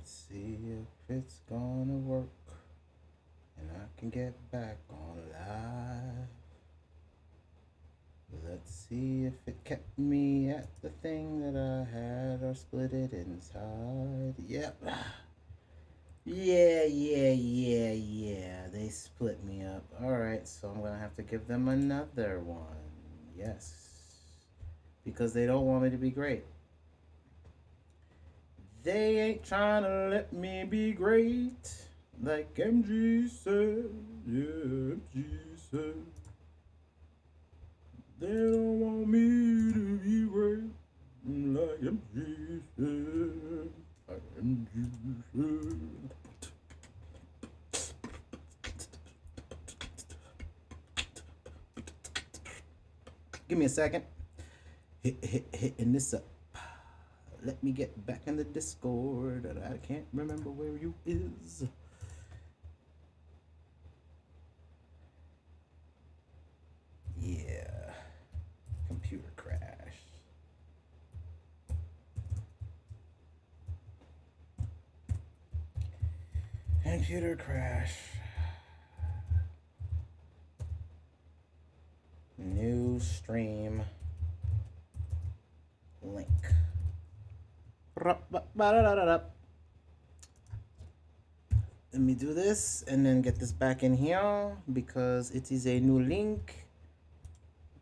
Let's see if it's gonna work and I can get back on live. Let's see if it kept me at the thing that I had or split it inside. Yep. Yeah. They split me up. Alright, so I'm gonna have to give them another one. Yes. Because they don't want me to be great. They ain't trying to let me be great. Like MG said. Yeah, MG said. They don't want me to be great. Like MG said. Like MG said. Give me a second. Hitting this up. Let me get back in the Discord. I can't remember where you is. Yeah. Computer crash. Computer crash. New stream link. Let me do this and then get this back in here because it is a new link,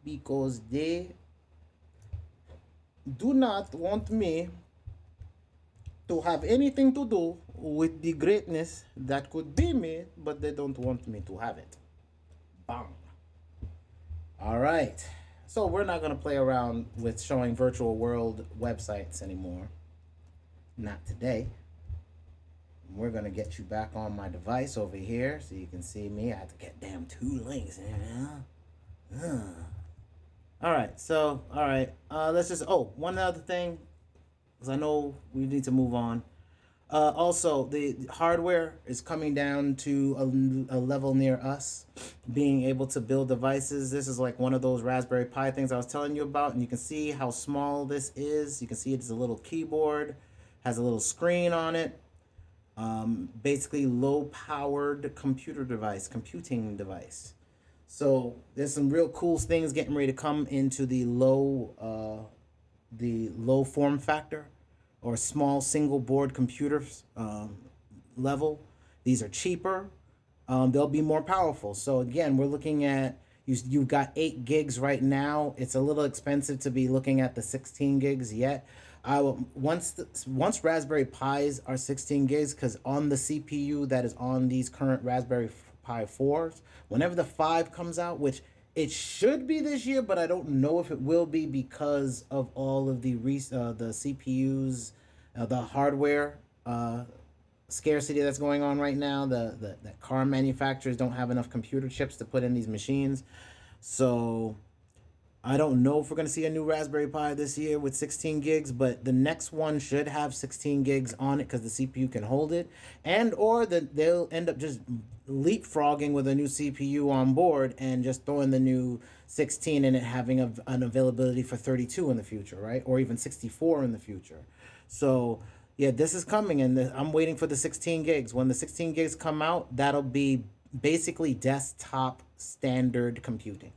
because they do not want me to have anything to do with the greatness that could be me, but they don't want me to have it. Bang. All right, so we're not going to play around with showing virtual world websites anymore. Not today. We're going to get you back on my device over here so you can see me. I have to get damn 2 links in now. All right, so, let's just, one other thing, because I know we need to move on. Also, the hardware is coming down to a level near us, being able to build devices. This is like one of those Raspberry Pi things I was telling you about, and you can see how small this is. You can see it's a little keyboard, has a little screen on it. Basically low-powered computing device. So there's some real cool things getting ready to come into the low form factor or small single board computers level. These are cheaper. They'll be more powerful. So again, we're looking at, you've got 8 gigs right now. It's a little expensive to be looking at the 16 gigs yet. Once Raspberry Pis are 16 gigs, because on the CPU that is on these current Raspberry Pi 4s, whenever the 5 comes out, which it should be this year, but I don't know if it will be because of all of the CPUs, the hardware scarcity that's going on right now. The car manufacturers don't have enough computer chips to put in these machines. So I don't know if we're going to see a new Raspberry Pi this year with 16 gigs, but the next one should have 16 gigs on it because the CPU can hold it. And or they'll end up just leapfrogging with a new CPU on board and just throwing the new 16 and it having an availability for 32 in the future, right? Or even 64 in the future. So yeah, this is coming, and I'm waiting for the 16 gigs. When the 16 gigs come out, that'll be basically desktop standard computing,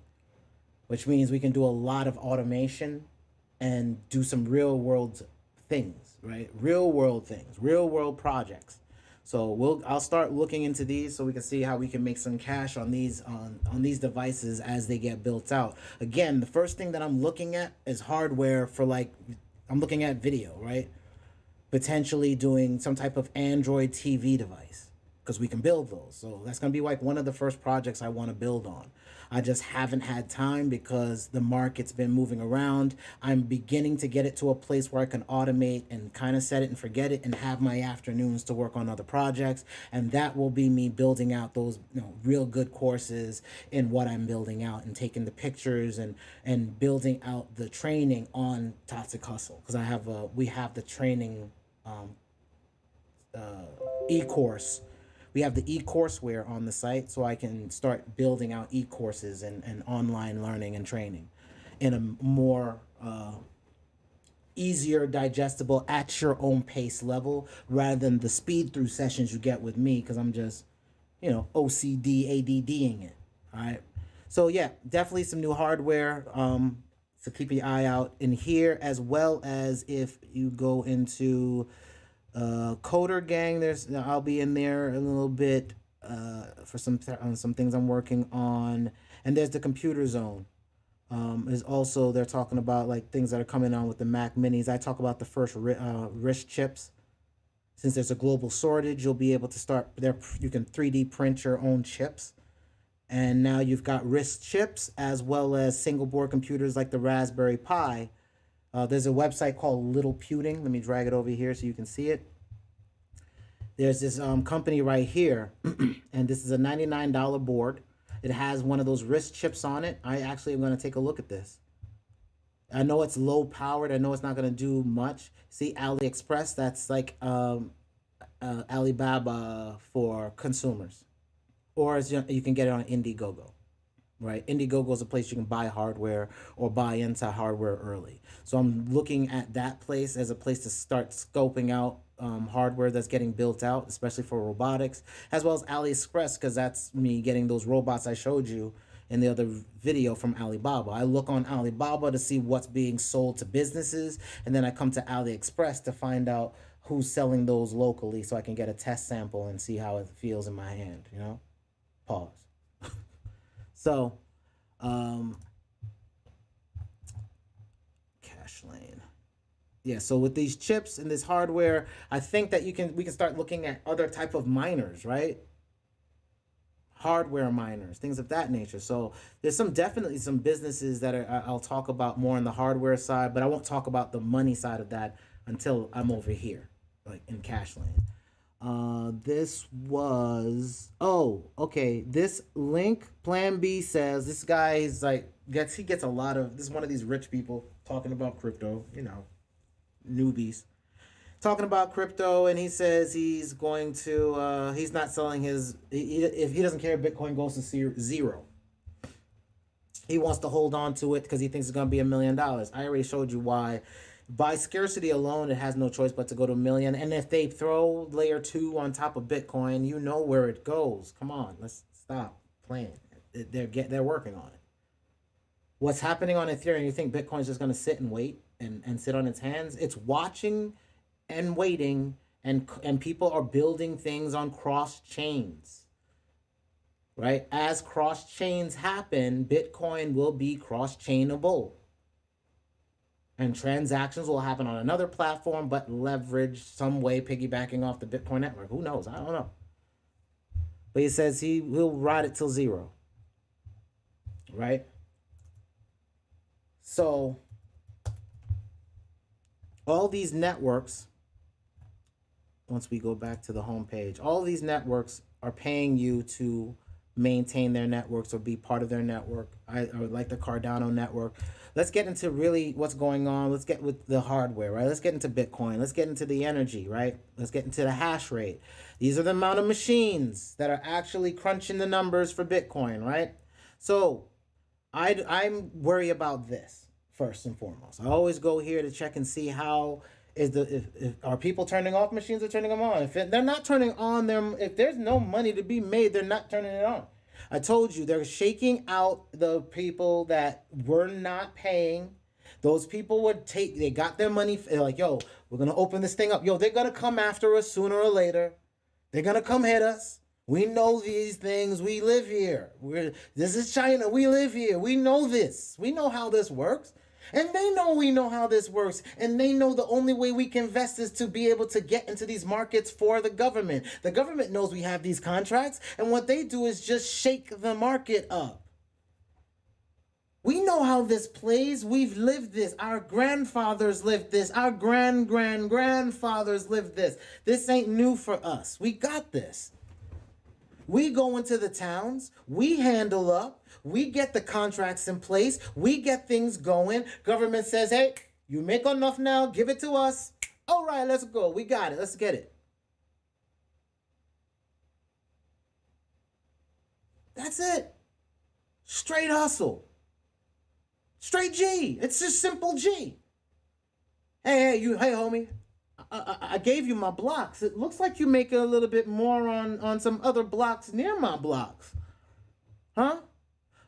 which means we can do a lot of automation and do some real world things, right? Real world things, real world projects. So I'll start looking into these so we can see how we can make some cash on these these devices as they get built out. Again, the first thing that I'm looking at is hardware for, like, I'm looking at video, right? Potentially doing some type of Android TV device, because we can build those. So that's going to be like one of the first projects I want to build on. I just haven't had time because the market's been moving around. I'm beginning to get it to a place where I can automate and kind of set it and forget it and have my afternoons to work on other projects. And that will be me building out those, real good courses in what I'm building out and taking the pictures and building out the training on Toxic Hustle, because we have the training e-course. We have the e-courseware on the site, so I can start building out e-courses and online learning and training in a more easier digestible at your own pace level rather than the speed through sessions you get with me because I'm just, OCD, ADDing it. All right. So yeah, definitely some new hardware. So keep your eye out in here, as well as if you go into Coder Gang. I'll be in there a little bit for some things I'm working on, and there's the Computer Zone. Is also they're talking about like things that are coming on with the Mac Minis. I talk about the first RISC chips. Since there's a global shortage, you'll be able to start there. You can 3D print your own chips, and now you've got RISC chips as well as single board computers like the Raspberry Pi. There's a website called Little Puting. Let me drag it over here so you can see it. There's this company right here, and this is a $99 board. It has one of those RISC chips on it. I actually am going to take a look at this. I know it's low powered. I know it's not going to do much. See, AliExpress, that's like Alibaba for consumers. Or you can get it on Indiegogo, right? Indiegogo is a place you can buy hardware or buy into hardware early. So I'm looking at that place as a place to start scoping out hardware that's getting built out, especially for robotics, as well as AliExpress, because that's me getting those robots I showed you in the other video from Alibaba. I look on Alibaba to see what's being sold to businesses, and then I come to AliExpress to find out who's selling those locally so I can get a test sample and see how it feels in my hand, Pause. So, cache lane. Yeah, so with these chips and this hardware, I think that we can start looking at other type of miners, right? Hardware miners, things of that nature. So there's definitely some businesses that I'll talk about more on the hardware side, but I won't talk about the money side of that until I'm over here, like in cache lane. This link, Plan B says, this guy is like, he gets a lot of, this is one of these rich people talking about crypto, newbies talking about crypto, and he says he's going to he's not selling if he doesn't care if Bitcoin goes to zero. He wants to hold on to it because he thinks it's going to be $1 million. I already showed you why. By scarcity alone, it has no choice but to go to $1 million. And if they throw layer 2 on top of Bitcoin, you know where it goes. Come on, let's stop playing. They're working on it. What's happening on Ethereum? You think Bitcoin's just going to sit and wait and sit on its hands? It's watching and waiting, and people are building things on cross chains. Right? As cross chains happen, Bitcoin will be cross chainable. And transactions will happen on another platform, but leverage some way, piggybacking off the Bitcoin network. Who knows? I don't know. But he says he'll ride it till zero. Right? So, all these networks, once we go back to the home page, all these networks are paying you to maintain their networks or be part of their network. Or like the Cardano network. Let's get into really what's going on. Let's get with the hardware, right? Let's get into Bitcoin. Let's get into the energy, right? Let's get into the hash rate. These are the amount of machines that are actually crunching the numbers for Bitcoin, right? So I'm worried about this first and foremost. I always go here to check and see how are people turning off machines or turning them on? If they're not turning on them, if there's no money to be made, they're not turning it on. I told you, they're shaking out the people that were not paying. Those people they got their money. They're like, yo, we're going to open this thing up. Yo, they're going to come after us sooner or later. They're going to come hit us. We know these things. We live here. This is China. We live here. We know this. We know how this works. And they know we know how this works. And they know the only way we can invest is to be able to get into these markets for the government. The government knows we have these contracts. And what they do is just shake the market up. We know how this plays. We've lived this. Our grandfathers lived this. Our grandfathers lived this. This ain't new for us. We got this. We go into the towns. We handle up. We get the contracts in place. We get things going. Government says, hey, you make enough now. Give it to us. All right, let's go. We got it. Let's get it. That's it. Straight hustle. Straight G. It's just simple G. Hey, homie. I gave you my blocks. It looks like you make a little bit more on some other blocks near my blocks, huh?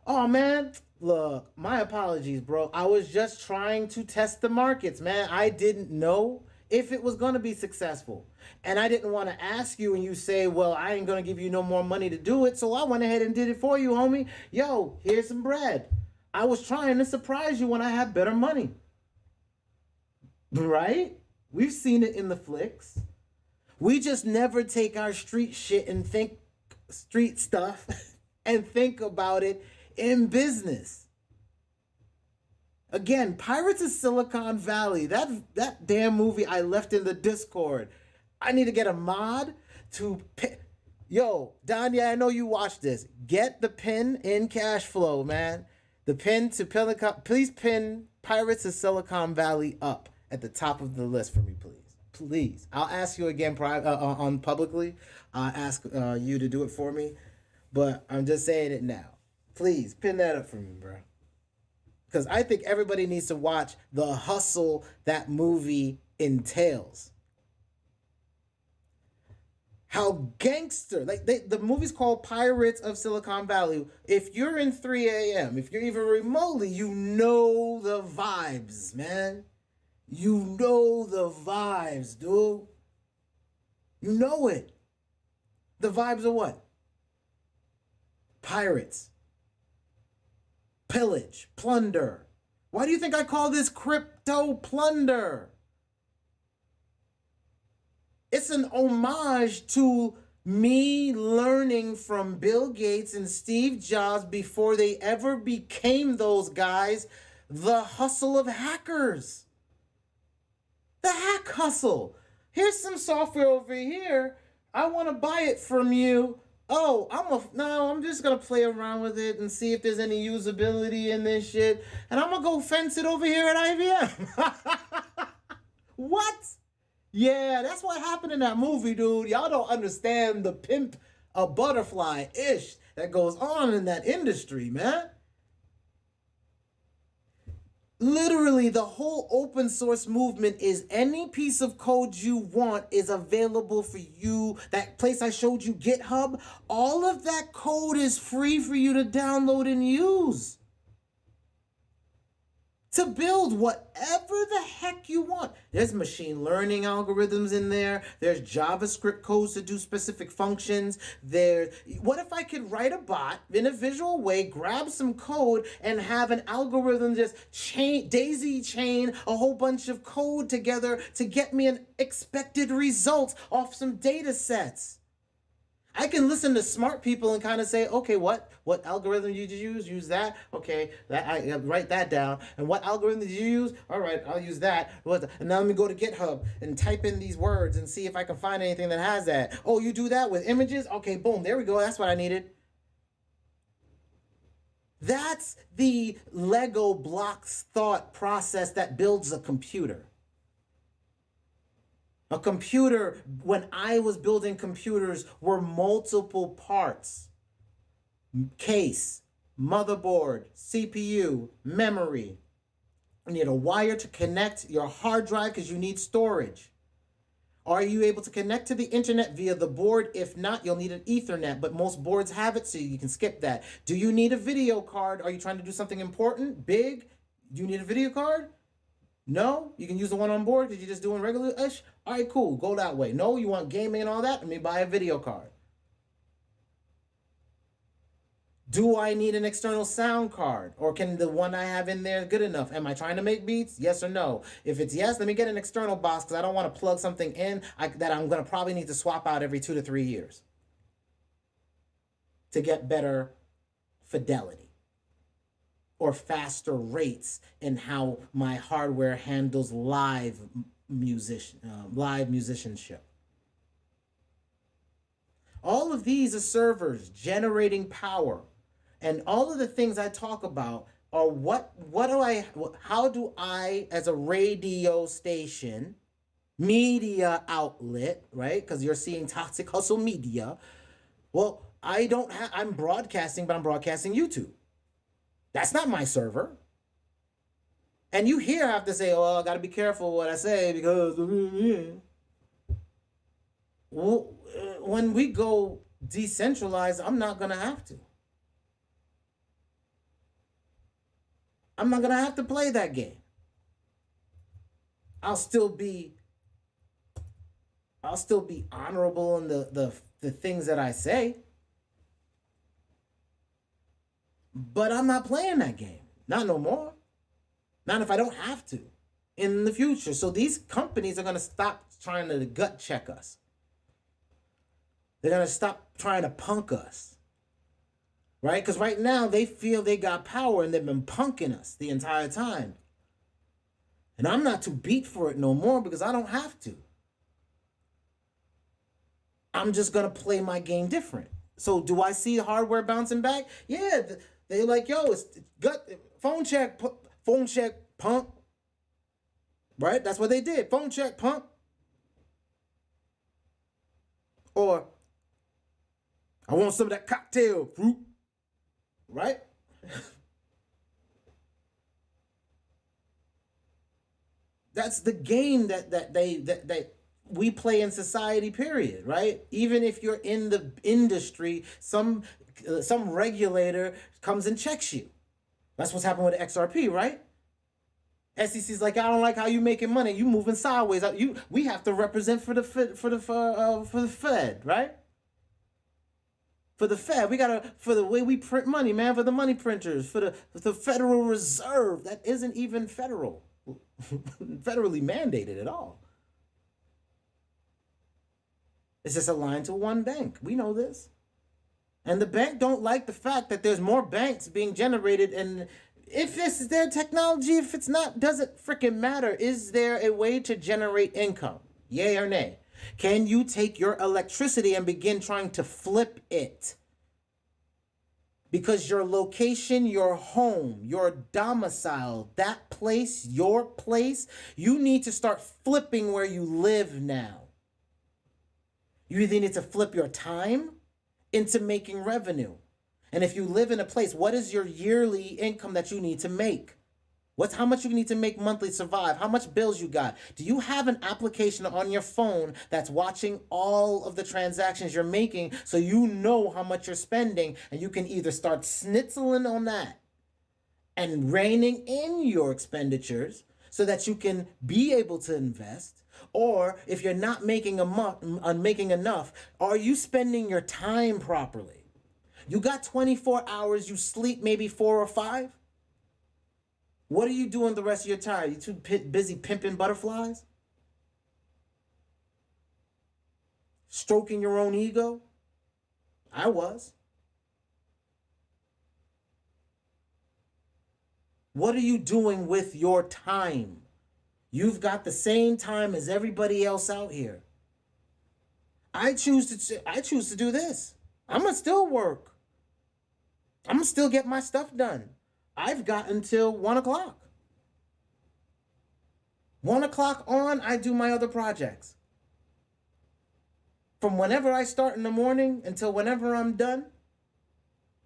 Oh man, look, my apologies, bro. I was just trying to test the markets, man. I didn't know if it was going to be successful. And I didn't want to ask you and you say, well, I ain't going to give you no more money to do it. So I went ahead and did it for you, homie. Yo, here's some bread. I was trying to surprise you when I had better money. Right? We've seen it in the flicks. We just never take our street shit and think street stuff and think about it in business. Again, Pirates of Silicon Valley, that damn movie I left in the Discord. I need to get a mod to yo, Danya, I know you watched this. Get the pin in cash flow, man. The pin to please pin Pirates of Silicon Valley up at the top of the list for me, please. Please. I'll ask you again on publicly. I'll ask you to do it for me. But I'm just saying it now. Please pin that up for me, bro. Because I think everybody needs to watch the hustle that movie entails. How gangster, like the movie's called Pirates of Silicon Valley. If you're in 3 a.m., if you're even remotely, you know the vibes, man. You know the vibes, dude. You know it. The vibes are what? Pirates. Pillage. Plunder. Why do you think I call this CryptoPlunder? It's an homage to me learning from Bill Gates and Steve Jobs before they ever became those guys, the hustle of hackers. The hack hustle. Here's some software over here. I want to buy it from you. Oh, I'm just going to play around with it and see if there's any usability in this shit. And I'm going to go fence it over here at IBM. What? Yeah, that's what happened in that movie, dude. Y'all don't understand the pimp a butterfly-ish that goes on in that industry, man. Literally, the whole open source movement is any piece of code you want is available for you. That place I showed you, GitHub, all of that code is free for you to download and use. To build whatever the heck you want. There's machine learning algorithms in there. There's JavaScript codes to do specific functions. What if I could write a bot in a visual way, grab some code, and have an algorithm just daisy chain a whole bunch of code together to get me an expected result off some data sets? I can listen to smart people and kind of say, okay, what algorithm did you use? Use that. Okay, I write that down. And what algorithm did you use? All right, I'll use that. And now let me go to GitHub and type in these words and see if I can find anything that has that. Oh, you do that with images? Okay, boom, there we go. That's what I needed. That's the Lego blocks thought process that builds a computer. A computer, when I was building computers, were multiple parts. Case, motherboard, CPU, memory. You need a wire to connect your hard drive because you need storage. Are you able to connect to the internet via the board? If not, you'll need an Ethernet, but most boards have it, so you can skip that. Do you need a video card? Are you trying to do something important, big? Do you need a video card? No? You can use the one on board because you're just doing regular-ish? All right, cool. Go that way. No, you want gaming and all that? Let me buy a video card. Do I need an external sound card? Or can the one I have in there good enough? Am I trying to make beats? Yes or no? If it's yes, let me get an external box because I don't want to plug something in that I'm going to probably need to swap out every 2 to 3 years to get better fidelity or faster rates in how my hardware handles live musicianship. All of these are servers generating power. And all of the things I talk about are how do I, as a radio station, media outlet, right? Because you're seeing Toxic Hustle Media. Well, I'm broadcasting, but I'm broadcasting YouTube. That's not my server. And you here have to say, oh, I got to be careful what I say because when we go decentralized, I'm not going to have to. I'm not going to have to play that game. I'll still be honorable in the things that I say. But I'm not playing that game. Not no more. Not if I don't have to in the future. So these companies are going to stop trying to gut check us. They're going to stop trying to punk us. Right? Because right now they feel they got power and they've been punking us the entire time. And I'm not too beat for it no more because I don't have to. I'm just going to play my game different. So do I see hardware bouncing back? Yeah. They're like, yo, it's gut, phone check, pump. Right? That's what they did. Phone check, pump. Or, I want some of that cocktail fruit. Right? That's the game that we play in society, period, right? Even if you're in the industry, some regulator comes and checks you. That's what's happened with XRP, right? SEC's like, I don't like how you making money. You moving sideways. We have to represent for the Fed, right? For the Fed, we gotta, for the way we print money, man, for the money printers, for the Federal Reserve, that isn't even federally mandated at all. It's just aligned to one bank. We know this. And the bank don't like the fact that there's more banks being generated. And if this is their technology, if it's not, doesn't freaking matter. Is there a way to generate income? Yay or nay? Can you take your electricity and begin trying to flip it? Because your location, your home, your domicile, that place, your place, you need to start flipping where you live now. You either need to flip your time into making revenue. And if you live in a place, what is your yearly income that you need to make? How much you need to make monthly to survive? How much bills you got? Do you have an application on your phone that's watching all of the transactions you're making so you know how much you're spending and you can either start snitzeling on that and reining in your expenditures so that you can be able to invest? Or if you're not making enough, are you spending your time properly? You got 24 hours, you sleep maybe 4 or 5? What are you doing the rest of your time? You too busy pimping butterflies? Stroking your own ego? I was. What are you doing with your time? You've got the same time as everybody else out here. I choose to do this. I'm going to still work. I'm going to still get my stuff done. I've got until 1 o'clock. 1 o'clock on, I do my other projects. From whenever I start in the morning until whenever I'm done,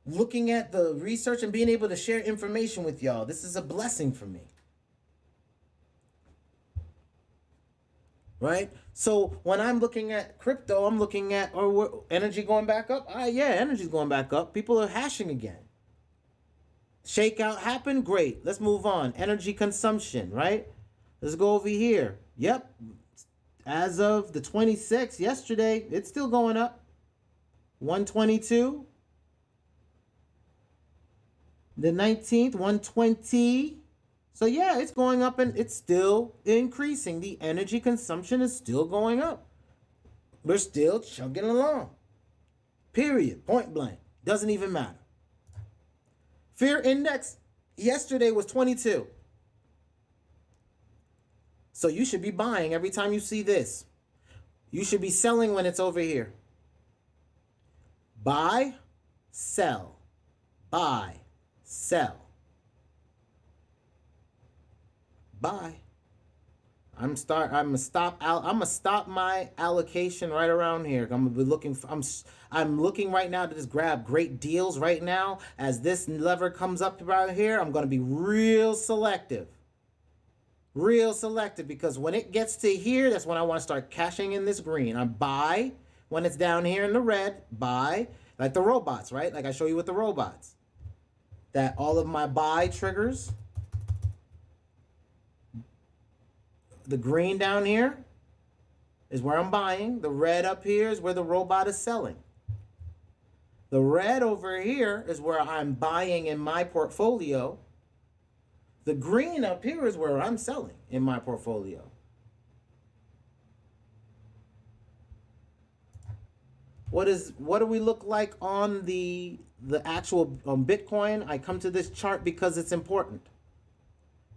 looking at the research and being able to share information with y'all. This is a blessing for me. Right? So when I'm looking at crypto, I'm looking at, energy going back up? Yeah, energy's going back up. People are hashing again. Shakeout happened? Great. Let's move on. Energy consumption, right? Let's go over here. Yep. As of the 26th, yesterday, it's still going up. 122. The 19th, 120. So yeah, it's going up and it's still increasing. The energy consumption is still going up. We're still chugging along. Period. Point blank. Doesn't even matter. Fear index yesterday was 22. So you should be buying every time you see this. You should be selling when it's over here. Buy, sell. Buy, sell. Buy. I'm gonna stop my allocation right around here. I'm gonna be looking for, I'm looking right now to just grab great deals right now. As this lever comes up right here, I'm gonna be real selective. Real selective, because when it gets to here, that's when I want to start cashing in this green. I buy when it's down here in the red, buy, like the robots, right? Like I show you with the robots. That all of my buy triggers, the green down here is where I'm buying. The red up here is where the robot is selling. The red over here is where I'm buying in my portfolio. The green up here is where I'm selling in my portfolio. What do we look like on the actual Bitcoin? I come to this chart because it's important.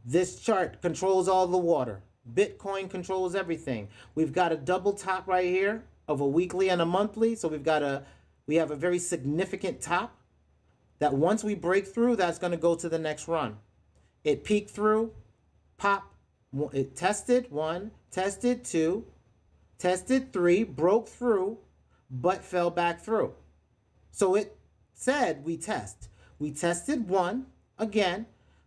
This chart controls all the water. Bitcoin controls everything. We've got a double top right here of a weekly and a monthly. So we have a very significant top that once we break through, that's going to go to the next run. It peeked through, pop, it tested 1, tested 2, tested 3, broke through, but fell back through. So it said we test. We tested 1 again,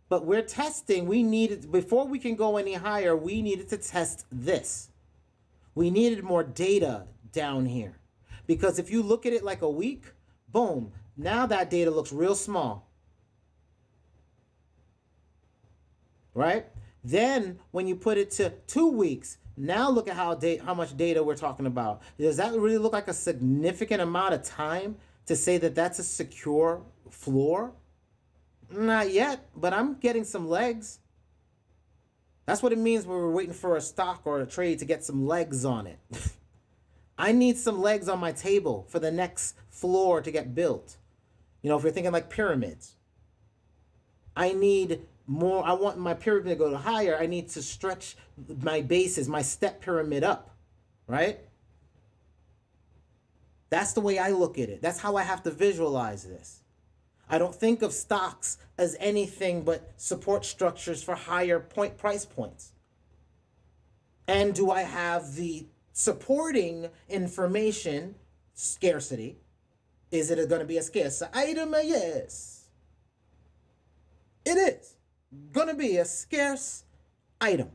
but we're testing. We needed, before we can go any higher, we needed to test this. We needed more data down here. Because if you look at it like a week, boom, now that data looks real small. Right? Then when you put it to 2 weeks, now look at how much data we're talking about. Does that really look like a significant amount of time to say that that's a secure floor? Not yet, but I'm getting some legs. That's what it means when we're waiting for a stock or a trade to get some legs on it. I need some legs on my table for the next floor to get built. You know, if you're thinking like pyramids, I need more. I want my pyramid to go higher. I need to stretch my bases, my step pyramid up, right? That's the way I look at it. That's how I have to visualize this. I don't think of stocks as anything but support structures for higher price points. And do I have the supporting information scarcity? Is it going to be a scarce item? Yes. It is going to be a scarce item.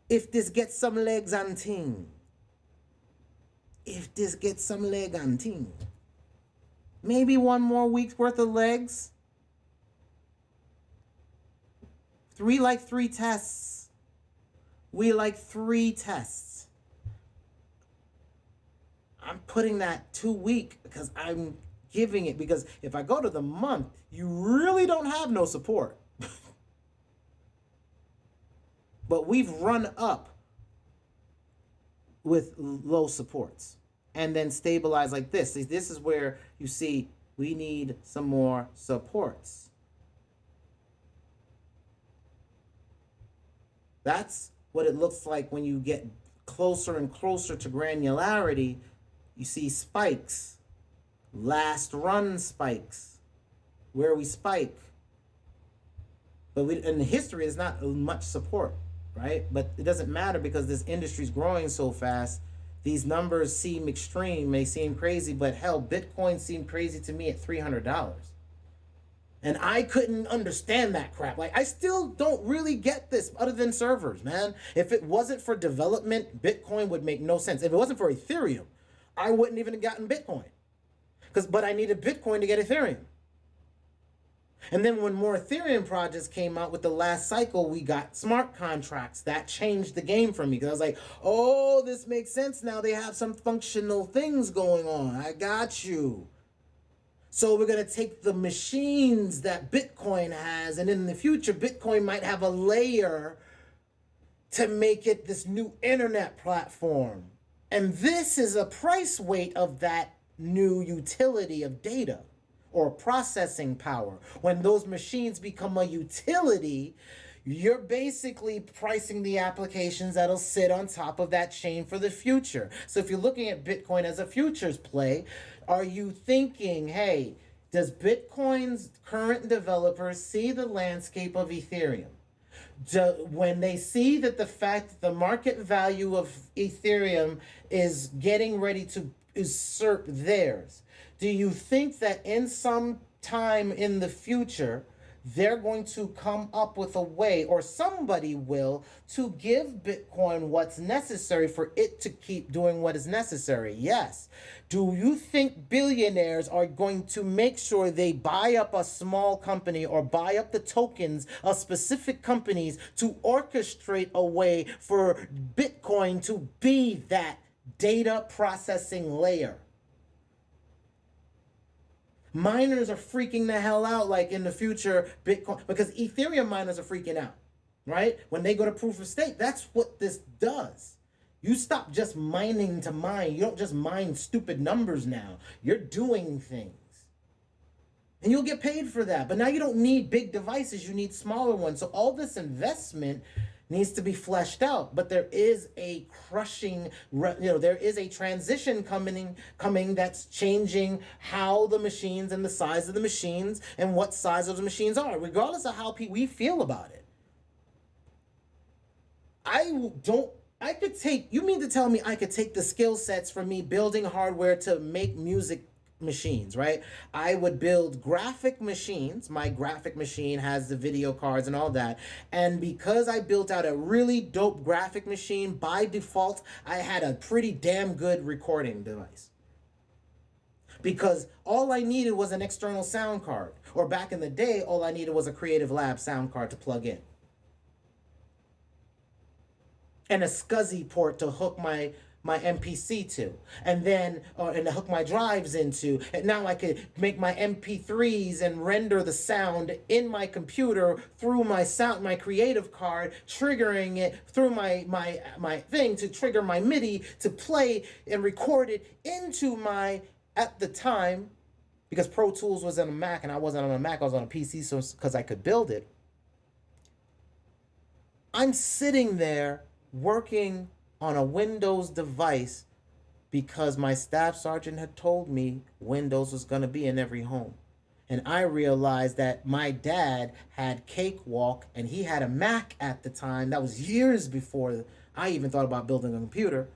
If this gets some legs and ting. If this gets some leg and ting. Maybe one more week's worth of legs. We like 3 tests. We like 3 tests. I'm putting that 2 week because I'm giving it, because if I go to the month, you really don't have no support. But we've run up with low supports and then stabilize like this. This is where you see we need some more supports. That's what it looks like when you get closer and closer to granularity. You see spikes, last run spikes, where we spike. But in history, there's not much support, right? But it doesn't matter because this industry is growing so fast. These numbers seem extreme, may seem crazy, but hell, Bitcoin seemed crazy to me at $300. And I couldn't understand that crap. Like, I still don't really get this other than servers, man. If it wasn't for development, Bitcoin would make no sense. If it wasn't for Ethereum, I wouldn't even have gotten Bitcoin. But I needed Bitcoin to get Ethereum. And then when more Ethereum projects came out with the last cycle, we got smart contracts. That changed the game for me because I was like, oh, this makes sense now. They have some functional things going on. I got you. So we're going to take the machines that Bitcoin has, and in the future, Bitcoin might have a layer to make it this new internet platform. And this is a price weight of that new utility of data or processing power. When those machines become a utility, you're basically pricing the applications that'll sit on top of that chain for the future. So if you're looking at Bitcoin as a futures play, are you thinking, hey, does Bitcoin's current developers see the landscape of Ethereum? When they see that the fact that the market value of Ethereum is getting ready to usurp theirs, do you think that in some time in the future, they're going to come up with a way, or somebody will, to give Bitcoin what's necessary for it to keep doing what is necessary. Yes. Do you think billionaires are going to make sure they buy up a small company or buy up the tokens of specific companies to orchestrate a way for Bitcoin to be that data processing layer? Miners are freaking the hell out, like in the future, Bitcoin, because Ethereum miners are freaking out, right? When they go to proof of stake, that's what this does. You stop just mining to mine. You don't just mine stupid numbers now. You're doing things. And you'll get paid for that. But now you don't need big devices. You need smaller ones. So all this investment needs to be fleshed out, but there is a crushing, there is a transition coming that's changing how the machines and the size of the machines and what size of the machines are, regardless of how we feel about it. You mean to tell me I could take the skill sets from me building hardware to make music machines, right? I would build graphic machines. My graphic machine has the video cards and all that. And because I built out a really dope graphic machine, by default, I had a pretty damn good recording device. Because all I needed was an external sound card. Or back in the day, all I needed was a Creative Lab sound card to plug in. And a SCSI port to hook my MPC to, and then and to hook my drives into, and now I could make my MP3s and render the sound in my computer through my creative card, triggering it through my thing to trigger my MIDI to play and record it into my, at the time, because Pro Tools was on a Mac and I wasn't on a Mac, I was on a PC, so because I could build it. I'm sitting there working on a Windows device because my staff sergeant had told me Windows was going to be in every home. And I realized that my dad had Cakewalk and he had a Mac at the time. That was years before I even thought about building a computer.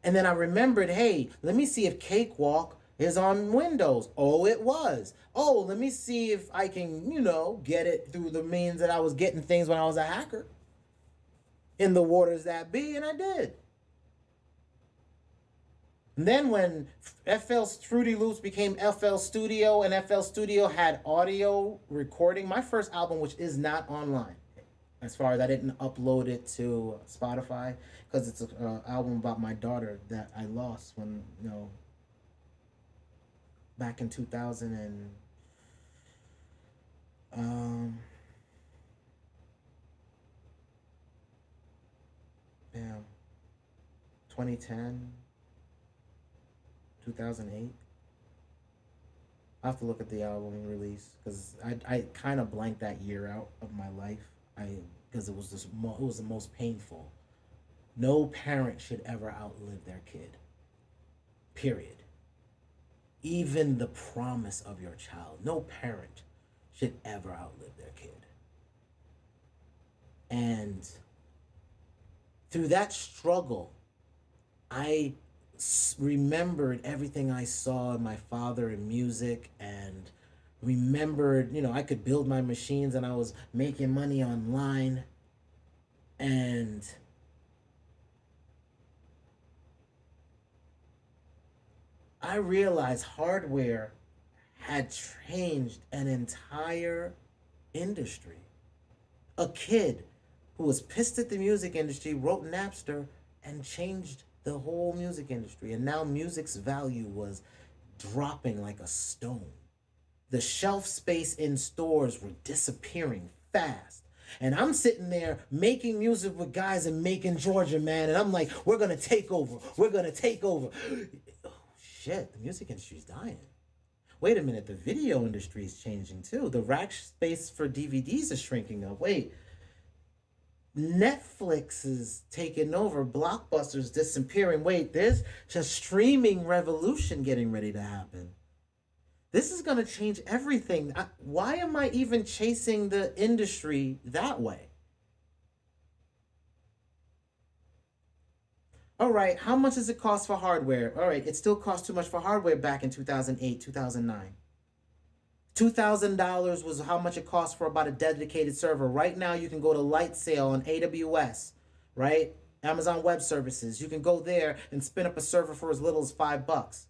And then I remembered, hey, let me see if Cakewalk is on Windows. Oh, it was. Oh, let me see if I can, get it through the means that I was getting things when I was a hacker in the waters that be, and I did. And then when FL's Fruity Loops became FL Studio, and FL Studio had audio recording, my first album, which is not online, as far as I didn't upload it to Spotify, because it's an album about my daughter that I lost when, back in 2000 and, 2010, 2008. I have to look at the album release because I kind of blanked that year out of my life. Because it was the most painful. No parent should ever outlive their kid. Period. Even the promise of your child. No parent should ever outlive their kid. And through that struggle, I remembered everything I saw in my father in music, and remembered, I could build my machines and I was making money online. And I realized hardware had changed an entire industry. A kid who was pissed at the music industry wrote Napster and changed the whole music industry. And now music's value was dropping like a stone. The shelf space in stores were disappearing fast. And I'm sitting there making music with guys in Macon, Georgia, man. And I'm like, we're going to take over. We're going to take over. Oh, shit, the music industry's dying. Wait a minute, the video industry is changing too. The rack space for DVDs is shrinking up. Wait, Netflix is taking over. Blockbuster's disappearing. Wait, there's a streaming revolution getting ready to happen. This is going to change everything. Why am I even chasing the industry that way? All right, how much does it cost for hardware? All right, it still cost too much for hardware back in 2008, 2009. $2,000 was how much it cost for about a dedicated server. Right now, you can go to Lightsale on AWS, right? Amazon Web Services. You can go there and spin up a server for as little as $5.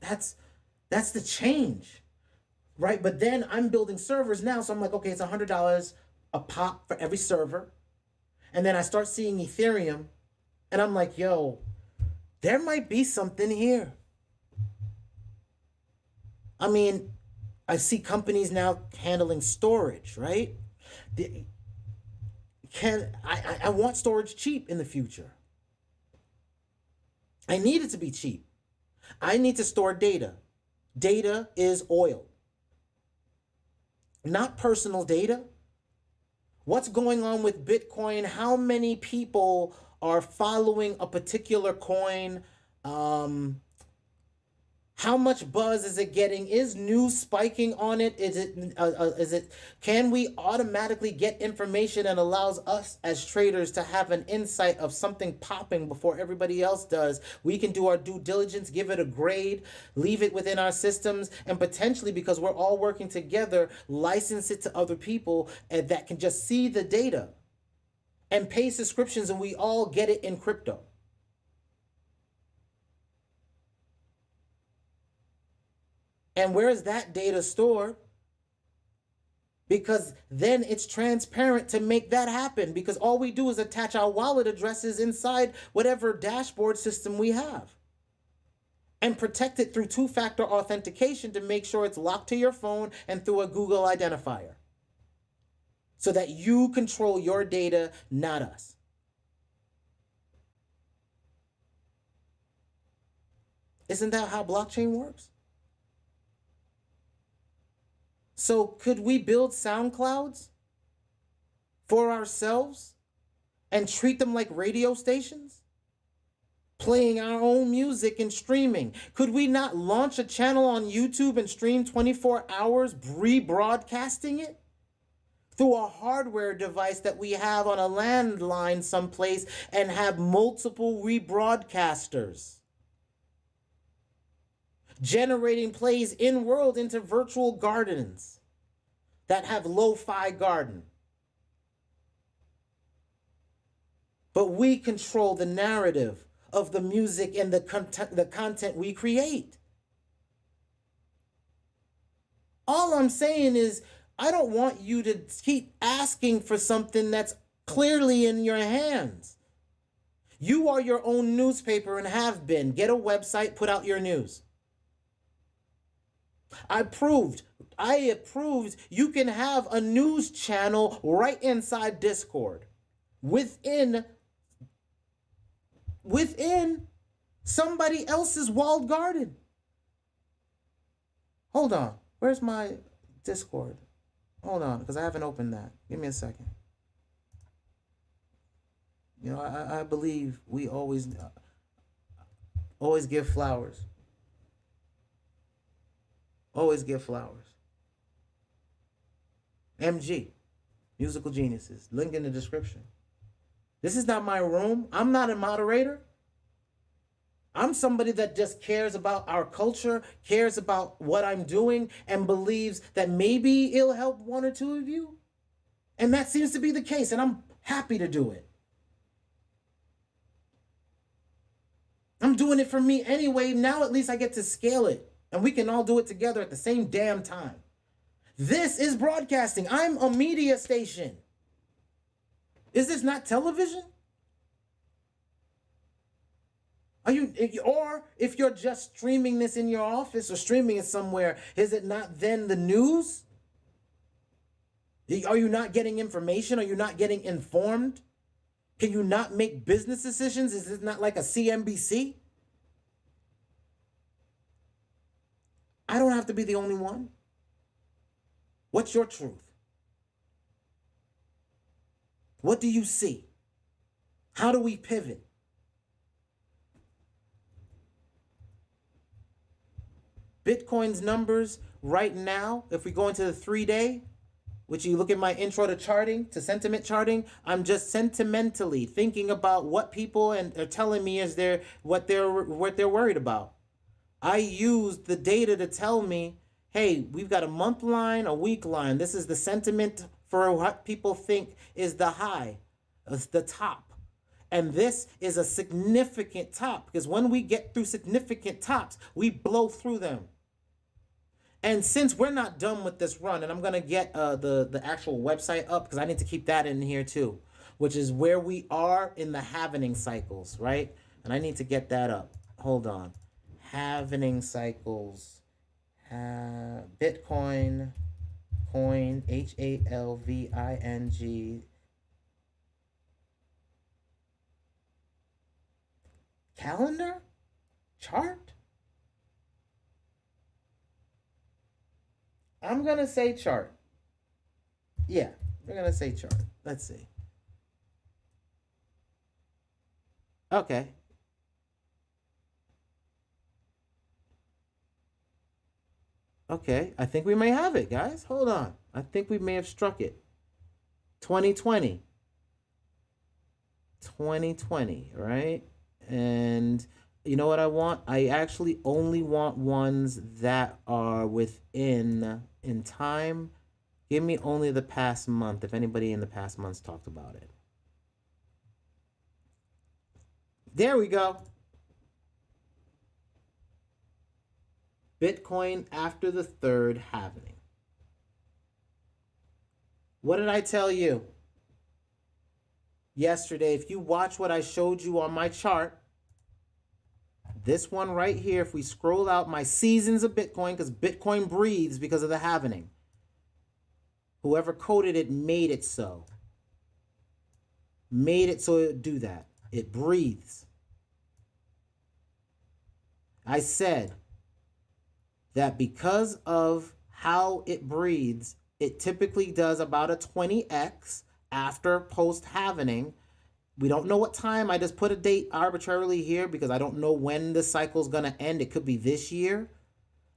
That's the change, right? But then I'm building servers now, so I'm like, okay, it's $100 a pop for every server. And then I start seeing Ethereum, and I'm like, yo, there might be something here. I mean, I see companies now handling storage, right? I want storage cheap in the future. I need it to be cheap. I need to store data. Data is oil, not personal data. What's going on with Bitcoin? How many people are following a particular coin? How much buzz is it getting? Is news spiking on it? Is it? Can we automatically get information that allows us as traders to have an insight of something popping before everybody else does? We can do our due diligence, give it a grade, leave it within our systems, and potentially, because we're all working together, license it to other people and that can just see the data and pay subscriptions, and we all get it in crypto. And where is that data stored? Because then it's transparent to make that happen, because all we do is attach our wallet addresses inside whatever dashboard system we have and protect it through two-factor authentication to make sure it's locked to your phone and through a Google identifier so that you control your data, not us. Isn't that how blockchain works? So could we build SoundClouds for ourselves and treat them like radio stations? Playing our own music and streaming. Could we not launch a channel on YouTube and stream 24 hours, rebroadcasting it? Through a hardware device that we have on a landline someplace and have multiple rebroadcasters. Generating plays in-world into virtual gardens that have lo-fi garden. But we control the narrative of the music and the content we create. All I'm saying is, I don't want you to keep asking for something that's clearly in your hands. You are your own newspaper and have been. Get a website, put out your news. I approved you can have a news channel right inside Discord within somebody else's walled garden. Hold on. Where's my Discord? Hold on, because I haven't opened that. Give me a second. You know, I believe we always give flowers. Always give flowers. MG, Musical Geniuses, link in the description. This is not my room. I'm not a moderator. I'm somebody that just cares about our culture, cares about what I'm doing, and believes that maybe it'll help one or two of you. And that seems to be the case, and I'm happy to do it. I'm doing it for me anyway. Now at least I get to scale it. And we can all do it together at the same damn time. This is broadcasting. I'm a media station. Is this not television? Or if you're just streaming this in your office or streaming it somewhere, is it not then the news? Are you not getting information? Are you not getting informed? Can you not make business decisions? Is this not like a CNBC? I don't have to be the only one. What's your truth? What do you see? How do we pivot? Bitcoin's numbers right now, if we go into the 3-day, which you look at my intro to charting, to sentiment charting, I'm just sentimentally thinking about what people are telling me is what they're worried about. I use the data to tell me, hey, we've got a month line, a week line. This is the sentiment for what people think is the high, is the top. And this is a significant top, because when we get through significant tops, we blow through them. And since we're not done with this run, and I'm going to get the actual website up, because I need to keep that in here too, which is where we are in the halvening cycles, right? And I need to get that up. Hold on. Halvening cycles. Bitcoin, coin, HALVING. Calendar? Chart? I'm going to say chart. Yeah, we're going to say chart. Let's see. Okay. Okay, I think we may have it, guys. Hold on. I think we may have struck it. 2020. 2020, right? And you know what I want? I actually only want ones that are within in time. Give me only the past month, if anybody in the past months talked about it. There we go. Bitcoin after the third halving. What did I tell you yesterday? If you watch what I showed you on my chart, this one right here, if we scroll out my seasons of Bitcoin, because Bitcoin breathes because of the halvening. Whoever coded it made it so. Made it so it would do that. It breathes. I said that because of how it breathes, it typically does about a 20x after post-halvening. We don't know what time. I just put a date arbitrarily here because I don't know when the cycle is going to end. It could be this year,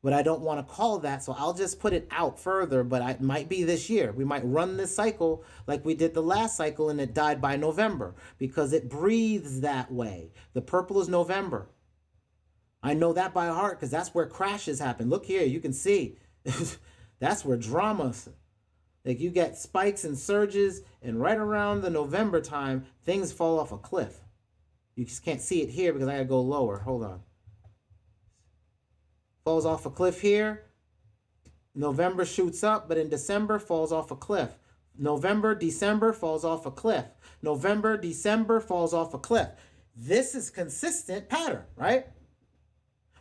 but I don't want to call that. So I'll just put it out further, but it might be this year. We might run this cycle like we did the last cycle and it died by November because it breathes that way. The purple is November. I know that by heart because that's where crashes happen. Look here, you can see. That's where dramas. Like you get spikes and surges, and right around the November time, things fall off a cliff. You just can't see it here because I gotta go lower. Hold on. Falls off a cliff here. November shoots up, but in December falls off a cliff. November, December falls off a cliff. November, December falls off a cliff. This is consistent pattern, right?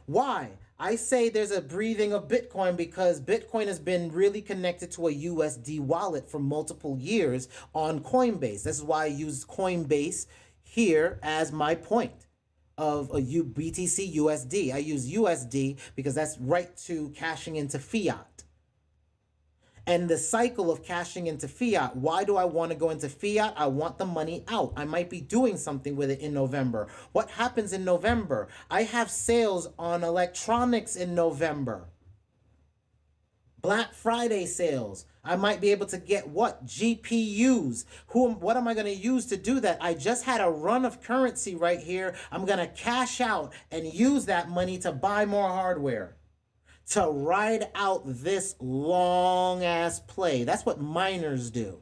Why? I say there's a breathing of Bitcoin because Bitcoin has been really connected to a USD wallet for multiple years on Coinbase. This is why I use Coinbase here as my point of a BTC USD. I use USD because that's right to cashing into fiat. And the cycle of cashing into fiat, why do I want to go into fiat? I want the money out. I might be doing something with it in November. What happens in November? I have sales on electronics in November. Black Friday sales. I might be able to get what? GPUs. What am I going to use to do that? I just had a run of currency right here. I'm going to cash out and use that money to buy more hardware, to ride out this long ass play. That's what miners do.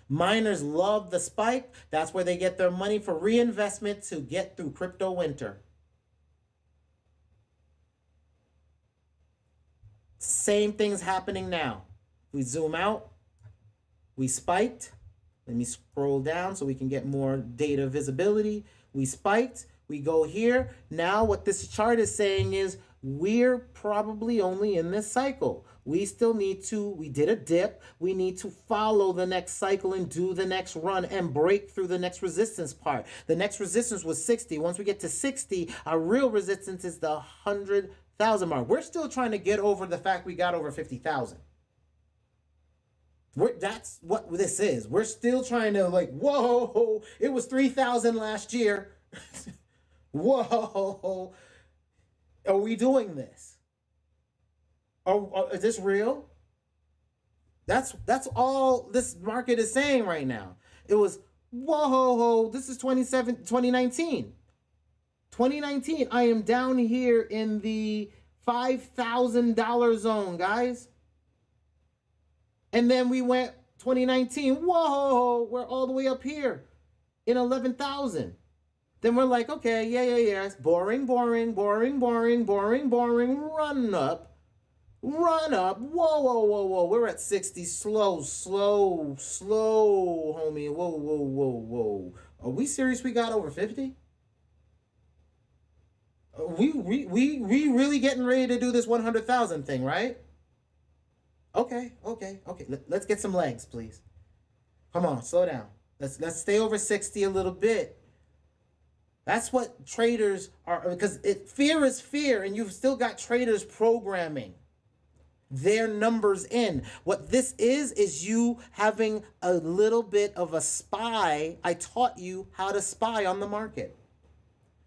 Miners love the spike. That's where they get their money for reinvestment to get through crypto winter. Same thing's happening now. We zoom out. We spiked. Let me scroll down so we can get more data visibility. We spiked. We go here. Now what this chart is saying is we're probably only in this cycle. We still need to, we did a dip. We need to follow the next cycle and do the next run and break through the next resistance part. The next resistance was 60. Once we get to 60, our real resistance is the 100,000 mark. We're still trying to get over the fact we got over 50,000. That's what this is. We're still trying to like, whoa, it was 3,000 last year. Whoa. Are we doing this? Is this real? That's all this market is saying right now. It was, whoa, this is 2019. 2019, I am down here in the $5,000 zone, guys. And then we went 2019, whoa, we're all the way up here in 11,000. Then we're like, okay, yeah. It's boring, run up. Whoa. We're at 60. Slow, homie. Whoa. Are we serious? We got over 50? We really getting ready to do this 100,000 thing, right? Okay. Let's get some legs, please. Come on, slow down. Let's stay over 60 a little bit. That's what traders are, because fear is fear, and you've still got traders programming their numbers in. What this is you having a little bit of a spy. I taught you how to spy on the market.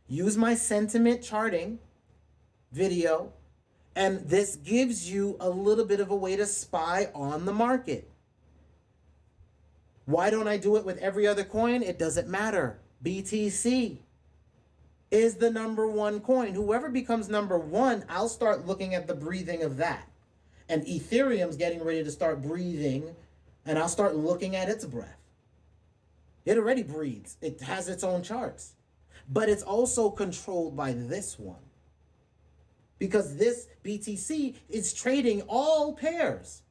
Use my sentiment charting video, and this gives you a little bit of a way to spy on the market. Why don't I do it with every other coin? It doesn't matter. BTC is the number one coin. Whoever becomes number one, I'll start looking at the breathing of that. And Ethereum's getting ready to start breathing, and I'll start looking at its breath. It already breathes. It has its own charts. But it's also controlled by this one. Because this BTC is trading all pairs.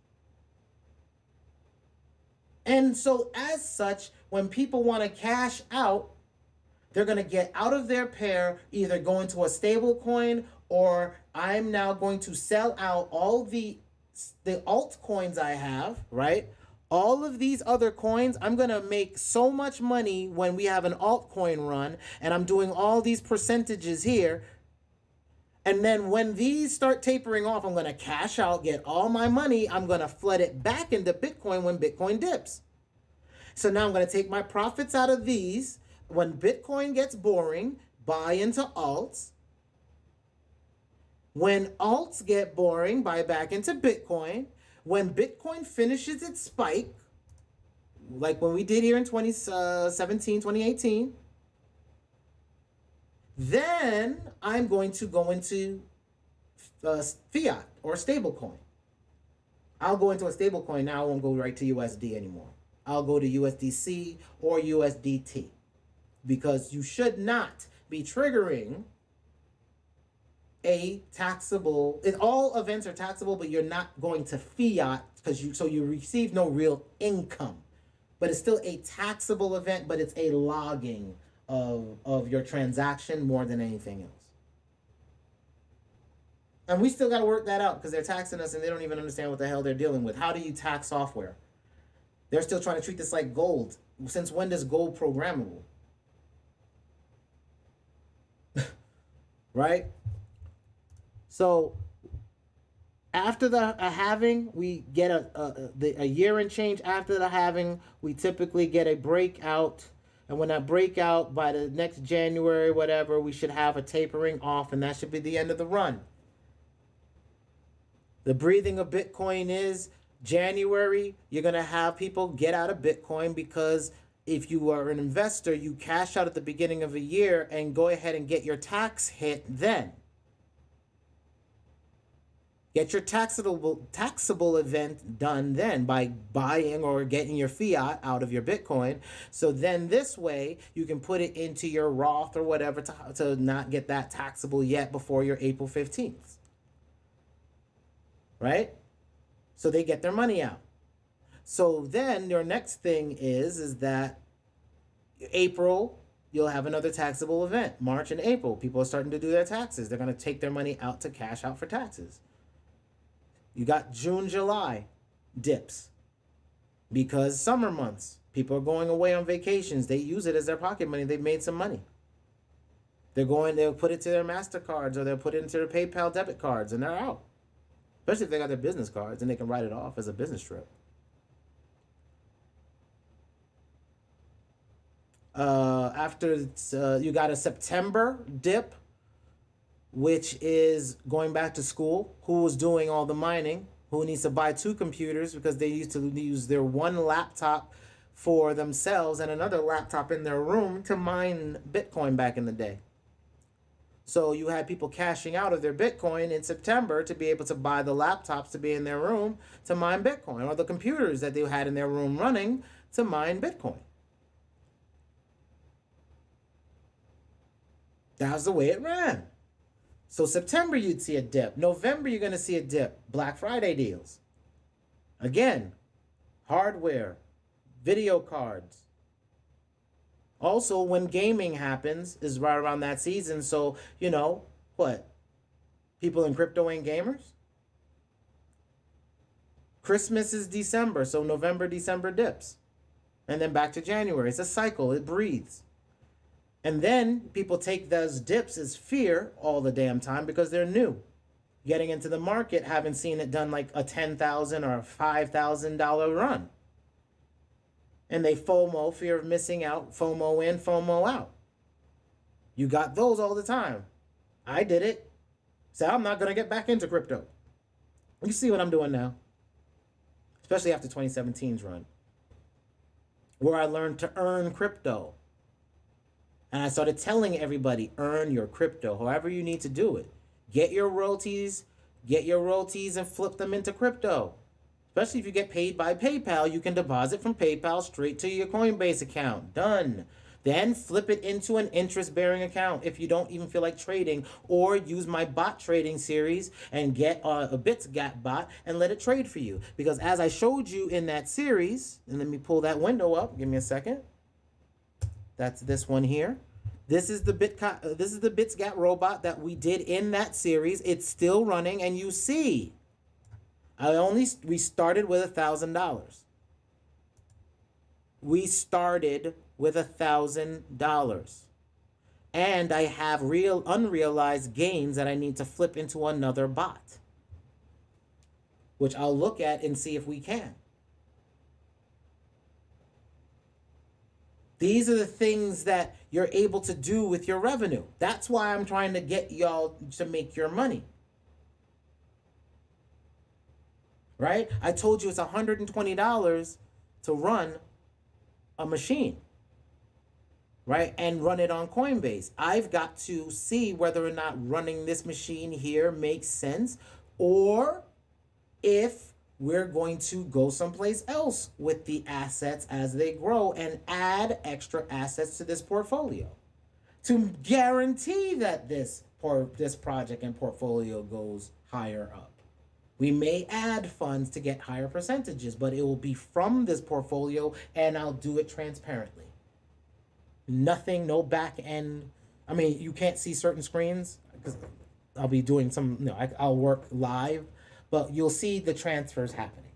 And so as such, when people want to cash out, they're going to get out of their pair, either go into a stable coin, or I'm now going to sell out all the altcoins I have, right? All of these other coins, I'm going to make so much money when we have an altcoin run, and I'm doing all these percentages here. And then when these start tapering off, I'm going to cash out, get all my money. I'm going to flood it back into Bitcoin when Bitcoin dips. So now I'm going to take my profits out of these. When Bitcoin gets boring, buy into alts. When alts get boring, buy back into Bitcoin. When Bitcoin finishes its spike, like when we did here in 2017, 2018, then I'm going to go into fiat or stablecoin. I'll go into a stablecoin now. I won't go right to USD anymore. I'll go to USDC or USDT, because you should not be triggering a taxable. All events are taxable, but you're not going to fiat so you receive no real income. But it's still a taxable event, but it's a logging of your transaction more than anything else. And we still got to work that out, because they're taxing us and they don't even understand what the hell they're dealing with. How do you tax software? They're still trying to treat this like gold. Since when is gold programmable? Right? So after the halving, we get a year and change after the halving, we typically get a breakout. And when that breakout, by the next January, whatever, we should have a tapering off, and that should be the end of the run. The breathing of Bitcoin is January, you're going to have people get out of Bitcoin, because if you are an investor, you cash out at the beginning of a year and go ahead and get your tax hit then. Get your taxable event done then by buying or getting your fiat out of your Bitcoin. So then this way you can put it into your Roth or whatever to not get that taxable yet before your April 15th. Right? So they get their money out. So then your next thing is that April, you'll have another taxable event. March and April, people are starting to do their taxes. They're going to take their money out to cash out for taxes. You got June, July dips, because summer months, people are going away on vacations. They use it as their pocket money. They've made some money. They'll put it to their MasterCards, or they'll put it into their PayPal debit cards, and they're out. Especially if they got their business cards and they can write it off as a business trip. After you got a September dip, which is going back to school. Who was doing all the mining? who needs to buy 2 computers because they used to use their one laptop for themselves and another laptop in their room to mine Bitcoin back in the day. So you had people cashing out of their Bitcoin in September to be able to buy the laptops to be in their room to mine Bitcoin, or the computers that they had in their room running to mine Bitcoin. That was the way it ran. So September, you'd see a dip. November, you're going to see a dip. Black Friday deals. Again, hardware, video cards. Also, when gaming happens, is right around that season. So, you know, what? People in crypto ain't gamers? Christmas is December, so November, December dips. And then back to January. It's a cycle. It breathes. And then people take those dips as fear all the damn time because they're new. Getting into the market, haven't seen it done like a $10,000 or a $5,000 run. And they FOMO, fear of missing out, FOMO in, FOMO out. You got those all the time. I did it. So I'm not going to get back into crypto. You see what I'm doing now. Especially after 2017's run. Where I learned to earn crypto. And I started telling everybody, earn your crypto, however you need to do it. Get your royalties and flip them into crypto. Especially if you get paid by PayPal, you can deposit from PayPal straight to your Coinbase account. Done. Then flip it into an interest-bearing account if you don't even feel like trading, or use my bot trading series and get a Bitsgap bot and let it trade for you. Because as I showed you in that series, and let me pull that window up, give me a second. That's this one here. This is the Bitsgap robot that we did in that series. It's still running, and you see, we started with $1,000. We started with $1,000. And I have unrealized gains that I need to flip into another bot, which I'll look at and see if we can. These are the things that you're able to do with your revenue. That's why I'm trying to get y'all to make your money. Right? I told you it's $120 to run a machine. Right? And run it on Coinbase. I've got to see whether or not running this machine here makes sense, or if we're going to go someplace else with the assets as they grow and add extra assets to this portfolio to guarantee that this project and portfolio goes higher up. We may add funds to get higher percentages, but it will be from this portfolio, and I'll do it transparently. Nothing, no back end. I mean, you can't see certain screens because I'll be doing I'll work live. But you'll see the transfers happening,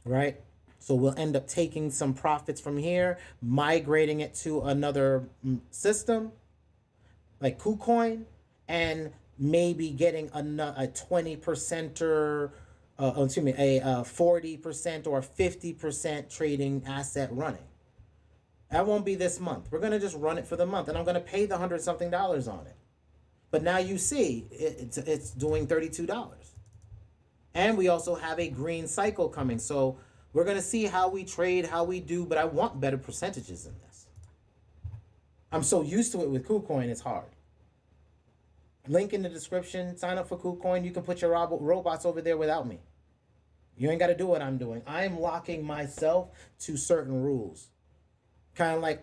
right? So we'll end up taking some profits from here, migrating it to another system, like Kucoin, and maybe getting a 20% or, a 40% or 50% trading asset running. That won't be this month. We're going to just run it for the month, and I'm going to pay the $100-something on it. But now you see it's doing $32. And we also have a green cycle coming. So we're going to see how we trade, how we do, but I want better percentages in this. I'm so used to it with Kucoin, it's hard. Link in the description, sign up for Kucoin. You can put your robots over there without me. You ain't got to do what I'm doing. I'm locking myself to certain rules. Kind of like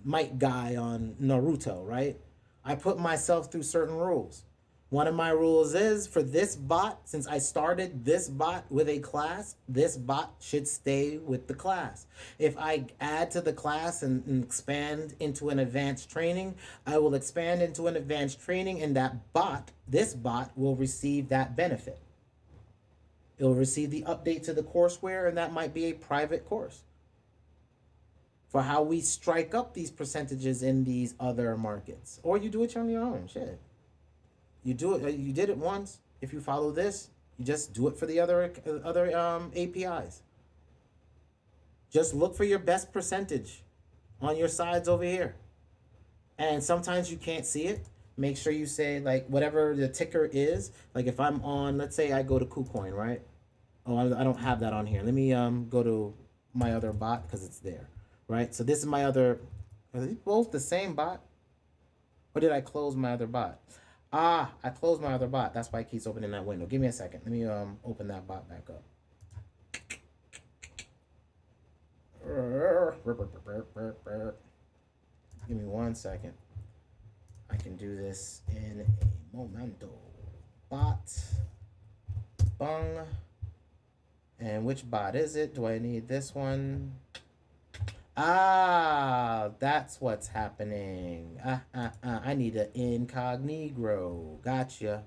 Might Guy on Naruto, right? I put myself through certain rules. One of my rules is for this bot, since I started this bot with a class, this bot should stay with the class. If I add to the class and expand into an advanced training, I will expand into an advanced training, and this bot will receive that benefit. It will receive the update to the courseware, and that might be a private course for how we strike up these percentages in these other markets. Or you do it on your own, shit. You did it once. If you follow this, you just do it for the other APIs. Just look for your best percentage on your sides over here. And sometimes you can't see it. make sure you say like whatever the ticker is. Like if I'm on, let's say I go to Kucoin, right? Oh, I don't have that on here. Let me go to my other bot because it's there, right? So this is my other. Are these both the same bot? Or did I close my other bot? Ah, I closed my other bot. That's why it keeps opening that window. Give me a second. Let me open that bot back up. Give me 1 second. I can do this in a momento. Bot. Bung. And which bot is it? Do I need this one? Ah, that's what's happening. I need an incognito. Gotcha.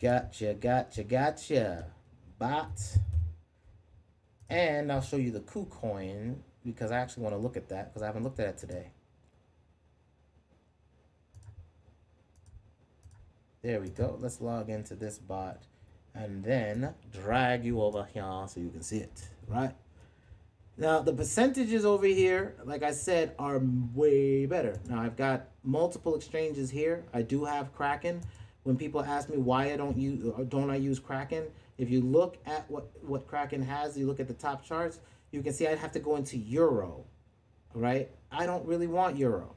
Gotcha. Bot. And I'll show you the Kucoin because I actually want to look at that because I haven't looked at it today. There we go. Let's log into this bot and then drag you over here so you can see it, right? Now, the percentages over here, like I said, are way better. Now, I've got multiple exchanges here. I do have Kraken. When people ask me why I don't use Kraken, if you look at what Kraken has, you look at the top charts, you can see I'd have to go into Euro, right? I don't really want Euro.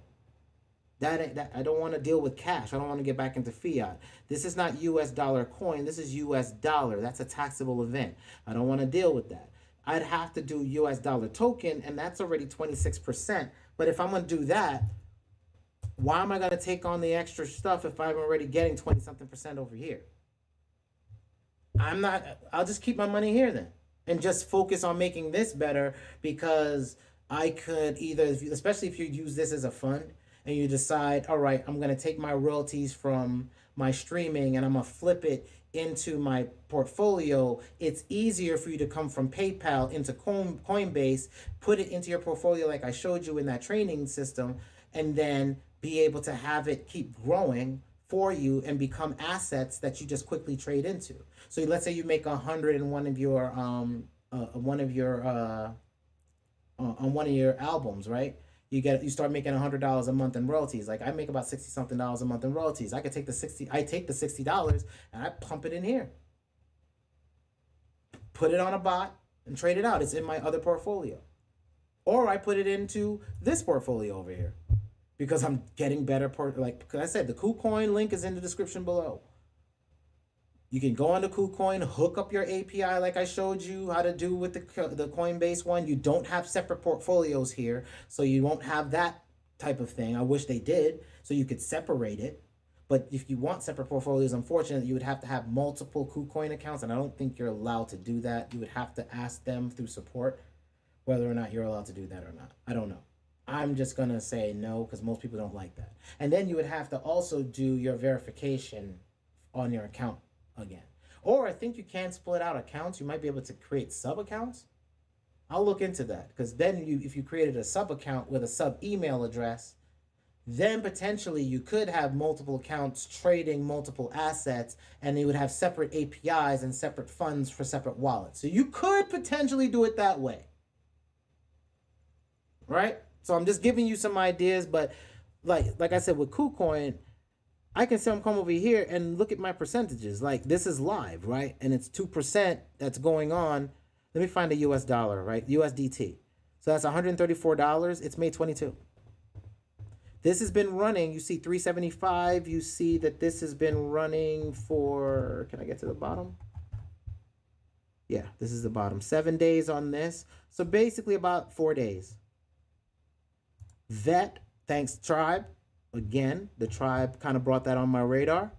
I don't want to deal with cash. I don't want to get back into fiat. This is not US dollar coin. This is US dollar. That's a taxable event. I don't want to deal with that. I'd have to do US dollar token, and that's already 26%. But if I'm going to do that, why am I going to take on the extra stuff if I'm already getting 20-something% over here? I'll just keep my money here then and just focus on making this better because I could either, especially if you use this as a fund and you decide, all right, I'm going to take my royalties from my streaming and I'm going to flip it into my portfolio. It's easier for you to come from PayPal into Coinbase, put it into your portfolio like I showed you in that training system, and then be able to have it keep growing for you and become assets that you just quickly trade into. So let's say you make 100 in one of your on one of your albums, right? You start making $100 a month in royalties. Like I make about $60-something a month in royalties. I take the $60 and I pump it in here. Put it on a bot and trade it out. It's in my other portfolio. Or I put it into this portfolio over here because I'm getting better like I said, the Kucoin link is in the description below. You can go on to Kucoin, hook up your API like I showed you how to do with the Coinbase one. You don't have separate portfolios here, so you won't have that type of thing. I wish they did, so you could separate it. But if you want separate portfolios, unfortunately, you would have to have multiple Kucoin accounts, and I don't think you're allowed to do that. You would have to ask them through support whether or not you're allowed to do that or not. I don't know. I'm just going to say no because most people don't like that. And then you would have to also do your verification on your account again. Or I think you can split out accounts. You might be able to create sub accounts. I'll look into that because then if you created a sub account with a sub email address, then potentially you could have multiple accounts trading multiple assets and they would have separate APIs and separate funds for separate wallets. So you could potentially do it that way. Right? So I'm just giving you some ideas, but like I said with Kucoin, I can come over here and look at my percentages. Like this is live, right? And it's 2% that's going on. Let me find a US dollar, right? USDT. So that's $134. It's May 22. This has been running. You see 375. You see that this has been running for, can I get to the bottom? Yeah, this is the bottom. 7 days on this. So basically about 4 days. Vet, thanks Tribe. Again, the Tribe kind of brought that on my radar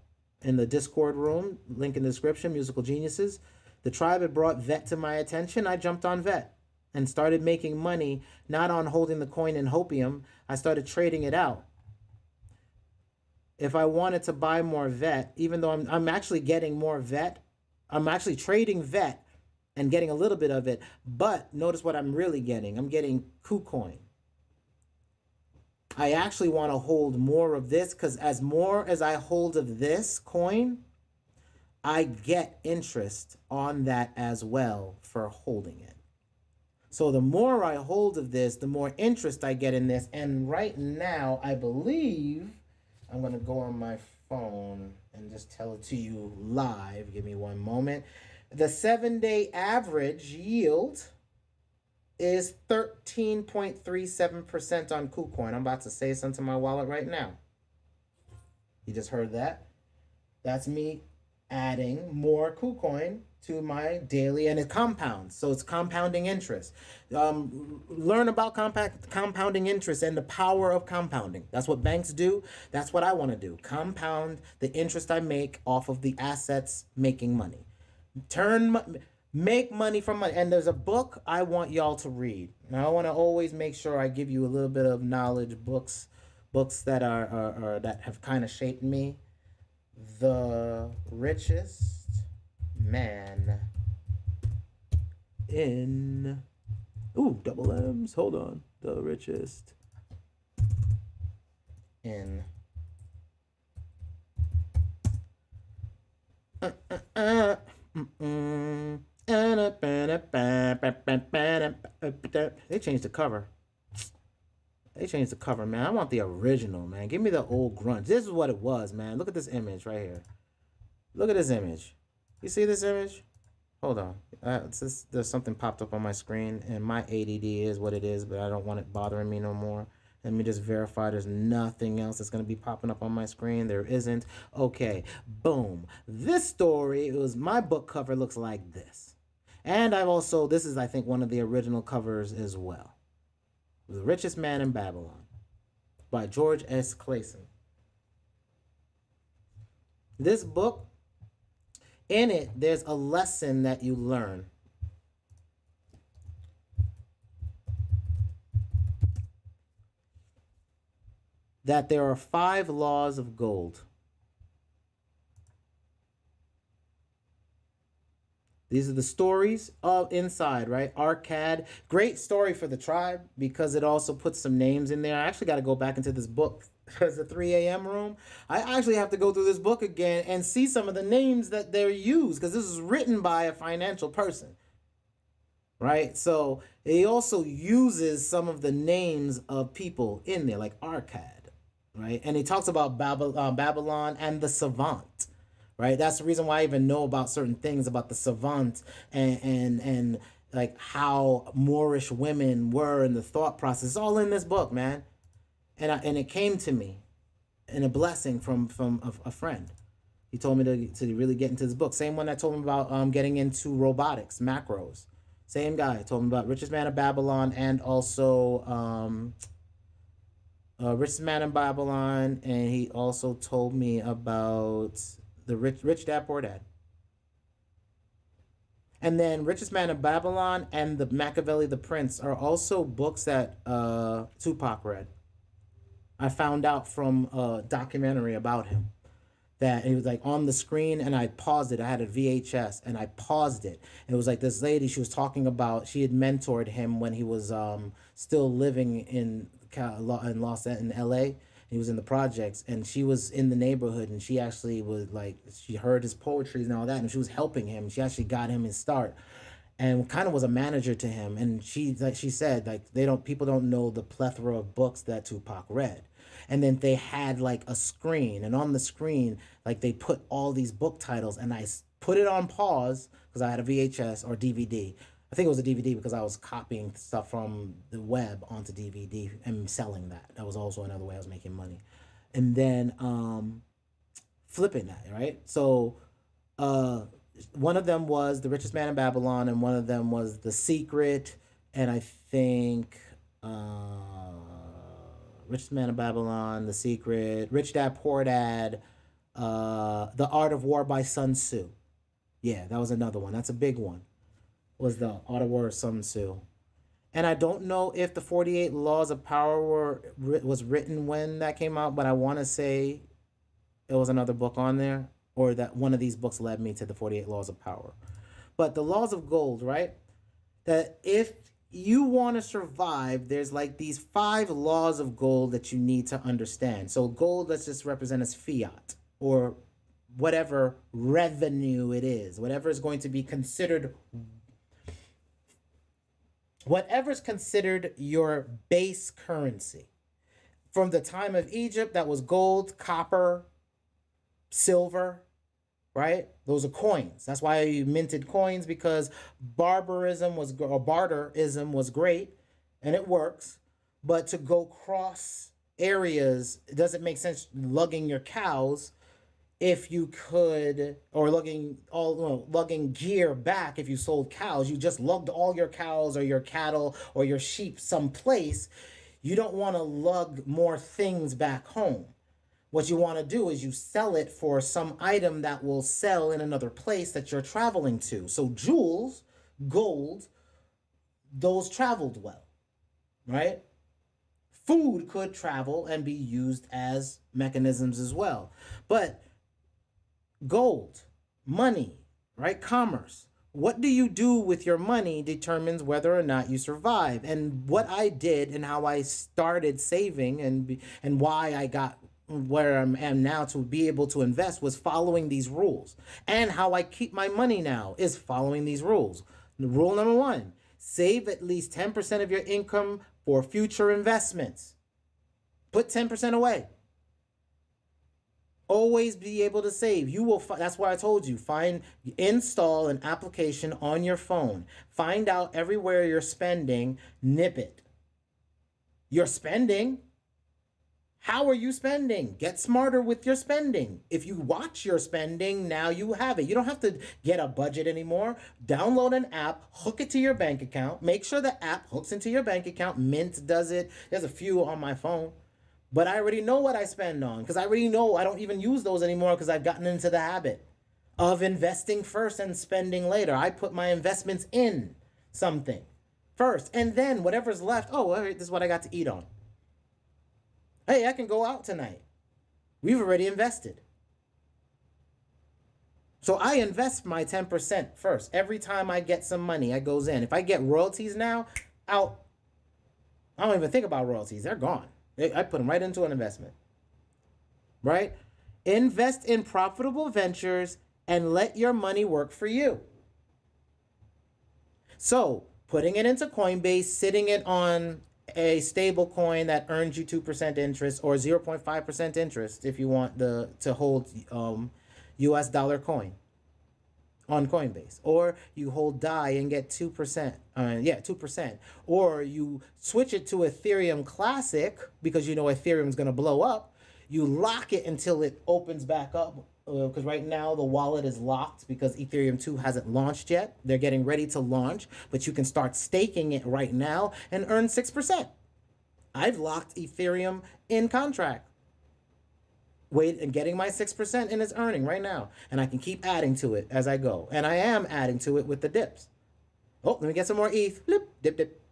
in the Discord room, link in the description, Musical Geniuses. The Tribe had brought Vet to my attention. I jumped on Vet and started making money, not on holding the coin in Hopium. I started trading it out. If I wanted to buy more Vet, even though I'm actually getting more Vet, I'm actually trading Vet and getting a little bit of it, but notice what I'm really getting. I'm getting Kucoin. I actually want to hold more of this because as more as I hold of this coin, I get interest on that as well for holding it. So the more I hold of this, the more interest I get in this. And right now, I believe I'm going to go on my phone and just tell it to you live. Give me one moment. The 7-day average yield is 13.37% on Kucoin. I'm about to say something to my wallet right now. You just heard that? That's me adding more Kucoin to my daily, and it compounds. So it's compounding interest. Learn about compounding interest and the power of compounding. That's what banks do. That's what I want to do. Compound the interest I make off of the assets making money. Make money from money. And there's a book I want y'all to read. Now I want to always make sure I give you a little bit of knowledge, books that are that have kind of shaped me. The richest man in double M's. Hold on. The richest in They changed the cover. They changed the cover, man. I want the original, man. Give me the old grunge. This is what it was, man. Look at this image right here. Look at this image. You see this image? Hold on. There's something popped up on my screen, and my ADD is what it is, but I don't want it bothering me no more. Let me just verify there's nothing else that's going to be popping up on my screen. There isn't. Okay. Boom. This story, it was my book cover looks like this. And this is, I think, one of the original covers as well. The Richest Man in Babylon by George S. Clason. This book, in it, there's a lesson that you learn. That there are 5 laws of gold. These are the stories of inside, right? Arcad. Great story for the tribe because it also puts some names in there. I actually got to go back into this book because the 3 a.m. room. I actually have to go through this book again and see some of the names that they're used because this is written by a financial person, right? So he also uses some of the names of people in there, like Arcad, right? And he talks about Babylon and the savant. Right, that's the reason why I even know about certain things about the savant and like how Moorish women were in the thought process. It's all in this book, man. And it came to me in a blessing from a friend. He told me to really get into this book. Same one that told me about getting into robotics, macros. Same guy told me about Richest Man of Babylon and also Richest Man in Babylon, and he also told me about the Rich Dad Poor Dad. And then Richest Man of Babylon and the Machiavelli the Prince are also books that Tupac read. I found out from a documentary about him that he was like on the screen, and I paused it. I had a VHS and I paused it. And it was like this lady, she was talking about, she had mentored him when he was still living in LA. He was in the projects, and she was in the neighborhood, and she actually was like, she heard his poetry and all that, and she was helping him. She actually got him his start, and kind of was a manager to him. And she said, like, people don't know the plethora of books that Tupac read. And then they had like a screen, and on the screen, like they put all these book titles, and I put it on pause because I had a VHS or DVD. I think it was a DVD because I was copying stuff from the web onto DVD and selling that. That was also another way I was making money. And then flipping that, right? So one of them was The Richest Man in Babylon, and one of them was The Secret, and I think Richest Man in Babylon, The Secret, Rich Dad Poor Dad, The Art of War by Sun Tzu. Yeah, that was another one. That's a big one. Was the Art of War of Sun Tzu. And I don't know if the 48 Laws of Power was written when that came out, but I want to say it was another book on there, or that one of these books led me to the 48 Laws of Power. But the Laws of Gold, right? That if you want to survive, there's like these 5 laws of gold that you need to understand. So gold, let's just represent as fiat, or whatever revenue it is, whatever is going to be considered, whatever's considered your base currency. From the time of Egypt, that was gold, copper, silver, right? Those are coins. That's why you minted coins, because barbarism was, or barterism was great, and it works. But to go cross areas, it doesn't make sense lugging your cows if you could, or lugging gear back. If you sold cows, you just lugged all your cows or your cattle or your sheep someplace. You don't want to lug more things back home. What you want to do is you sell it for some item that will sell in another place that you're traveling to. So jewels, gold, those traveled well, right? Food could travel and be used as mechanisms as well. But gold, money, right? Commerce. What do you do with your money determines whether or not you survive. And what I did and how I started saving and why I got where I am now to be able to invest was following these rules. And how I keep my money now is following these rules. Rule number 1, save at least 10% of your income for future investments. Put 10% away. Always be able to save. You will. That's why I told you, install an application on your phone. Find out everywhere you're spending, nip it. You're spending. How are you spending? Get smarter with your spending. If you watch your spending, now you have it. You don't have to get a budget anymore. Download an app, hook it to your bank account. Make sure the app hooks into your bank account. Mint does it. There's a few on my phone. But I already know what I spend on, because I already know I don't even use those anymore, because I've gotten into the habit of investing first and spending later. I put my investments in something first, and then whatever's left, oh, all right, this is what I got to eat on. Hey, I can go out tonight. We've already invested. So I invest my 10% first. Every time I get some money, it goes in. If I get royalties now, out. I don't even think about royalties. They're gone. I put them right into an investment. Right? Invest in profitable ventures and let your money work for you. So putting it into Coinbase, sitting it on a stable coin that earns you 2% interest or 0.5% interest if you want to hold US dollar coin on Coinbase, or you hold DAI and get 2%, 2%, or you switch it to Ethereum Classic because you know Ethereum is going to blow up. You lock it until it opens back up, because right now the wallet is locked because Ethereum 2 hasn't launched yet. They're getting ready to launch, but you can start staking it right now and earn 6%. I've locked Ethereum in contract. Wait, and getting my 6% and it's earning right now. And I can keep adding to it as I go. And I am adding to it with the dips. Oh, let me get some more ETH. Flip, dip, dip.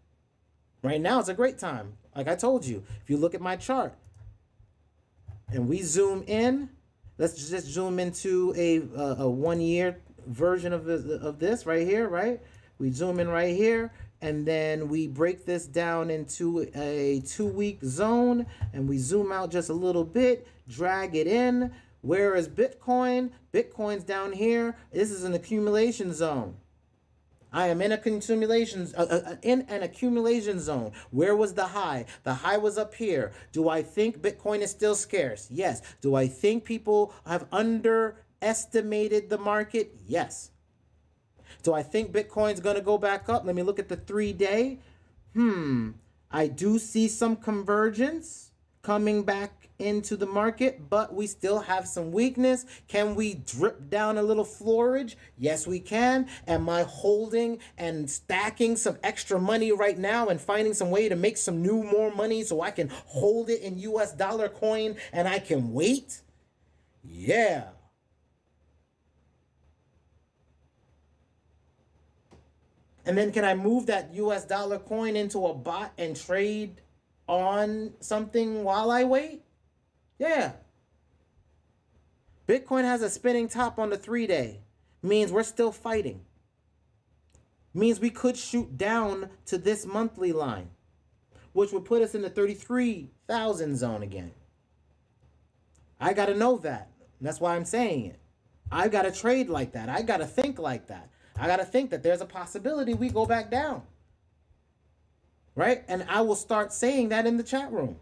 Right now it's a great time. Like I told you, if you look at my chart and we zoom in, let's just zoom into a 1 year version of this right here, right? We zoom in right here, and then we break this down into a 2-week zone, and we zoom out just a little bit, drag it in. Where is Bitcoin? Bitcoin's down here. This is an accumulation zone. I am in an accumulation zone. Where was the high? The high was up here. Do I think Bitcoin is still scarce? Yes. Do I think people have underestimated the market? Yes. Do I think Bitcoin's going to go back up? Let me look at the 3-day. I do see some convergence coming back into the market, but we still have some weakness. Can we drip down a little floorage? Yes, we can. Am I holding and stacking some extra money right now and finding some way to make some more money so I can hold it in US dollar coin and I can wait? Yeah. And then can I move that US dollar coin into a bot and trade on something while I wait? Yeah. Bitcoin has a spinning top on the 3-day. Means we're still fighting. Means we could shoot down to this monthly line, which would put us in the 33,000 zone again. I got to know that. That's why I'm saying it. I got to trade like that. I got to think like that. I got to think that there's a possibility we go back down. Right? And I will start saying that in the chat room.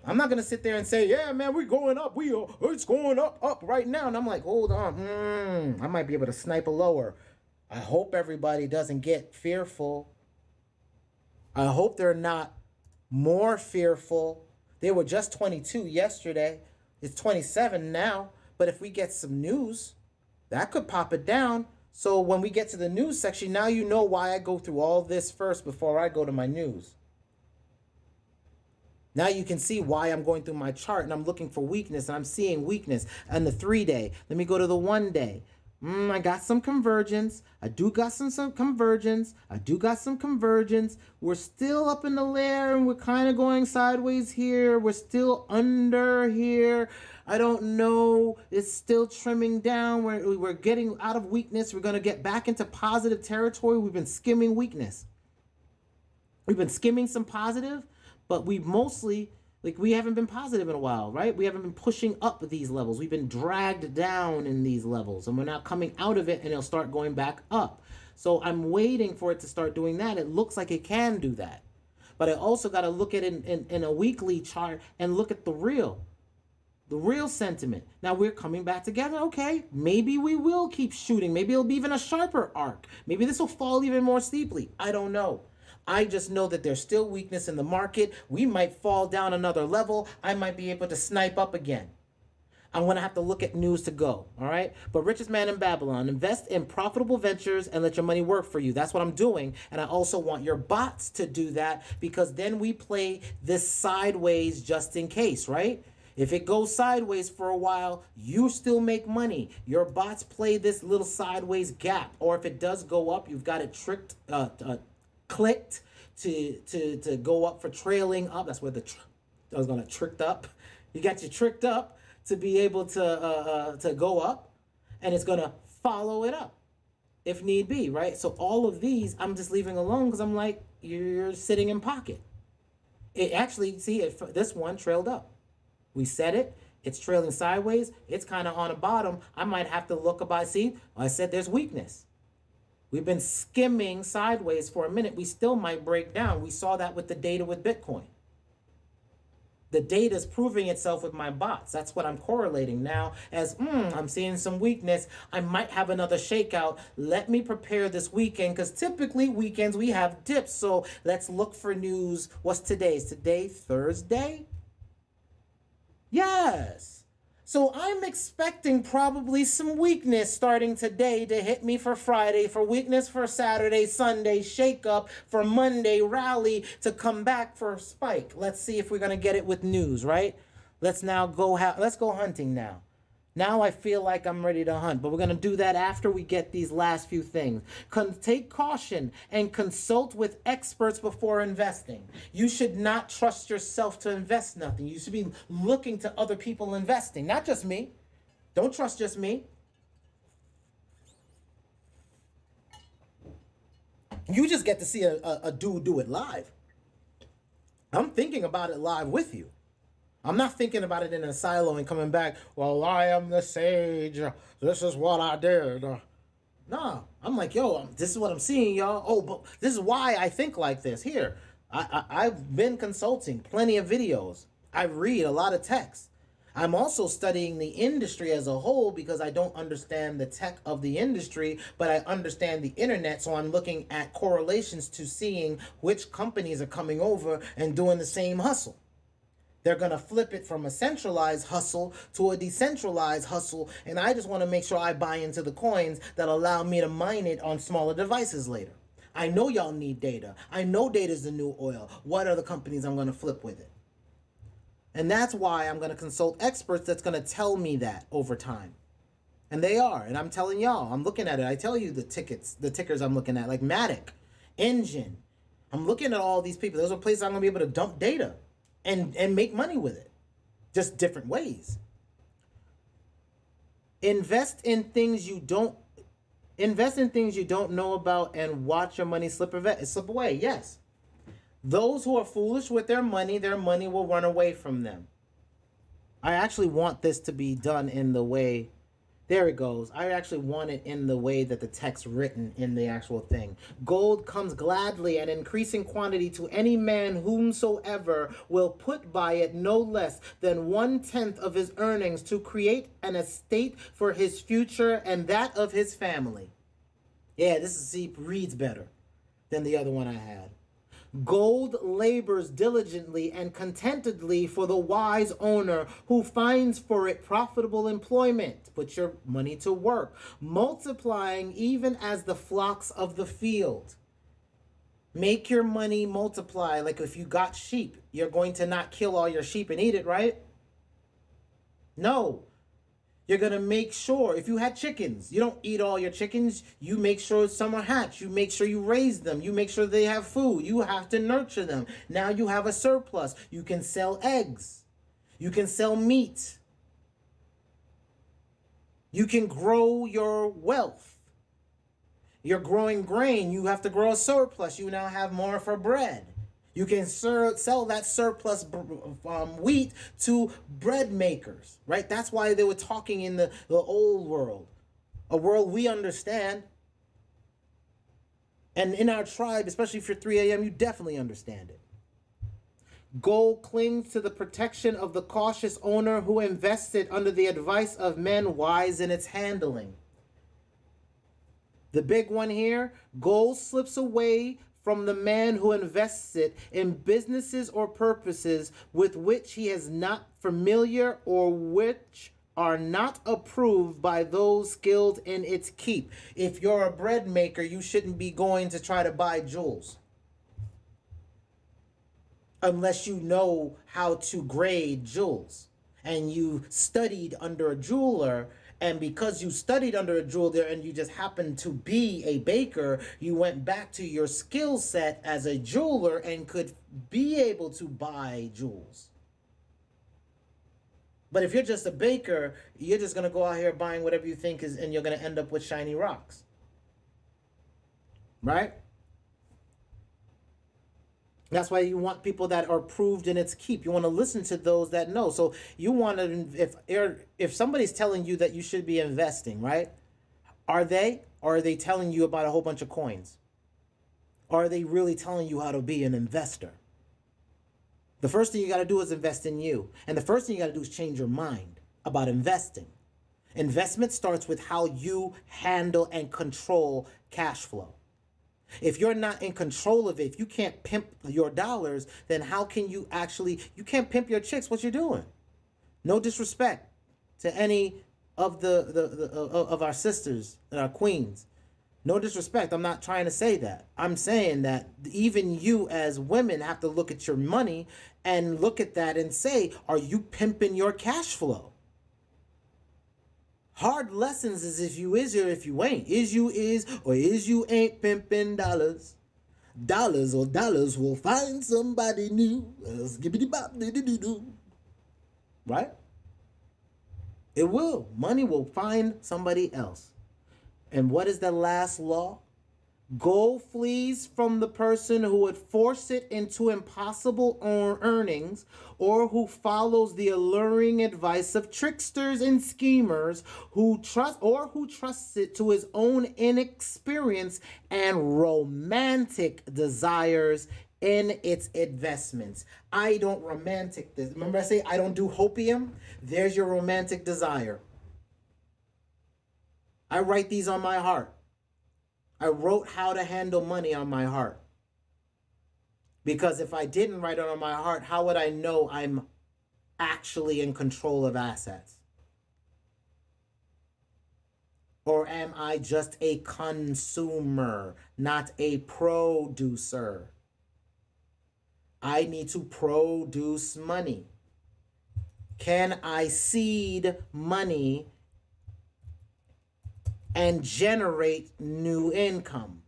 I'm not gonna sit there and say, yeah, man, we're going up. It's going up right now. And I'm like, hold on, I might be able to snipe a lower. I hope everybody doesn't get fearful. I hope they're not more fearful. They were just 22 yesterday. It's 27 now. But if we get some news, that could pop it down. So when we get to the news section, now you know why I go through all this first before I go to my news. Now you can see why I'm going through my chart and I'm looking for weakness and I'm seeing weakness. And the 3-day, let me go to the 1-day. I got some convergence. I do got some convergence. We're still up in the layer and we're kind of going sideways here. We're still under here. I don't know. It's still trimming down. We're getting out of weakness. We're going to get back into positive territory. We've been skimming weakness. We've been skimming some positive, but we mostly, we haven't been positive in a while, right? We haven't been pushing up these levels. We've been dragged down in these levels, and we're now coming out of it, and it'll start going back up. So I'm waiting for it to start doing that. It looks like it can do that. But I also got to look at it in a weekly chart and look at the real sentiment. Now we're coming back together. Okay, maybe we will keep shooting. Maybe it'll be even a sharper arc. Maybe this will fall even more steeply. I don't know. I just know that there's still weakness in the market. We might fall down another level. I might be able to snipe up again. I'm going to have to look at news to go, all right? But richest man in Babylon, invest in profitable ventures and let your money work for you. That's what I'm doing. And I also want your bots to do that, because then we play this sideways just in case, right? If it goes sideways for a while, you still make money. Your bots play this little sideways gap. Or if it does go up, you've got it clicked to go up for trailing up. That's where I was going to tricked up. You got you tricked up to be able to go up, and it's going to follow it up if need be, right? So all of these I'm just leaving alone because I'm like, you're sitting in pocket. It actually, see, this one trailed up. We set it. It's trailing sideways. It's kind of on the bottom. I might have to look about. See, I said there's weakness. We've been skimming sideways for a minute. We still might break down. We saw that with the data with Bitcoin. The data is proving itself with my bots. That's what I'm correlating now as, I'm seeing some weakness. I might have another shakeout. Let me prepare this weekend, because typically weekends we have dips. So let's look for news. What's today? Is today Thursday? Yes. So I'm expecting probably some weakness starting today to hit me for Friday, for weakness for Saturday, Sunday, shake up, for Monday, rally, to come back for a spike. Let's see if we're going to get it with news, right? Let's go hunting now. Now I feel like I'm ready to hunt, but we're going to do that after we get these last few things. Take caution and consult with experts before investing. You should not trust yourself to invest nothing. You should be looking to other people investing, not just me. Don't trust just me. You just get to see a dude do it live. I'm thinking about it live with you. I'm not thinking about it in a silo and coming back, well, I am the sage. This is what I did. No, I'm like, yo, this is what I'm seeing, y'all. Oh, but this is why I think like this. Here, I've been consulting plenty of videos. I read a lot of text. I'm also studying the industry as a whole, because I don't understand the tech of the industry, but I understand the internet. So I'm looking at correlations to seeing which companies are coming over and doing the same hustle. They're going to flip it from a centralized hustle to a decentralized hustle. And I just want to make sure I buy into the coins that allow me to mine it on smaller devices later. I know y'all need data. I know data is the new oil. What are the companies I'm going to flip with it? And that's why I'm going to consult experts that's going to tell me that over time. And they are. And I'm telling y'all, I'm looking at it. I tell you the tickers I'm looking at, like Matic, Engine. I'm looking at all these people. Those are places I'm going to be able to dump data and make money with it, just different ways. Invest in things you don't know about and watch your money slip away. Yes. Those who are foolish with their money will run away from them. I actually want this to be done in the way There it goes. I actually want it in the way that the text written in the actual thing. Gold comes gladly and increasing quantity to any man whomsoever will put by it no less than 1/10 of his earnings to create an estate for his future and that of his family. Yeah, reads better than the other one I had. Gold labors diligently and contentedly for the wise owner who finds for it profitable employment. Put your money to work, multiplying even as the flocks of the field. Make your money multiply. Like if you got sheep, you're going to not kill all your sheep and eat it, right? No. You're going to make sure, if you had chickens, you don't eat all your chickens. You make sure some are hatched. You make sure you raise them. You make sure they have food. You have to nurture them. Now you have a surplus. You can sell eggs. You can sell meat. You can grow your wealth. You're growing grain. You have to grow a surplus. You now have more for bread. You can sell that surplus wheat to bread makers, right? That's why they were talking in the old world, a world we understand. And in our tribe, especially if you're 3 a.m., you definitely understand it. Gold clings to the protection of the cautious owner who invested under the advice of men wise in its handling. The big one here, gold slips away from the man who invests it in businesses or purposes with which he is not familiar or which are not approved by those skilled in its keep. If you're a bread maker, you shouldn't be going to try to buy jewels unless you know how to grade jewels and you studied under a jeweler. And because you studied under a jeweler and you just happened to be a baker, you went back to your skill set as a jeweler and could be able to buy jewels. But if you're just a baker, you're just going to go out here buying whatever you think is, and you're going to end up with shiny rocks. Right? That's why you want people that are proved in its keep. You want to listen to those that know. So you want to, if somebody's telling you that you should be investing, right? Are they? Or are they telling you about a whole bunch of coins? Or are they really telling you how to be an investor? The first thing you got to do is invest in you. And the first thing you got to do is change your mind about investing. Investment starts with how you handle and control cash flow. If you're not in control of it, if you can't pimp your dollars, then how can you you can't pimp your chicks. What you're doing? No disrespect to any of of our sisters and our queens. No disrespect. I'm not trying to say that. I'm saying that even you as women have to look at your money and look at that and say, are you pimping your cash flow? Hard lessons is if you is or if you ain't. Is you is or is you ain't pimping dollars. Dollars or dollars will find somebody new. Right? It will. Money will find somebody else. And what is the last law? Gold flees from the person who would force it into impossible earnings or who follows the alluring advice of tricksters and schemers who trusts it to his own inexperience and romantic desires in its investments. I don't romantic this. Remember I say I don't do hopium? There's your romantic desire. I write these on my heart. I wrote how to handle money on my heart. Because if I didn't write it on my heart, how would I know I'm actually in control of assets? Or am I just a consumer, not a producer? I need to produce money. Can I seed money and generate new income?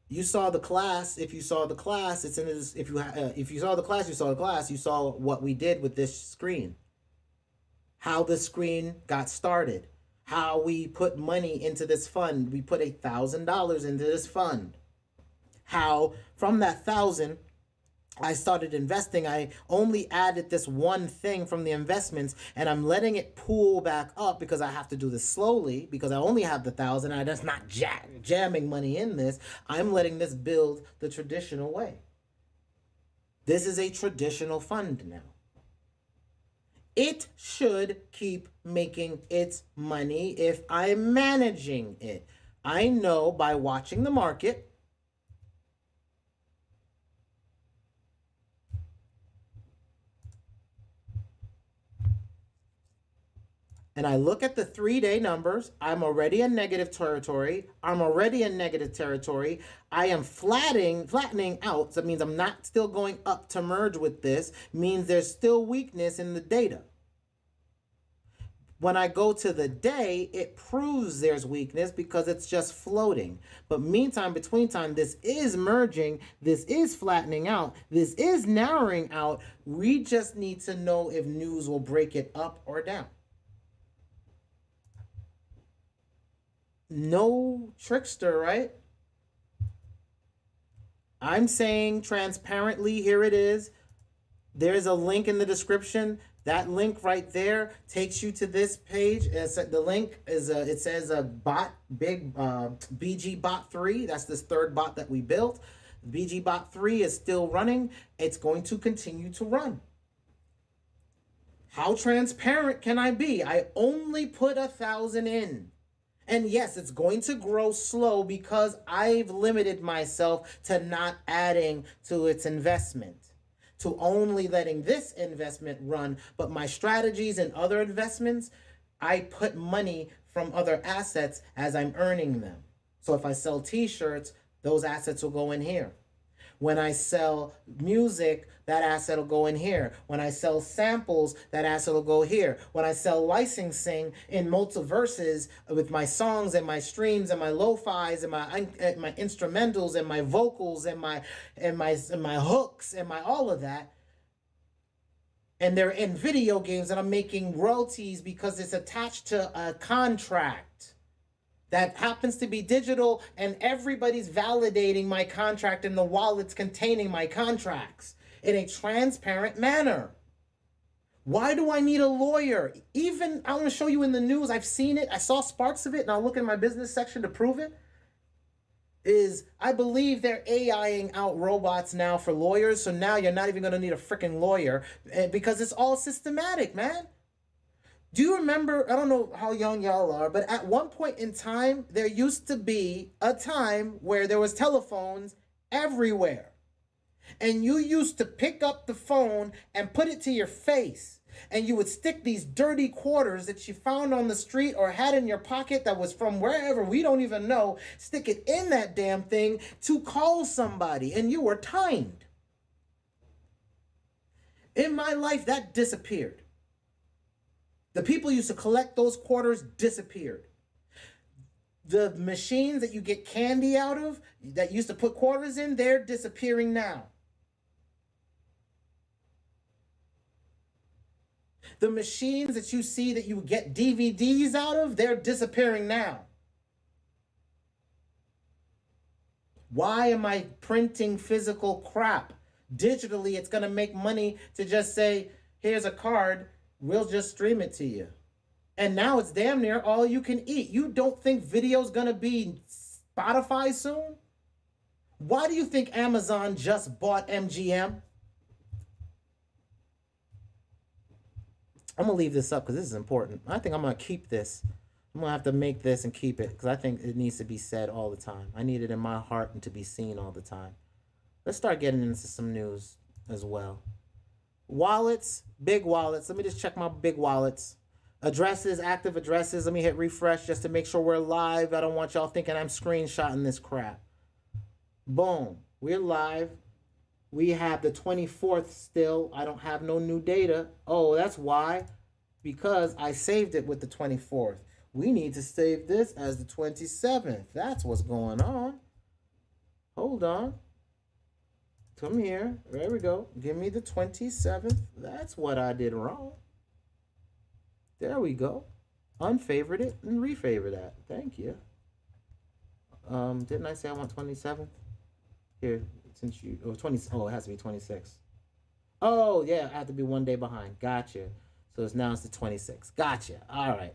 You saw the class. If you saw the class, it's in this. If you saw the class, you saw the class. You saw what we did with this screen. How the screen got started. How we put money into this fund. We put $1,000 into this fund. How from that 1,000, I started investing, I only added this one thing from the investments, and I'm letting it pool back up because I have to do this slowly because I only have the 1,000. I'm just not jamming money in this. I'm letting this build the traditional way. This is a traditional fund now. It should keep making its money if I'm managing it. I know by watching the market. And I look at the 3-day numbers, I'm already in negative territory. I'm already in negative territory. I am flattening out. So that means I'm not still going up to merge with this. Means there's still weakness in the data. When I go to the day, it proves there's weakness because it's just floating. But meantime, between time, this is merging. This is flattening out. This is narrowing out. We just need to know if news will break it up or down. No trickster, right? I'm saying transparently, here it is. There's a link in the description. That link right there takes you to this page. The link is it says a bot, BG bot 3. That's this third bot that we built. BG bot 3 is still running. It's going to continue to run. How transparent can I be? I only put 1,000 in. And yes, it's going to grow slow because I've limited myself to not adding to its investment, to only letting this investment run. But my strategies and other investments, I put money from other assets as I'm earning them. So if I sell t-shirts, those assets will go in here. When I sell music, that asset will go in here. When I sell samples, that asset will go here. When I sell licensing in multiverses with my songs and my streams and my lo-fis and my instrumentals and my vocals and my hooks and my all of that, and they're in video games and I'm making royalties because it's attached to a contract that happens to be digital, and everybody's validating my contract in the wallets containing my contracts in a transparent manner. Why do I need a lawyer? Even, I want to show you in the news, I've seen it, I saw sparks of it, and I'll look in my business section to prove it, is I believe they're AIing out robots now for lawyers, so now you're not even going to need a freaking lawyer because it's all systematic, man. Do you remember, I don't know how young y'all are, but at one point in time, there used to be a time where there was telephones everywhere. And you used to pick up the phone and put it to your face. And you would stick these dirty quarters that you found on the street or had in your pocket that was from wherever, we don't even know, stick it in that damn thing to call somebody. And you were timed. In my life, that disappeared. The people used to collect those quarters disappeared. The machines that you get candy out of, that used to put quarters in, they're disappearing now. The machines that you see that you get DVDs out of, they're disappearing now. Why am I printing physical crap? Digitally, it's going to make money to just say, here's a card, we'll just stream it to you. And now it's damn near all you can eat. You don't think video's going to be Spotify soon? Why do you think Amazon just bought MGM? I'm going to leave this up because this is important. I think I'm going to keep this. I'm going to have to make this and keep it because I think it needs to be said all the time. I need it in my heart and to be seen all the time. Let's start getting into some news as well. Wallets, big wallets. Let me just check my big wallets. Addresses, active addresses. Let me hit refresh just to make sure we're live. I don't want y'all thinking I'm screenshotting this crap. Boom. We're live. We have the 24th still. I don't have no new data. Oh, that's why. Because I saved it with the 24th. We need to save this as the 27th. That's what's going on. Hold on. Come here. There we go. Give me the 27th. That's what I did wrong. There we go. Unfavored it and refavor that. Thank you. Didn't I say I want 27th? Here, since you, oh, 20, oh, it has to be 26. Oh, yeah, I have to be 1 day behind. Gotcha. So it's now it's the 26. Gotcha. All right.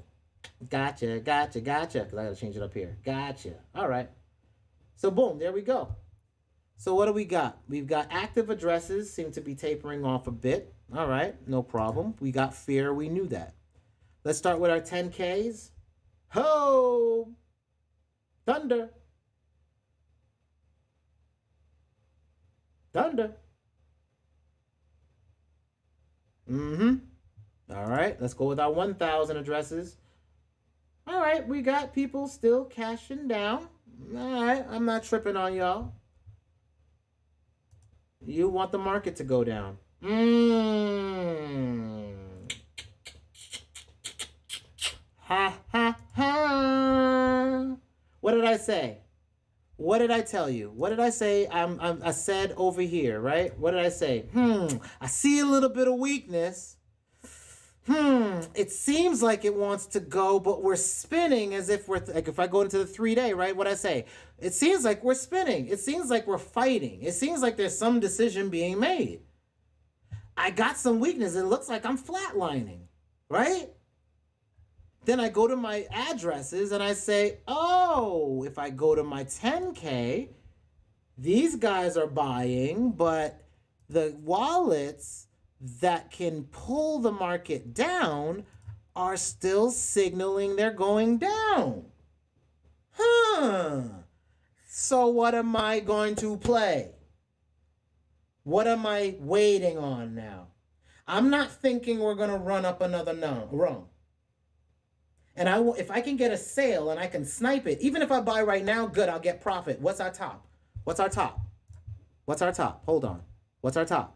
Gotcha. Because I got to change it up here. Gotcha. All right. So boom, there we go. So what do we got? We've got active addresses seem to be tapering off a bit. All right, no problem. We got fear. We knew that. Let's start with our 10Ks. Ho! Thunder. Thunder. All right, let's go with our 1,000 addresses. All right, we got people still cashing down. All right, I'm not tripping on y'all. You want the market to go down. Ha ha ha. What did I say? What did I tell you? What did I say? I said over here, right? What did I say? I see a little bit of weakness. It seems like it wants to go, but we're spinning as if we're, like if I go into the 3-day, right? What I say? It seems like we're spinning. It seems like we're fighting. It seems like there's some decision being made. I got some weakness. It looks like I'm flatlining, right? Then I go to my addresses and I say, oh, if I go to my 10K, these guys are buying, but the wallets that can pull the market down are still signaling they're going down. So what am I going to play? What am I waiting on now? I'm not thinking we're going to run up another rung. And if I can get a sale and I can snipe it, even if I buy right now, good, I'll get profit. What's our top? What's our top? What's our top? Hold on. What's our top?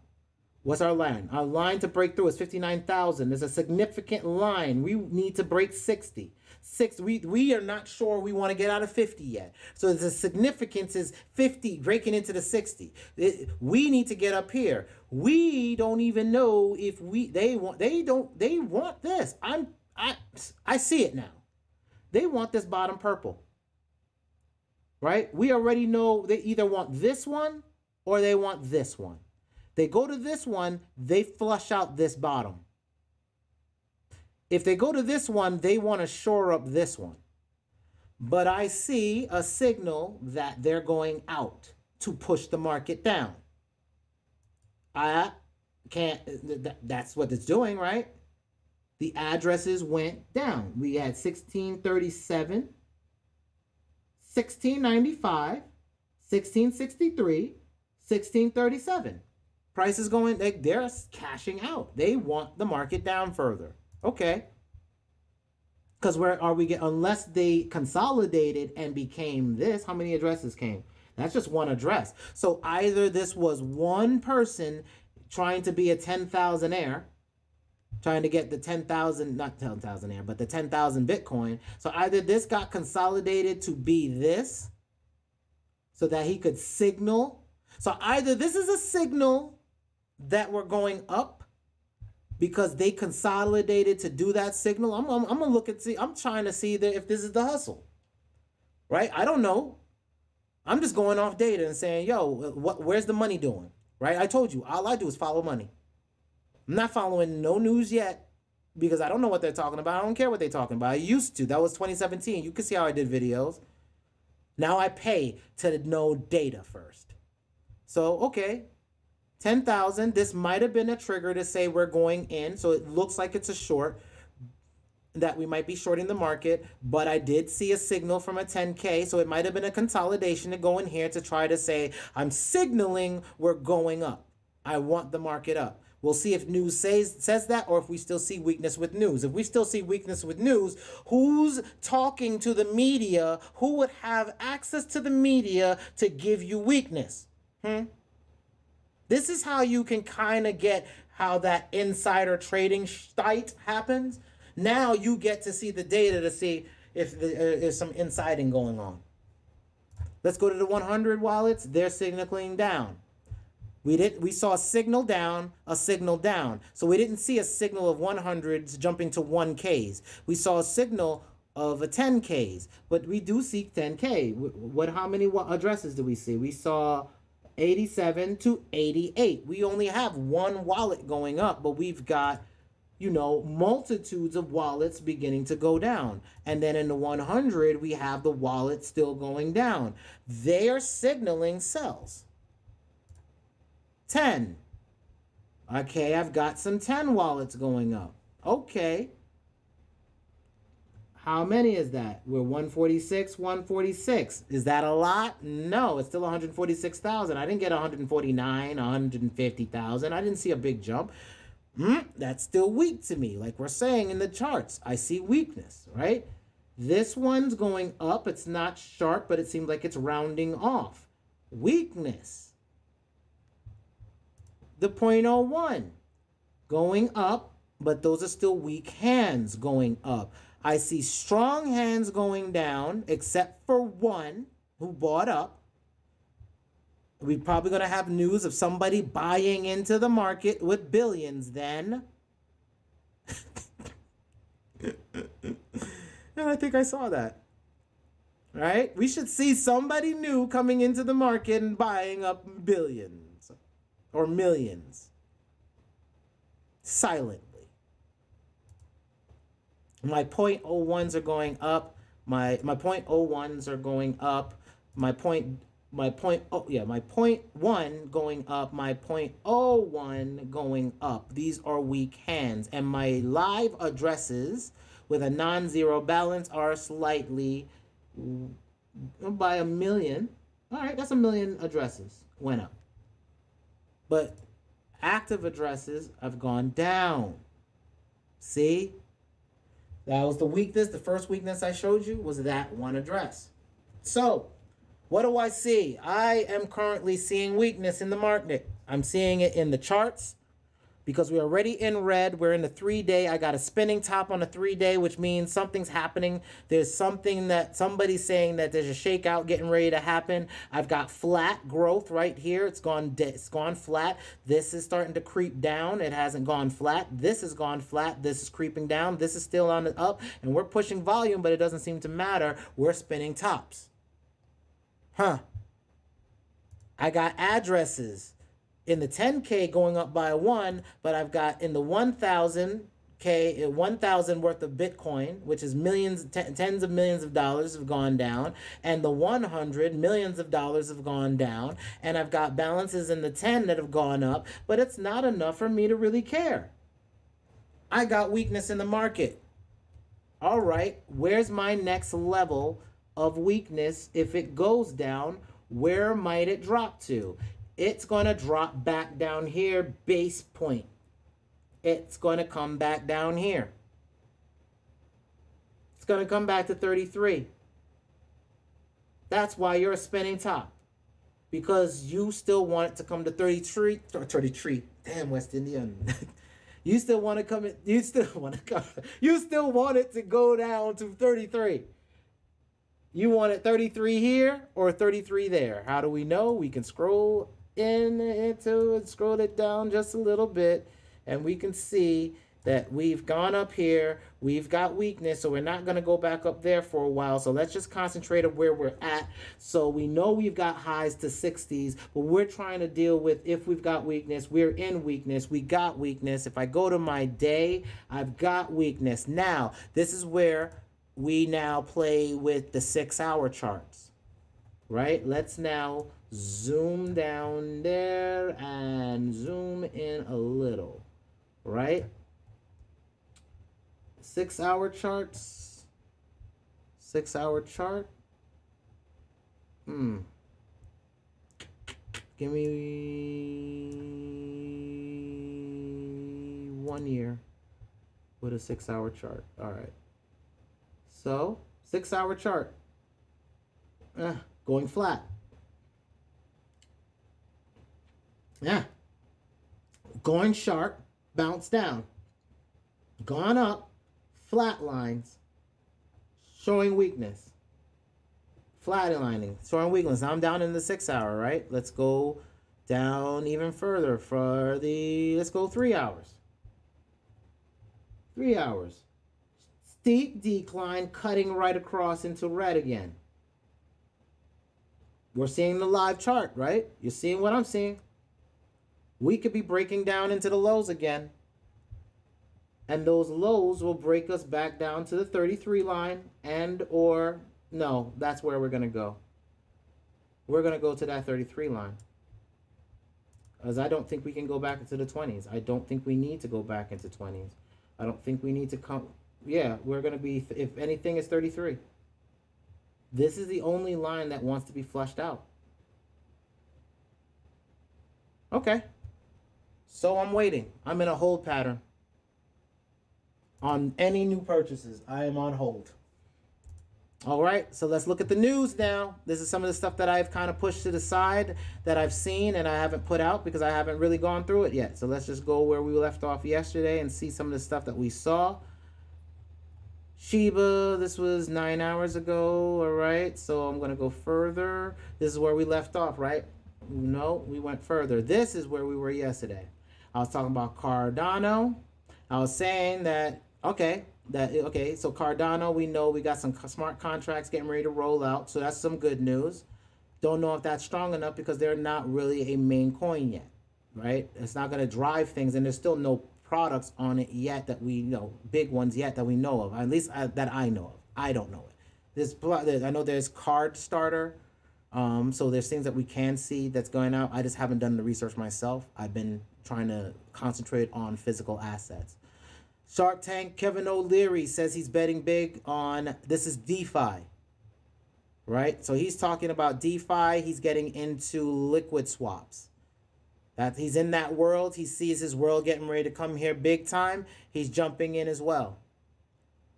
What's our line? Our line to break through is 59,000. There's a significant line. We need to break 60. We are not sure we want to get out of 50 yet. So the significance is 50 breaking into the 60. We need to get up here. We don't even know if they want this. I see it now. They want this bottom purple. Right? We already know they either want this one or they want this one. They go to this one, they flush out this bottom. If they go to this one, they want to shore up this one. But I see a signal that they're going out to push the market down. I can't, that's what it's doing, right? The addresses went down. We had 1637, 1695, 1663, 1637. Price is going, they're cashing out. They want the market down further. Okay. Because where are we unless they consolidated and became this, how many addresses came? That's just one address. So either this was one person trying to be a 10,000-aire, trying to get the 10,000, not 10,000-aire, but the 10,000 Bitcoin. So either this got consolidated to be this so that he could signal. So either this is a signal that we're going up because they consolidated to do that signal. I'm gonna look and see. I'm trying to see if this is the hustle, right? I don't know. I'm just going off data and saying, yo, where's the money doing, right? I told you, all I do is follow money. I'm not following no news yet because I don't know what they're talking about. I don't care what they're talking about. I used to. That was 2017. You can see how I did videos. Now I pay to know data first. So, okay. 10,000, this might have been a trigger to say we're going in. So it looks like it's a short, that we might be shorting the market. But I did see a signal from a 10K. So it might have been a consolidation to go in here to try to say, I'm signaling we're going up. I want the market up. We'll see if news says that or if we still see weakness with news. If we still see weakness with news, who's talking to the media? Who would have access to the media to give you weakness? This is how you can kind of get how that insider trading shite happens. Now you get to see the data to see if there's some insiding going on. Let's go to the 100 wallets. They're signaling down. We saw a signal down, a signal down. So we didn't see a signal of 100s jumping to 1Ks. We saw a signal of a 10Ks, but we do see 10K. How many addresses do we see? We saw 87 to 88. We only have one wallet going up, but we've got, you know, multitudes of wallets beginning to go down. And then in the 100, we have the wallet still going down. They are signaling sells. 10. Okay, I've got some 10 wallets going up. Okay. How many is that? We're 146, 146. Is that a lot? No, it's still 146,000. I didn't get 149, 150,000. I didn't see a big jump. That's still weak to me. Like we're saying in the charts, I see weakness, right? This one's going up. It's not sharp, but it seems like it's rounding off. Weakness. The 0.01 going up, but those are still weak hands going up. I see strong hands going down, except for one who bought up. We're probably going to have news of somebody buying into the market with billions then. And I think I saw that. Right? We should see somebody new coming into the market and buying up billions or millions silently. My 0.01s are going up. My 0.01s are going up. My 0.1 going up. My 0.01 going up. These are weak hands. And my live addresses with a non-zero balance are slightly by a million. All right, that's a million addresses went up. But active addresses have gone down. See? That was the weakness. The first weakness I showed you was that one address. So, what do I see? I am currently seeing weakness in the market. I'm seeing it in the charts because we're already in red. We're in the 3-day. I got a spinning top on the 3-day, which means something's happening. There's something that somebody's saying that there's a shakeout getting ready to happen. I've got flat growth right here. It's gone flat. This is starting to creep down. It hasn't gone flat. This has gone flat. This is creeping down. This is still on the up, and we're pushing volume, but it doesn't seem to matter. We're spinning tops. I got addresses in the 10K going up by 1, but I've got in the 1,000 worth of Bitcoin, which is millions, tens of millions of dollars have gone down, and the 100 millions of dollars have gone down, and I've got balances in the 10 that have gone up, but it's not enough for me to really care. I got weakness in the market. All right, where's my next level of weakness? If it goes down, where might it drop to? It's going to drop back down here, base point. It's going to come back down here. It's going to come back to 33. That's why you're a spinning top. Because you still want it to come to 33. Damn, West Indian. You still want to come in, you still want it to go down to 33. You want it 33 here or 33 there? How do we know? We can scroll into it, scroll it down just a little bit, and we can see that we've gone up here. We've got weakness, so we're not going to go back up there for a while. So let's just concentrate on where we're at. So we know we've got highs to 60s, but we're trying to deal with if we've got weakness. We're in weakness. We got weakness. If I go to my day, I've got weakness. Now, this is where we now play with the 6-hour charts, right? Let's now zoom down there and zoom in a little, right? 6-hour charts. 6-hour chart. Give me 1 year with a 6-hour chart. All right. So, 6-hour chart. Going flat. Yeah. Going sharp, bounce down. Gone up, flat lines, showing weakness. Flatlining, showing weakness. I'm down in the 6-hour, right? Let's go down even further for let's go 3 hours. 3 hours. Steep decline, cutting right across into red again. We're seeing the live chart, right? You're seeing what I'm seeing. We could be breaking down into the lows again. And those lows will break us back down to the 33 line and or no, that's where we're going to go. We're going to go to that 33 line. As I don't think we can go back into the 20s. I don't think we need to go back into 20s. I don't think we need to come. Yeah, we're going to be, if anything, is 33. This is the only line that wants to be flushed out. Okay. So I'm waiting. I'm in a hold pattern. On any new purchases, I am on hold. All right, so let's look at the news now. This is some of the stuff that I've kind of pushed to the side that I've seen and I haven't put out because I haven't really gone through it yet. So let's just go where we left off yesterday and see some of the stuff that we saw. Shiba, this was 9 hours ago, all right? So I'm going to go further. This is where we left off, right? No, we went further. This is where we were yesterday. I was talking about Cardano. I was saying that, okay, so Cardano, we know we got some smart contracts getting ready to roll out. So that's some good news. Don't know if that's strong enough because they're not really a main coin yet, right? It's not going to drive things, and there's still no products on it yet that we know, big ones yet that we know of, at least that I know of. I don't know it. I know there's Card Starter. So there's things that we can see that's going out. I just haven't done the research myself. I've been trying to concentrate on physical assets. Shark Tank, Kevin O'Leary says he's betting big on, this is DeFi, right? So he's talking about DeFi. He's getting into liquid swaps. That he's in that world. He sees his world getting ready to come here big time. He's jumping in as well.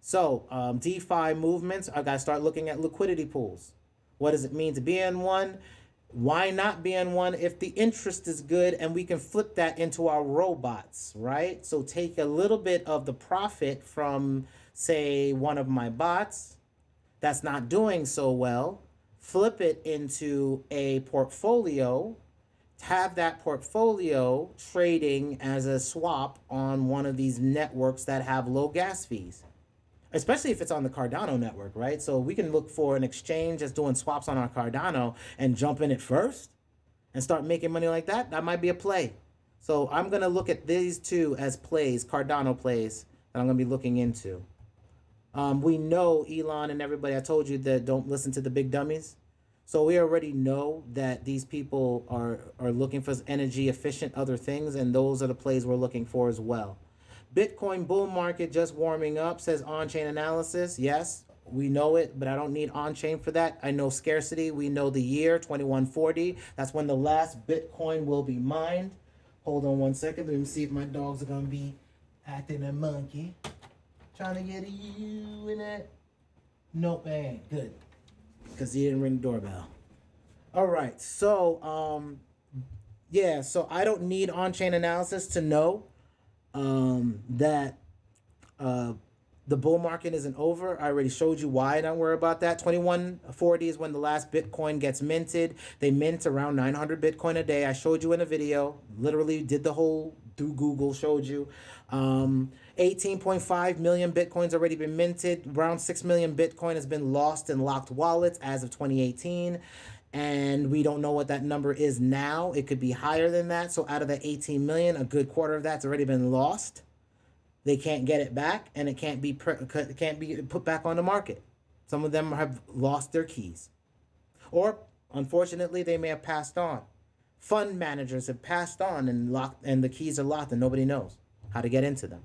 So DeFi movements, I got to start looking at liquidity pools. What does it mean to be in one? Why not be in one if the interest is good and we can flip that into our robots, right? So take a little bit of the profit from, say, one of my bots that's not doing so well, flip it into a portfolio, have that portfolio trading as a swap on one of these networks that have low gas fees. Especially if it's on the Cardano network, right? So we can look for an exchange that's doing swaps on our Cardano and jump in it first and start making money like that. That might be a play. So I'm going to look at these two as plays, Cardano plays, that I'm going to be looking into. We know Elon and everybody, I told you that don't listen to the big dummies. So we already know that these people are looking for energy efficient other things, and those are the plays we're looking for as well. Bitcoin bull market just warming up, says on-chain analysis. Yes, we know it, but I don't need on-chain for that. I know scarcity. We know the year, 2140. That's when the last Bitcoin will be mined. Hold on one second. Let me see if my dogs are going to be acting a monkey. Trying to get you in it. Nope, ain't. Good. Because he didn't ring the doorbell. All right. So, yeah. So I don't need on-chain analysis to know that the bull market isn't over. I already showed you why. Don't worry about that. 2140 is when the last Bitcoin gets minted. They mint around 900 Bitcoin a day. I showed you in a video. Literally did the whole through Google, showed you. 18.5 million Bitcoins already been minted. Around 6 million Bitcoin has been lost in locked wallets as of 2018. And we don't know what that number is now. It could be higher than that. So out of the 18 million, a good quarter of that's already been lost. They can't get it back, and it can't be put back on the market. Some of them have lost their keys. Or, unfortunately, they may have passed on. Fund managers have passed on and the keys are locked and nobody knows how to get into them.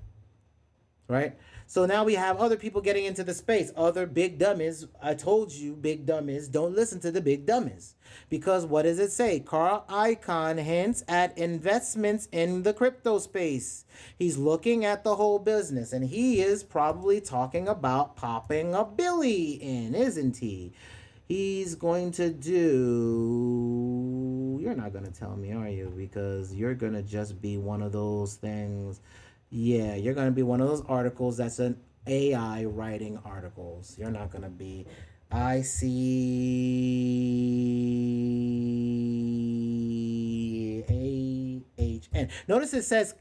Right? So now we have other people getting into the space, other big dummies. I told you, big dummies, don't listen to the big dummies. Because what does it say? Carl Icahn hints at investments in the crypto space. He's looking at the whole business, and he is probably talking about popping a Billy in, isn't he? He's going to do... You're not going to tell me, are you? Because you're going to just be one of those things... Yeah, you're going to be one of those articles that's an AI writing articles. You're not going to be ICAHN. Notice it says,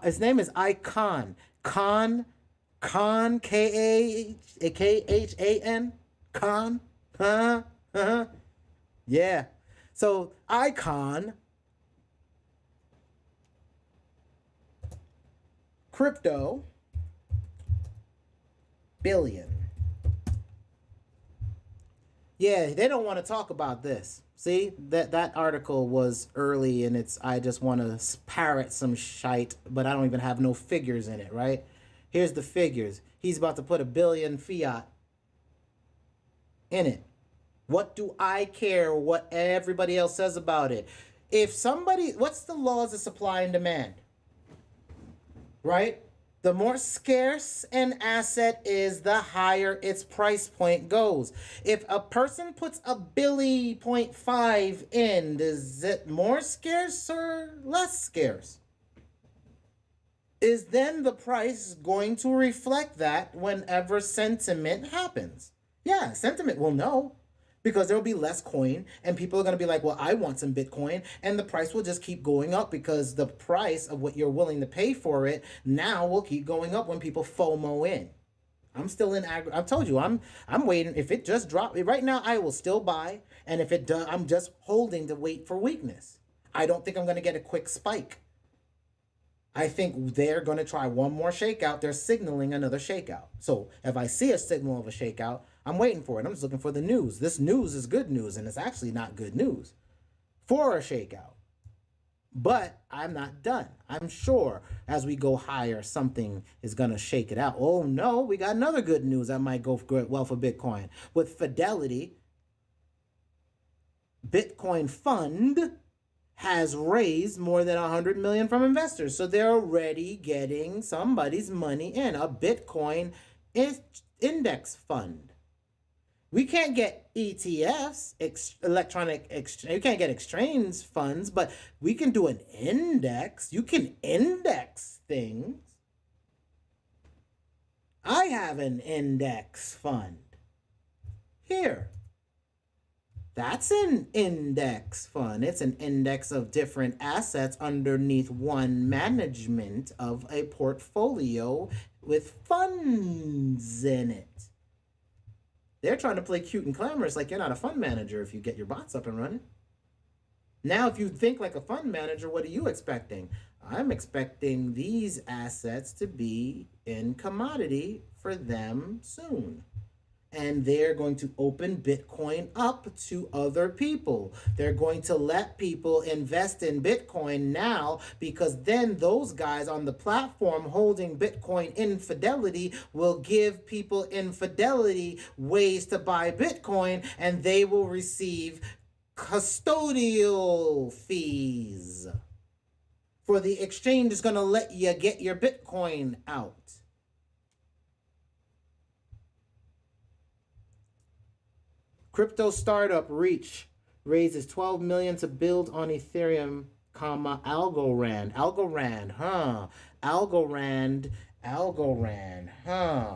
his name is Icahn. Khan, K-H-A-N? Khan? Yeah. So Icon, crypto, billion. Yeah, they don't want to talk about this. See, that article was early and it's I just want to parrot some shite, but I don't even have no figures in it, right? Here's the figures. He's about to put a billion fiat in it. What do I care what everybody else says about it? If somebody, what's the laws of supply and demand? Right? The more scarce an asset is, the higher its price point goes. If a person puts a Billy.5 in, is it more scarce or less scarce? Is then the price going to reflect that whenever sentiment happens? Yeah, sentiment will know because there will be less coin and people are going to be like, well, I want some Bitcoin, and the price will just keep going up because the price of what you're willing to pay for it now will keep going up when people FOMO in. I'm still in I've told you I'm waiting. If it just dropped right now, I will still buy, and if it does, I'm just holding to wait for weakness. I don't think I'm going to get a quick spike. I think they're going to try one more shakeout. They're signaling another shakeout. So if I see a signal of a shakeout, I'm waiting for it. I'm just looking for the news. This news is good news, and it's actually not good news for a shakeout. But I'm not done. I'm sure as we go higher, something is going to shake it out. Oh, no, we got another good news that might go well for Bitcoin. With Fidelity, Bitcoin Fund has raised more than 100 million from investors. So they're already getting somebody's money in a Bitcoin index fund. We can't get ETFs, electronic exchange. You can't get exchange funds, but we can do an index. You can index things. I have an index fund here. That's an index fund. It's an index of different assets underneath one management of a portfolio with funds in it. They're trying to play cute and glamorous like you're not a fund manager if you get your bots up and running. Now, if you think like a fund manager, what are you expecting? I'm expecting these assets to be in commodity for them soon. And they're going to open Bitcoin up to other people. They're going to let people invest in Bitcoin now because then those guys on the platform holding Bitcoin in Fidelity will give people in Fidelity ways to buy Bitcoin, and they will receive custodial fees. For the exchange is going to let you get your Bitcoin out. Crypto startup Reach raises 12 million to build on Ethereum, Algorand.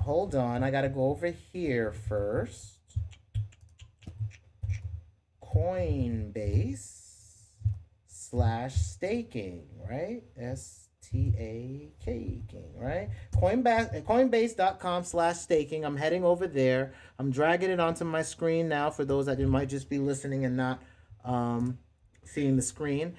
Hold on, I gotta go over here first. Coinbase /staking, right? STAKing, right? Coinbase.com/staking. I'm heading over there. I'm dragging it onto my screen now for those that might just be listening and not seeing the screen.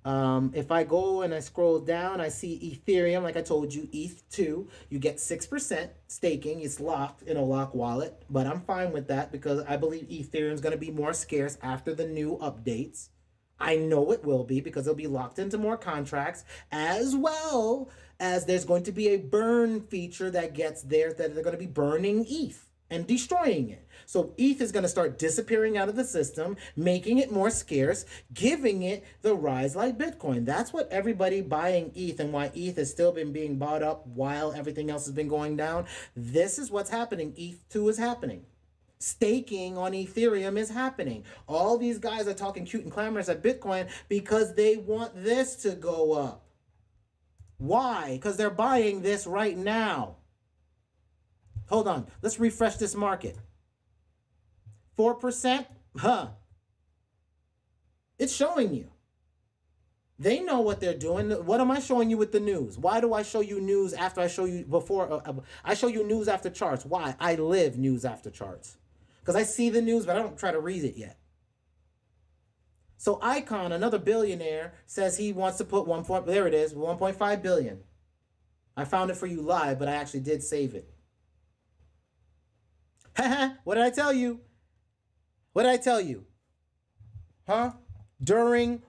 If I go and I scroll down, I see Ethereum, like I told you, ETH2. You get 6% staking. It's locked in a lock wallet, but I'm fine with that because I believe Ethereum is going to be more scarce after the new updates. I know it will be because it'll be locked into more contracts, as well as there's going to be a burn feature that gets there that they're going to be burning ETH and destroying it. So ETH is going to start disappearing out of the system, making it more scarce, giving it the rise like Bitcoin. That's what everybody buying ETH and why ETH has still been being bought up while everything else has been going down. This is what's happening. ETH2 is happening. Staking on Ethereum is happening. All these guys are talking cute and clamorous at Bitcoin because they want this to go up. Why? Because they're buying this right now. Hold on. Let's refresh this market. 4%? It's showing you. They know what they're doing. What am I showing you with the news? Why do I show you news after I show you before? I show you news after charts. Why? I live news after charts. Because I see the news, but I don't try to read it yet. So Icon, another billionaire, says he wants to put there it is, 1.5 billion. I found it for you live, but I actually did save it. What did I tell you? What did I tell you? Huh?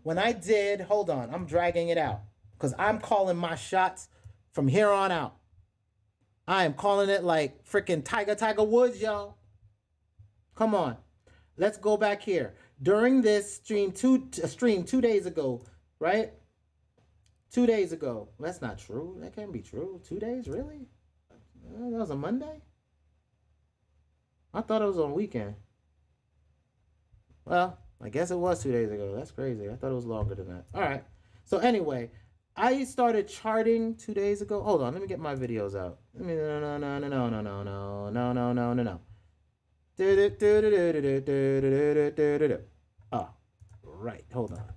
When I did, hold on, I'm dragging it out because I'm calling my shots from here on out. I am calling it like freaking Tiger Woods, y'all. Come on. Let's go back here. During this stream 2 days ago, right? 2 days ago. That's not true. That can't be true. 2 days, really? That was a Monday? I thought it was on a weekend. Well, I guess it was 2 days ago. That's crazy. I thought it was longer than that. All right. So anyway, I started charting 2 days ago. Hold on. Let me get my videos out. No. Oh, right. Hold on.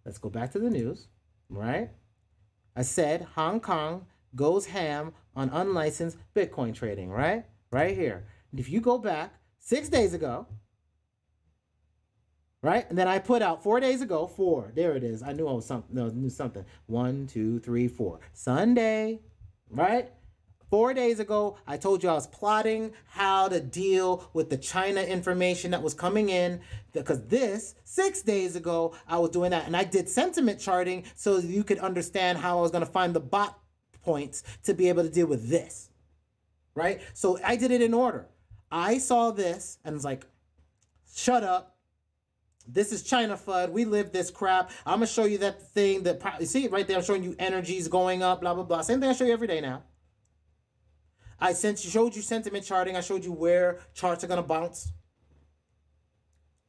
Let's go back to the news. Right? I said Hong Kong goes ham on unlicensed Bitcoin trading. Right? Right here. And if you go back 6 days ago, right? And then I put out 4 days ago, 4. There it is. I knew I was something. No, I knew something. 1, 2, 3, 4. Sunday, right? 4 days ago, I told you I was plotting how to deal with the China information that was coming in. Because 6 days ago, I was doing that. And I did sentiment charting so you could understand how I was going to find the bot points to be able to deal with this. Right? So I did it in order. I saw this and was like, shut up. This is China FUD. We live this crap. I'm going to show you that thing that, you see it right there. I'm showing you energies going up, blah, blah, blah. Same thing I show you every day now. I showed you sentiment charting. I showed you where charts are going to bounce.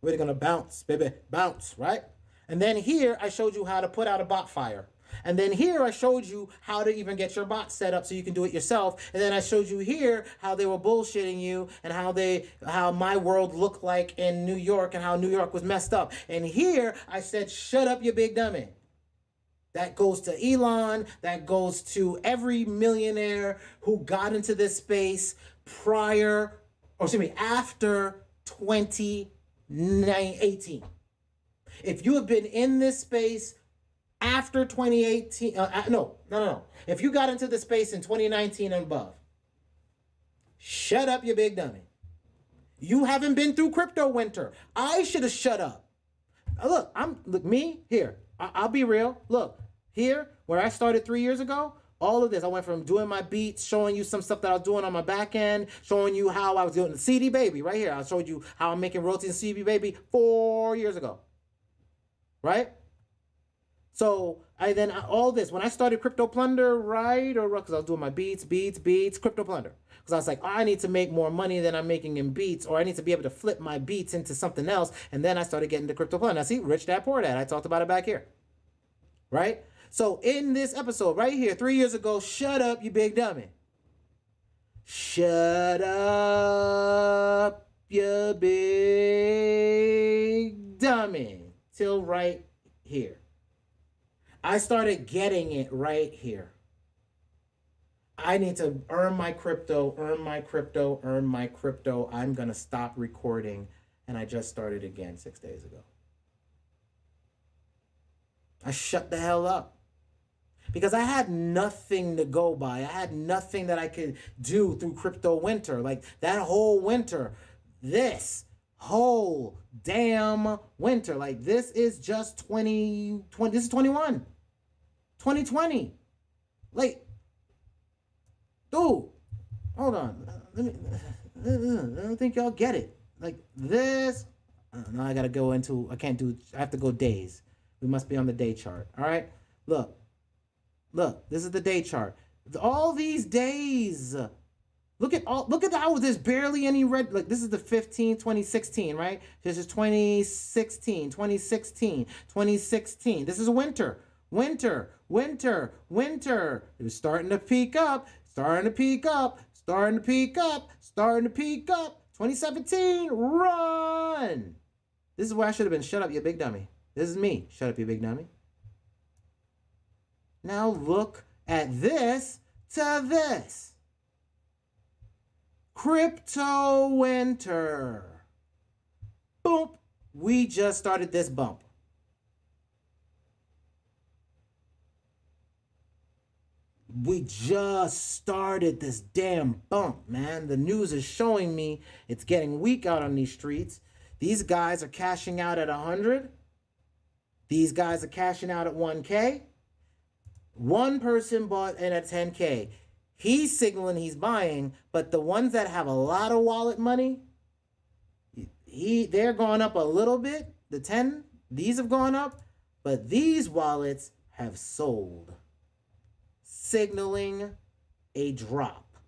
Where they're going to bounce, baby. Bounce, right? And then here, I showed you how to put out a bot fire. And then here, I showed you how to even get your bot set up so you can do it yourself. And then I showed you here how they were bullshitting you and how my world looked like in New York and how New York was messed up. And here, I said, shut up, you big dummy. That goes to Elon. That goes to every millionaire who got into this space after 2018. If you have been in this space after 2018, no. If you got into the space in 2019 and above, shut up, you big dummy. You haven't been through crypto winter. I should have shut up. Look, me here. I'll be real. Look, here, where I started 3 years ago, all of this, I went from doing my beats, showing you some stuff that I was doing on my back end, showing you how I was doing the CD Baby right here. I showed you how I'm making royalties in CD Baby 4 years ago. Right? So all this, when I started CryptoPlunder, right? Because I was doing my beats, CryptoPlunder. Because I was like, I need to make more money than I'm making in beats, or I need to be able to flip my beats into something else. And then I started getting to CryptoPlunder. Now see, Rich Dad Poor Dad. I talked about it back here. Right? So in this episode right here, 3 years ago, shut up, you big dummy. Shut up, you big dummy. Till right here. I started getting it right here. I need to earn my crypto. I'm going to stop recording. And I just started again 6 days ago. I shut the hell up. Because I had nothing to go by. I had nothing that I could do through crypto winter. Like that whole winter. This whole damn winter. Like this is just 2020. This is 21. 2020. Like, dude, hold on. I don't think y'all get it. Like this. No, I gotta go into. I have to go days. We must be on the day chart. All right. Look. This is the day chart. All these days. Look at how there's barely any red. Like this is the 2016, right? This is 2016. This is winter. It was starting to peak up. 2017, run. This is where I should have been. Shut up, you big dummy. This is me. Shut up, you big dummy. Now look at this to this. Crypto winter. Boom. We just started this bump. We just started this damn bump, man. The news is showing me it's getting weak out on these streets. These guys are cashing out at 100. These guys are cashing out at 1K. One person bought in at 10K. He's signaling he's buying, but the ones that have a lot of wallet money, they're going up a little bit. The 10, these have gone up, but these wallets have sold, signaling a drop.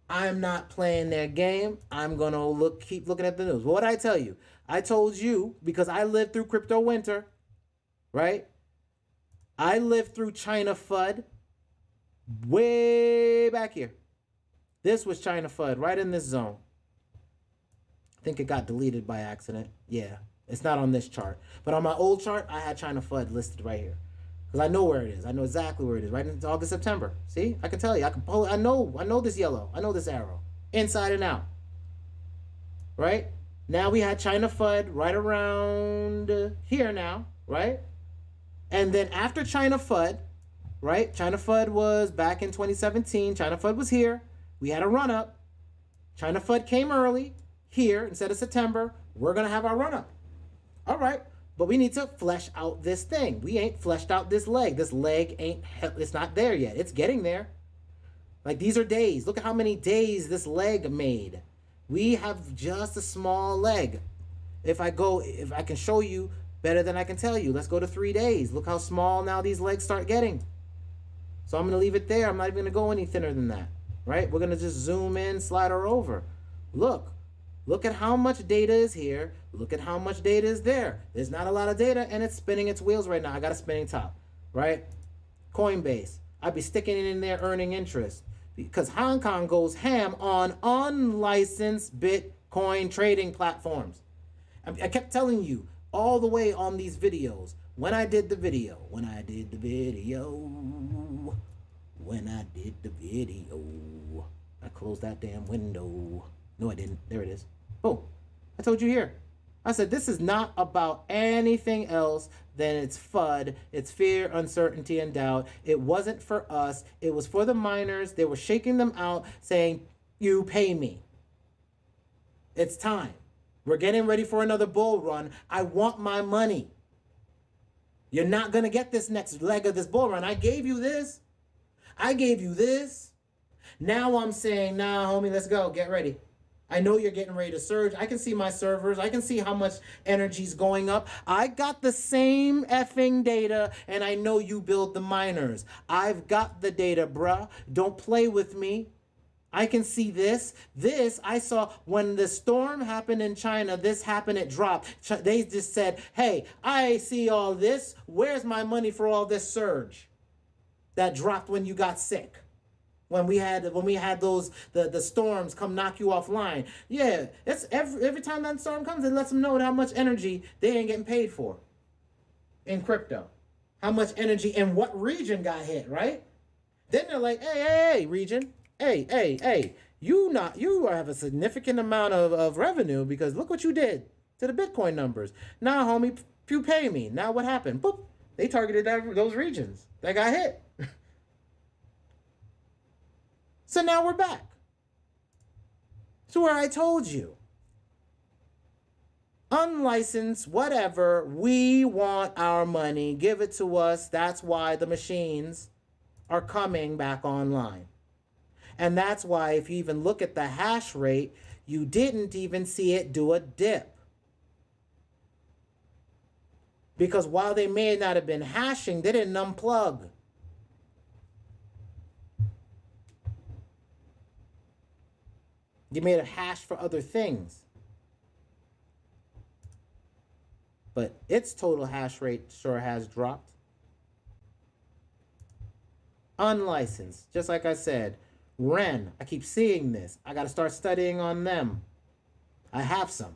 I'm not playing their game. I'm going to keep looking at the news. What did I tell you? I told you, because I lived through crypto winter, right? I lived through China FUD way back here. This was China FUD right in this zone. I think it got deleted by accident. Yeah, it's not on this chart. But on my old chart, I had China FUD listed right here. Because I know where it is. I know exactly where it is. Right into August, September. See? I can tell you. I can pull it. I know this yellow. I know this arrow. Inside and out. Right? Now we had China FUD right around here now. Right? And then after China FUD, right? China FUD was back in 2017. China FUD was here. We had a run up. China FUD came early here instead of September. We're going to have our run up. All right. But we need to flesh out this thing. We ain't fleshed out this leg. This leg it's not there yet. It's getting there. Like, these are days. Look at how many days this leg made. We have just a small leg. If I can show you better than I can tell you, let's go to 3 days. Look how small now these legs start getting. So I'm going to leave it there. I'm not even going to go any thinner than that, right? We're going to just zoom in, slide her over. Look at how much data is here. Look at how much data is there. There's not a lot of data, and it's spinning its wheels right now. I got a spinning top, right? Coinbase. I'd be sticking it in there earning interest because Hong Kong goes ham on unlicensed Bitcoin trading platforms. I kept telling you all the way on these videos, when I did the video, I closed that damn window. No, I didn't. There it is. Oh, I told you here. I said, this is not about anything else than it's FUD. It's fear, uncertainty, and doubt. It wasn't for us. It was for the miners. They were shaking them out, saying, you pay me. It's time. We're getting ready for another bull run. I want my money. You're not going to get this next leg of this bull run. I gave you this. I gave you this. Now I'm saying, nah, homie, let's go. Get ready. I know you're getting ready to surge. I can see my servers. I can see how much energy's going up. I got the same effing data, and I know you build the miners. I've got the data, bruh. Don't play with me. I can see this. This, I saw when the storm happened in China, this happened, it dropped. They just said, hey, I see all this. Where's my money for all this surge that dropped when you got sick? When we had those the storms come knock you offline. Yeah, it's every time that storm comes, it lets them know how much energy they ain't getting paid for in crypto. How much energy and what region got hit, right? Then they're like, hey, region. Hey, you have a significant amount of revenue because look what you did to the Bitcoin numbers. Now, homie, you pay me. Now what happened? Boop. They targeted those regions that got hit. So now we're back to where I told you. Unlicensed, whatever, we want our money. Give it to us. That's why the machines are coming back online. And that's why if you even look at the hash rate, you didn't even see it do a dip. Because while they may not have been hashing, they didn't unplug. You made a hash for other things. But its total hash rate sure has dropped. Unlicensed, just like I said. Ren, I keep seeing this. I got to start studying on them. I have some.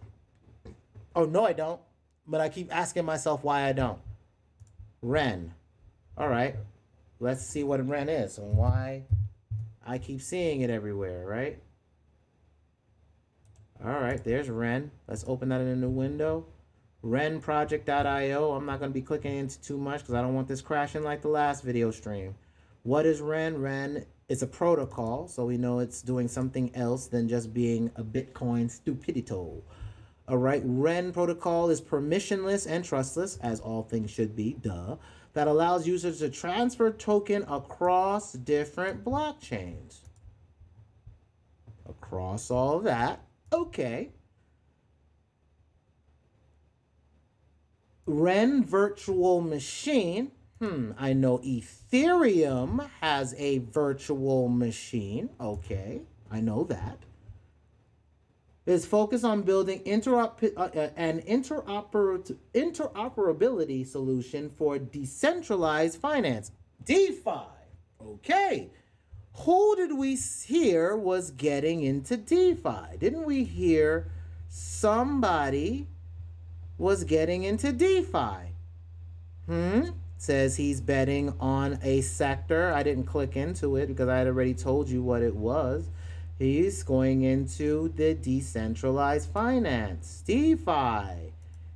Oh, no, I don't. But I keep asking myself why I don't. Ren. All right. Let's see what Ren is and why I keep seeing it everywhere, right? All right, there's Ren. Let's open that in a new window. renproject.io. I'm not going to be clicking into too much because I don't want this crashing like the last video stream. What is Ren? Ren is a protocol, so we know it's doing something else than just being a Bitcoin stupidito. All right, Ren protocol is permissionless and trustless, as all things should be, duh, that allows users to transfer token across different blockchains. Across all that, okay. Ren virtual machine. I know Ethereum has a virtual machine. Okay, I know that. Is focused on building an interoperability solution for decentralized finance. DeFi. Okay. Who did we hear was getting into DeFi? Didn't we hear somebody was getting into DeFi? Says he's betting on a sector. I didn't click into it because I had already told you what it was. He's going into the decentralized finance, DeFi.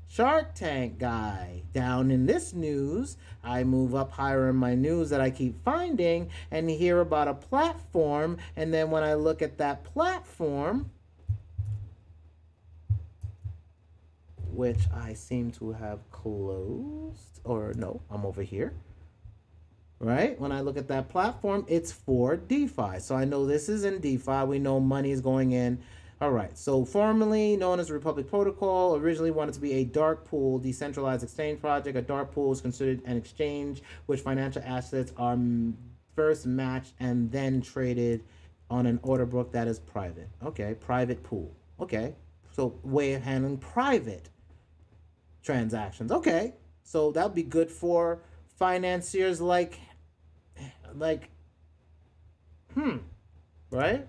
Shark Tank guy. Down in this news, I move up higher in my news that I keep finding and hear about a platform. And then when I look at that platform, which I seem to have closed, or no, I'm over here. Right? When I look at that platform, it's for DeFi. So I know this is in DeFi. We know money is going in. All right. So formerly known as Republic Protocol, originally wanted to be a dark pool decentralized exchange project. A dark pool is considered an exchange which financial assets are first matched and then traded on an order book that is private. Okay. Private pool. Okay. So way of handling private transactions. Okay. So that would be good for financiers like right?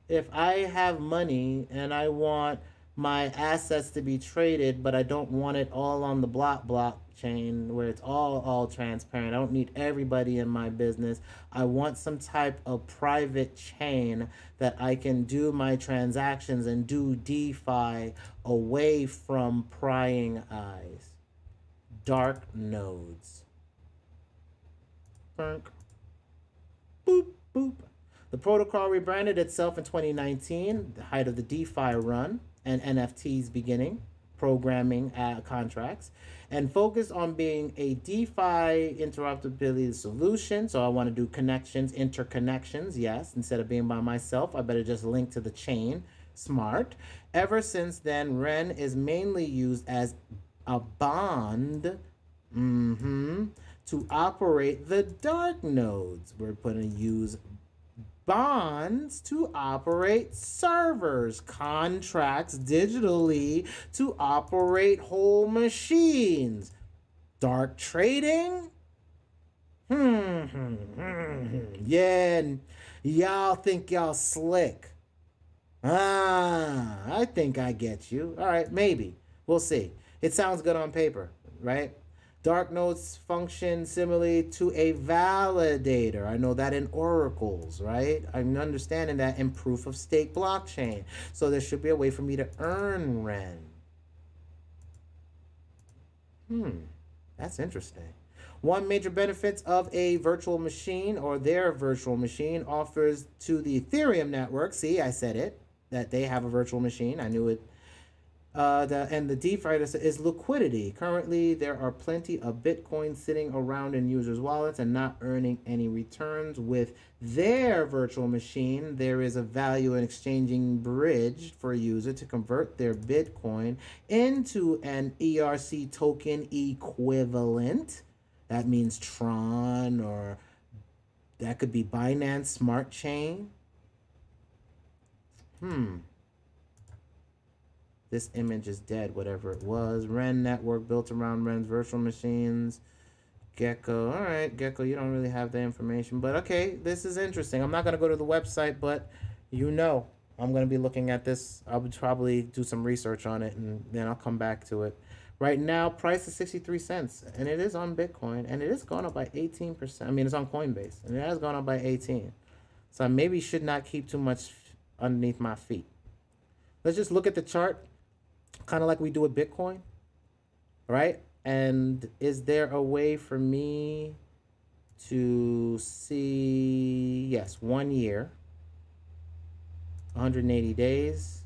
If I have money and I want my assets to be traded, but I don't want it all on the blockchain where it's all transparent. I don't need everybody in my business. I want some type of private chain that I can do my transactions and do DeFi away from prying eyes. Dark nodes. Boop, boop. The protocol rebranded itself in 2019, the height of the DeFi run and NFTs beginning, programming contracts, and focused on being a DeFi interoperability solution. So I want to do connections, interconnections, yes. Instead of being by myself, I better just link to the chain. Smart. Ever since then, Ren is mainly used as a bond to operate the dark nodes. We're going to use bonds to operate servers, contracts digitally to operate whole machines. Dark trading? Yeah, y'all think y'all slick. I think I get you. All right, maybe. We'll see. It sounds good on paper, right? Dark nodes function similarly to a validator. I know that in oracles, right? I'm understanding that in proof of stake blockchain. So there should be a way for me to earn Ren. That's interesting. One major benefits of a virtual machine or their virtual machine offers to the Ethereum network. See, I said it, that they have a virtual machine. I knew it. And the DeFi is liquidity. Currently, there are plenty of Bitcoin sitting around in users' wallets and not earning any returns. With their virtual machine, there is a value in exchanging bridge for a user to convert their Bitcoin into an ERC token equivalent. That means Tron, or that could be Binance Smart Chain. This image is dead, whatever it was. Ren network built around Ren's virtual machines. Gecko. All right, Gecko, you don't really have the information. But okay, this is interesting. I'm not going to go to the website, but you know I'm going to be looking at this. I would probably do some research on it, and then I'll come back to it. Right now, price is 63 cents, and it is on Bitcoin, and it is going up by 18%. I mean, it's on Coinbase, and it has gone up by 18. So I maybe should not keep too much underneath my feet. Let's just look at the chart. kind of like we do with Bitcoin, right? And is there a way for me to see, yes, 1 year, 180 days,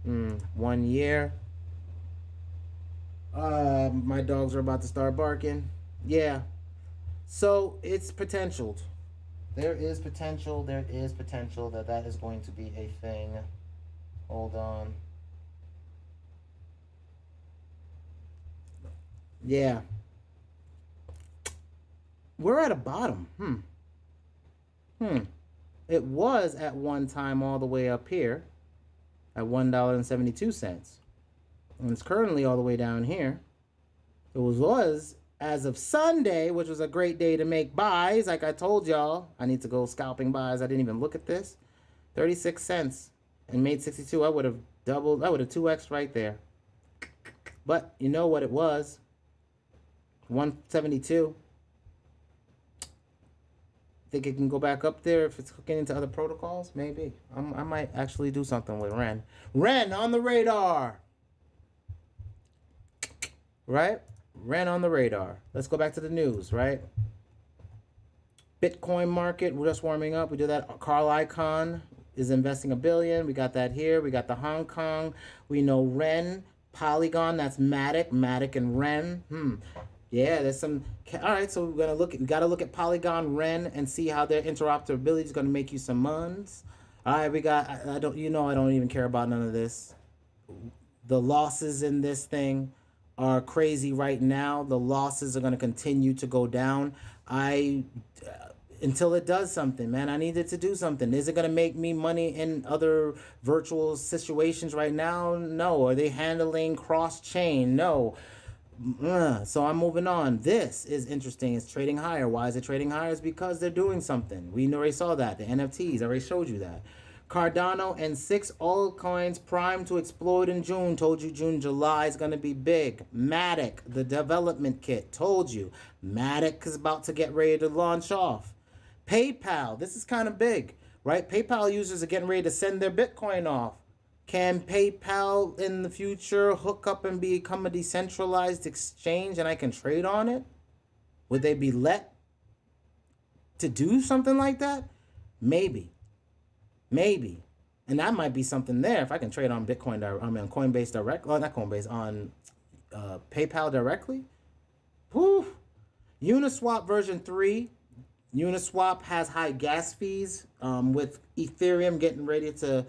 1 year. My dogs are about to start barking. Yeah. So it's potential. There is potential. There is potential that that is going to be a thing. Hold on. Yeah. We're at a bottom. It was at one time all the way up here at $1.72. And it's currently all the way down here. It was as of Sunday, which was a great day to make buys. Like I told y'all, I need to go scalping buys. I didn't even look at this. 36 cents and made 62. I would have doubled. I would have 2x right there. But you know what it was? 172. Think it can go back up there if it's hooking into other protocols? Maybe. I might actually do something with Ren. Ren on the radar. Right? Ren on the radar. Let's go back to the news, right? Bitcoin market, we're just warming up. We do that. Carl Icahn is investing $1 billion. We got that here. We got the Hong Kong. We know Ren, Polygon. That's Matic, Matic and Ren. Yeah, there's some. All right, so we're gonna look. We gotta look at Polygon, Ren, and see how their interoperability is gonna make you some muns. All right, we got. I don't. You know, I don't even care about none of this. The losses in this thing are crazy right now. The losses are gonna continue to go down. Until it does something, man. I need it to do something. Is it gonna make me money in other virtual situations right now? No. Are they handling cross chain? No. So I'm moving on. This is interesting. It's trading higher. Why is it trading higher? It's because they're doing something. We already saw that. The NFTs, I already showed you that. Cardano and 6 altcoins primed to explode in June. Told you June, July is going to be big. Matic, the development kit. Told you. Matic is about to get ready to launch off. PayPal, this is kind of big, right? PayPal users are getting ready to send their Bitcoin off. Can PayPal in the future hook up and become a decentralized exchange and I can trade on it? Would they be let to do something like that? Maybe. Maybe. And that might be something there if I can trade on Bitcoin, on Coinbase direct. Oh, not Coinbase, on PayPal directly. Whew. Uniswap version 3. Uniswap has high gas fees with Ethereum getting ready to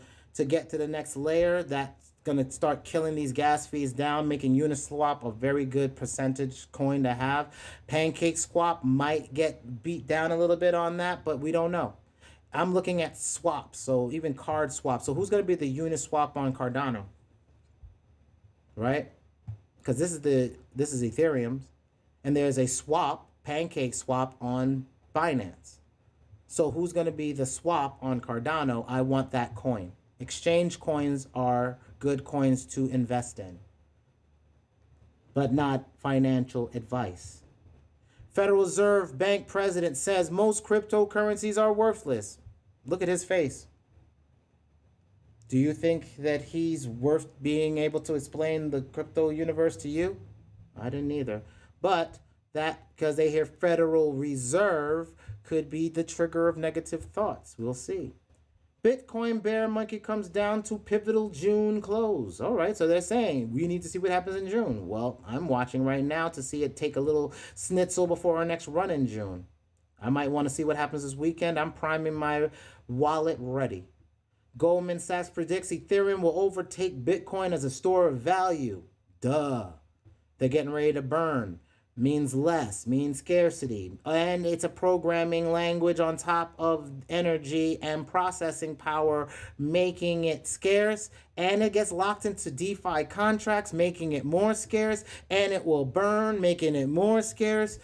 get to the next layer. That's going to start killing these gas fees down, making Uniswap a very good percentage coin to have. PancakeSwap might get beat down a little bit on that, but we don't know. I'm looking at swaps, so even card swaps. So who's going to be the Uniswap on Cardano? Right? Because this is Ethereum's, and there's a swap, PancakeSwap on Binance. So who's going to be the swap on Cardano? I want that coin. Exchange coins are good coins to invest in, but not financial advice. Federal Reserve Bank president says most cryptocurrencies are worthless. Look at his face. Do you think that he's worth being able to explain the crypto universe to you? I didn't either. But that, because they hear Federal Reserve, could be the trigger of negative thoughts. We'll see. Bitcoin bear monkey comes down to pivotal June close. All right, so they're saying we need to see what happens in June. Well, I'm watching right now to see it take a little snitzel before our next run in June. I might want to see what happens this weekend. I'm priming my wallet ready. Goldman Sachs predicts Ethereum will overtake Bitcoin as a store of value. Duh. They're getting ready to burn. Means less, means scarcity. And it's a programming language on top of energy and processing power, making it scarce. And it gets locked into DeFi contracts, making it more scarce. And it will burn, making it more scarce.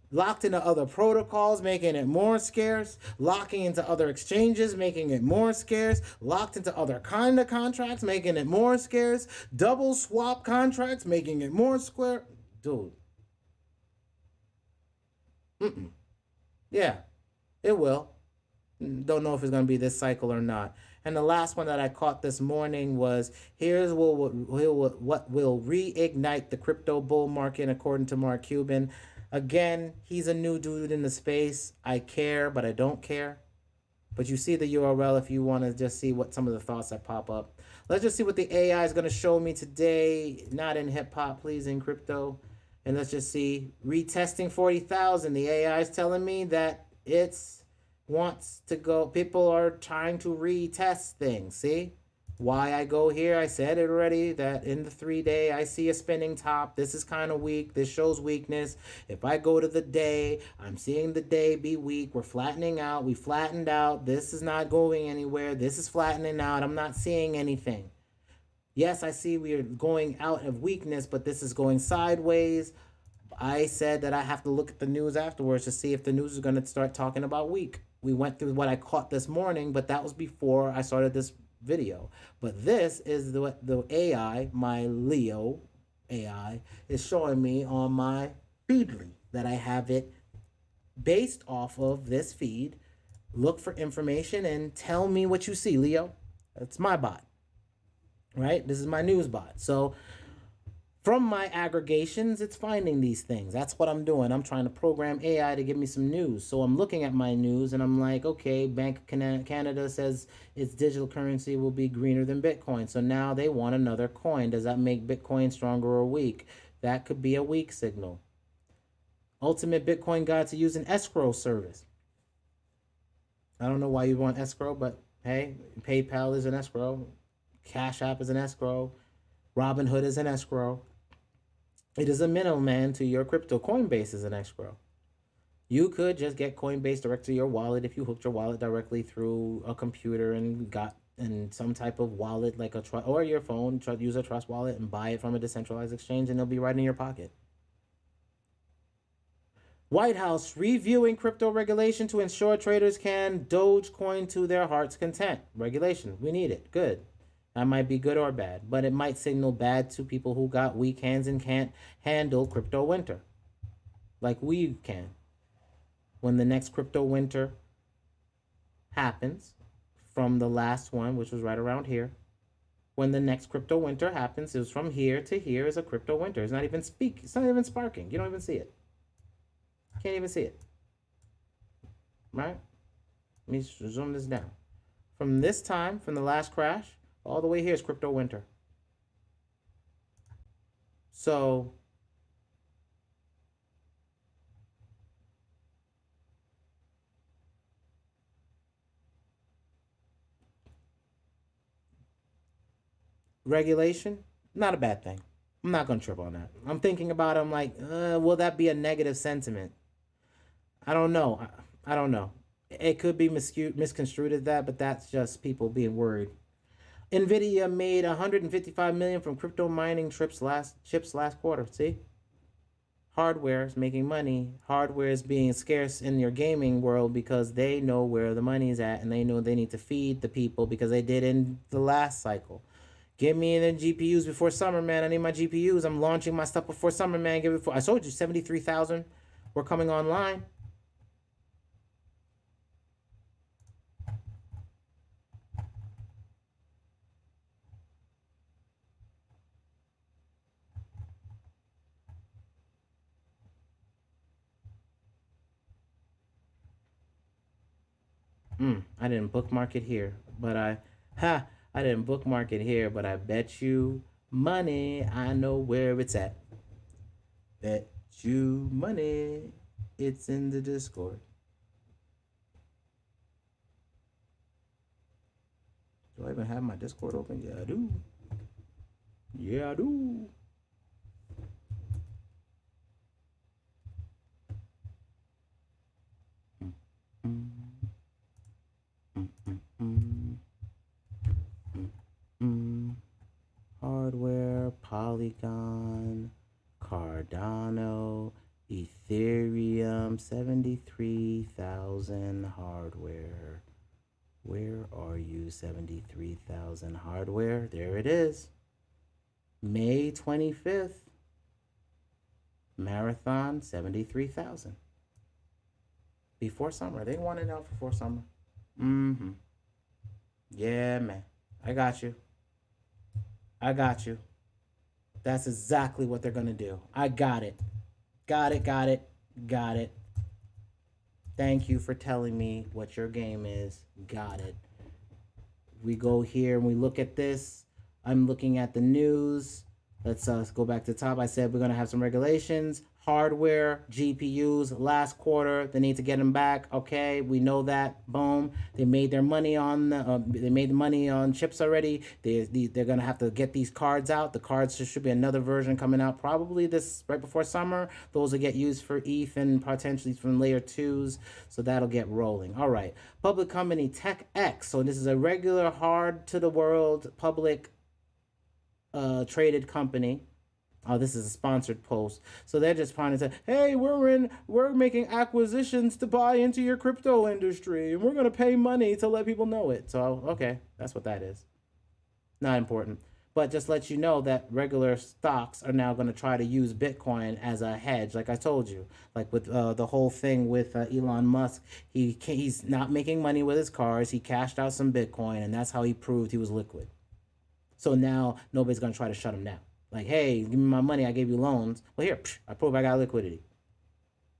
Locked into other protocols, making it more scarce. Locking into other exchanges, making it more scarce. Locked into other kind of contracts, making it more scarce. Double swap contracts, making it more square. Dude. Yeah, it will. Don't know if it's going to be this cycle or not. And the last one that I caught this morning was, here's what will reignite the crypto bull market according to Mark Cuban. Again, he's a new dude in the space. I care, but I don't care. But you see the URL if you want to just see what some of the thoughts that pop up. Let's just see what the AI is going to show me today. Not in hip hop, please, in crypto. And let's just see. Retesting 40,000. The AI is telling me that it's wants to go. People are trying to retest things. See? Why I go here, I said it already, that in the 3-day, I see a spinning top. This is kind of weak. This shows weakness. If I go to the day, I'm seeing the day be weak. We're flattening out. We flattened out. This is not going anywhere. This is flattening out. I'm not seeing anything. Yes, I see we are going out of weakness, but this is going sideways. I said that I have to look at the news afterwards to see if the news is going to start talking about weak. We went through what I caught this morning, but that was before I started this video. But this is the AI, my Leo AI, is showing me on my Feedly, that I have it based off of this feed. Look for information and tell me what you see, Leo. That's my bot, right? This is my news bot. So from my aggregations, it's finding these things. That's what I'm doing. I'm trying to program AI to give me some news. So I'm looking at my news and I'm like, okay, Bank of Canada says its digital currency will be greener than Bitcoin. So now they want another coin. Does that make Bitcoin stronger or weak? That could be a weak signal. Ultimate Bitcoin guide to use an escrow service. I don't know why you want escrow, but hey, PayPal is an escrow. Cash App is an escrow. Robinhood is an escrow. It is a middleman to your crypto. Coinbase is an escrow. You could just get Coinbase direct to your wallet if you hooked your wallet directly through a computer and got in some type of wallet like a trust, or your phone, use a trust wallet and buy it from a decentralized exchange, and it'll be right in your pocket. White House reviewing crypto regulation to ensure traders can Dogecoin to their heart's content. Regulation, we need it. Good. That might be good or bad, but it might signal bad to people who got weak hands and can't handle crypto winter like we can. When the next crypto winter happens, from the last one, which was right around here, when the next crypto winter happens, it was from here to here is a crypto winter. It's not even it's not even sparking. You don't even see it. Can't even see it. Right? Let me zoom this down. From this time, from the last crash, all the way here is crypto winter. So regulation, not a bad thing. I'm not going to trip on that. I'm thinking about it. I'm like, will that be a negative sentiment? I don't know. I don't know. It could be misconstrued as that, but that's just people being worried. Nvidia made $155 million from crypto mining chips last quarter. See, hardware is making money. Hardware is being scarce in your gaming world because they know where the money's at, and they know they need to feed the people because they did in the last cycle. Give me the GPUs before summer, man. I need my GPUs. I'm launching my stuff before summer, man. I told you 73,000 were coming online. I didn't bookmark it here, but I didn't bookmark it here, but I bet you money I know where it's at. Bet you money it's in the Discord. Do I even have my Discord open? Yeah, I do. Yeah, I do. Hardware, Polygon, Cardano, Ethereum, 73,000 hardware. Where are you, 73,000 hardware? There it is. May 25th. Marathon, 73,000. Before summer. They wanted out before summer. Yeah, man. I got you. I got you. That's exactly what they're going to do. I got it. Got it, got it, got it. Thank you for telling me what your game is. Got it. We go here and we look at this. I'm looking at the news. Let's go back to the top. I said we're going to have some regulations. Hardware, GPUs, last quarter, they need to get them back. Okay, we know that. Boom. They made their money on they made the money on chips already. They're going to have to get these cards out. The cards, there should be another version coming out probably this right before summer. Those will get used for ETH and potentially from layer 2s. So that'll get rolling. All right. Public company TechX. So this is a regular hard to the world public traded company. Oh, this is a sponsored post. So they're just trying to say, hey, we're making acquisitions to buy into your crypto industry, and we're gonna pay money to let people know it. So okay, that's what that is. Not important. But just let you know that regular stocks are now going to try to use Bitcoin as a hedge, like I told you. Like with the whole thing with Elon Musk, he's not making money with his cars. He cashed out some Bitcoin, and that's how he proved he was liquid. So now nobody's going to try to shut him down. Like, hey, give me my money. I gave you loans. Well, here, I prove I got liquidity.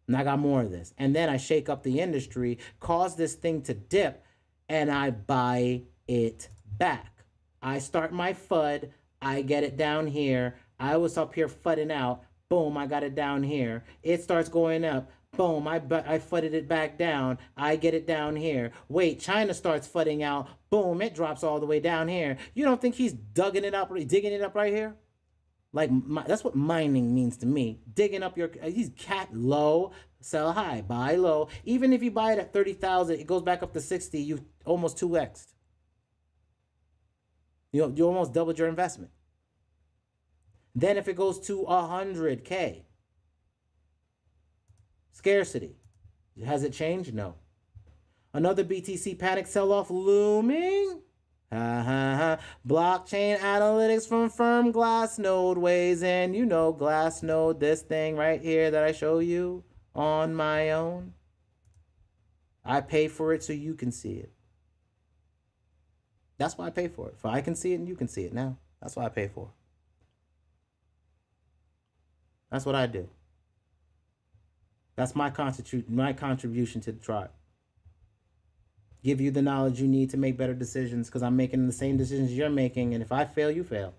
And I got more of this. And then I shake up the industry, cause this thing to dip, and I buy it back. I start my FUD. I get it down here. I was up here FUDing out. Boom, I got it down here. It starts going up. Boom, I FUDed it back down. I get it down here. Wait, China starts FUDing out. Boom, it drops all the way down here. You don't think he's digging it up right here? Like, that's what mining means to me. Digging up your, he's cat low, sell high, buy low. Even if you buy it at 30,000, it goes back up to 60, you almost 2x'd. You almost doubled your investment. Then if it goes to 100K, scarcity. Has it changed? No. Another BTC panic sell-off looming? Blockchain analytics from firm Glassnode weighs in. You know Glassnode, this thing right here that I show you on my own. I pay for it so you can see it. That's why I pay for it. For I can see it and you can see it now. That's why I pay for it. That's what I do. That's my contribution to the tribe. Give you the knowledge you need to make better decisions, because I'm making the same decisions you're making, and if I fail, you fail.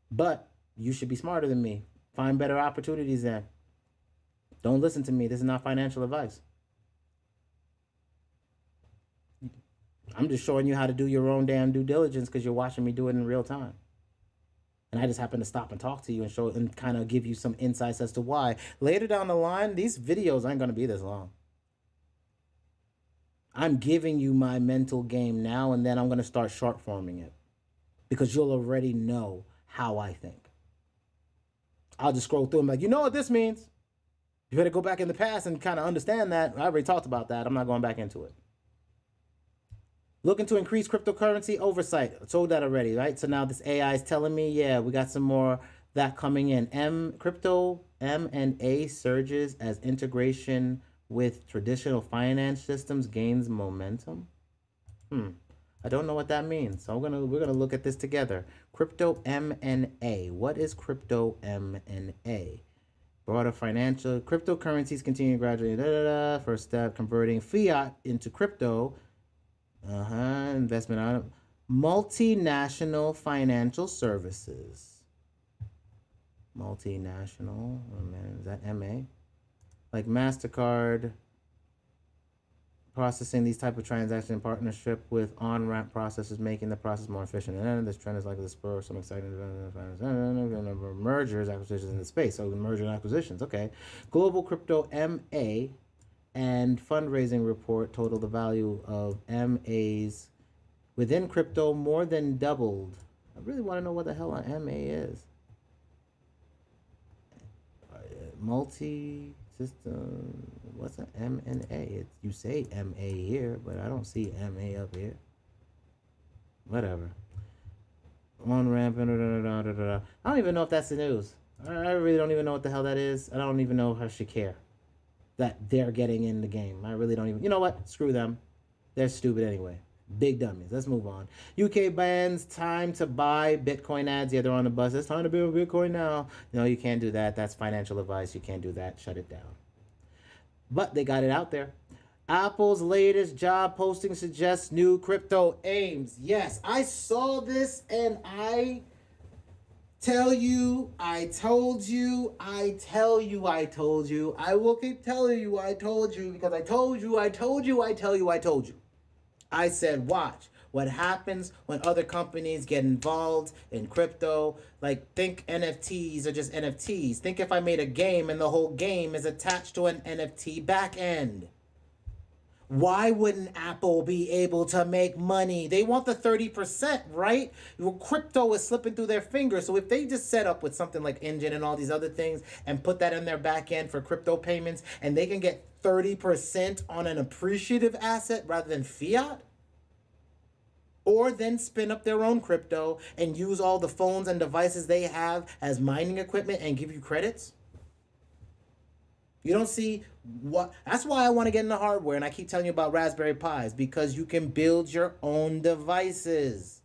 But you should be smarter than me. Find better opportunities then. Don't listen to me. This is not financial advice. I'm just showing you how to do your own damn due diligence because you're watching me do it in real time. And I just happen to stop and talk to you and show and kind of give you some insights as to why. Later down the line, these videos aren't going to be this long. I'm giving you my mental game now, and then I'm going to start short forming it because you'll already know how I think. I'll just scroll through and be like, you know what this means? You better go back in the past and kind of understand that. I already talked about that. I'm not going back into it. Looking to increase cryptocurrency oversight. I told that already, right? So now this AI is telling me, yeah, we got some more that coming in. Crypto M&A surges as integration with traditional finance systems gains momentum. I don't know what that means. So we're gonna look at this together. Crypto M&A. What is crypto M&A? Broader financial cryptocurrencies continue gradually. First step, converting fiat into crypto. Investment on multinational financial services. Multinational, oh man, is that MA? Like MasterCard processing these type of transactions in partnership with on-ramp processors, making the process more efficient. And this trend is likely to spur some exciting mergers, acquisitions in the space. So merger and acquisitions, okay. Global Crypto MA and fundraising report total the value of MAs within crypto more than doubled. I really want to know what the hell an MA is. Multi-system, what's an M&A? You say MA here, but I don't see MA up here. Whatever. On-ramp, I don't even know if that's the news. I really don't even know what the hell that is. I don't even know if I should care. that they're getting in the game. I really don't even, you know what? Screw them. They're stupid anyway. Big dummies. Let's move on. UK bans time to buy Bitcoin ads. Yeah, they're on the bus. It's time to build Bitcoin now. No, you can't do that. That's financial advice. You can't do that. Shut it down. But they got it out there. Apple's latest job posting suggests new crypto aims. Yes, I saw this and I tell you, I told you, I tell you, I told you. I will keep telling you, I told you, because I told you, I told you, I tell you, I told you. I said, watch what happens when other companies get involved in crypto. Like, think NFTs are just NFTs. Think if I made a game and the whole game is attached to an NFT back end. Why wouldn't Apple be able to make money? They want the 30%, right? Well, crypto is slipping through their fingers. So if they just set up with something like Engine and all these other things and put that in their back end for crypto payments, and they can get 30% on an appreciative asset rather than fiat, or then spin up their own crypto and use all the phones and devices they have as mining equipment and give you credits. You don't see what, that's why I want to get into hardware, and I keep telling you about Raspberry Pis, because you can build your own devices.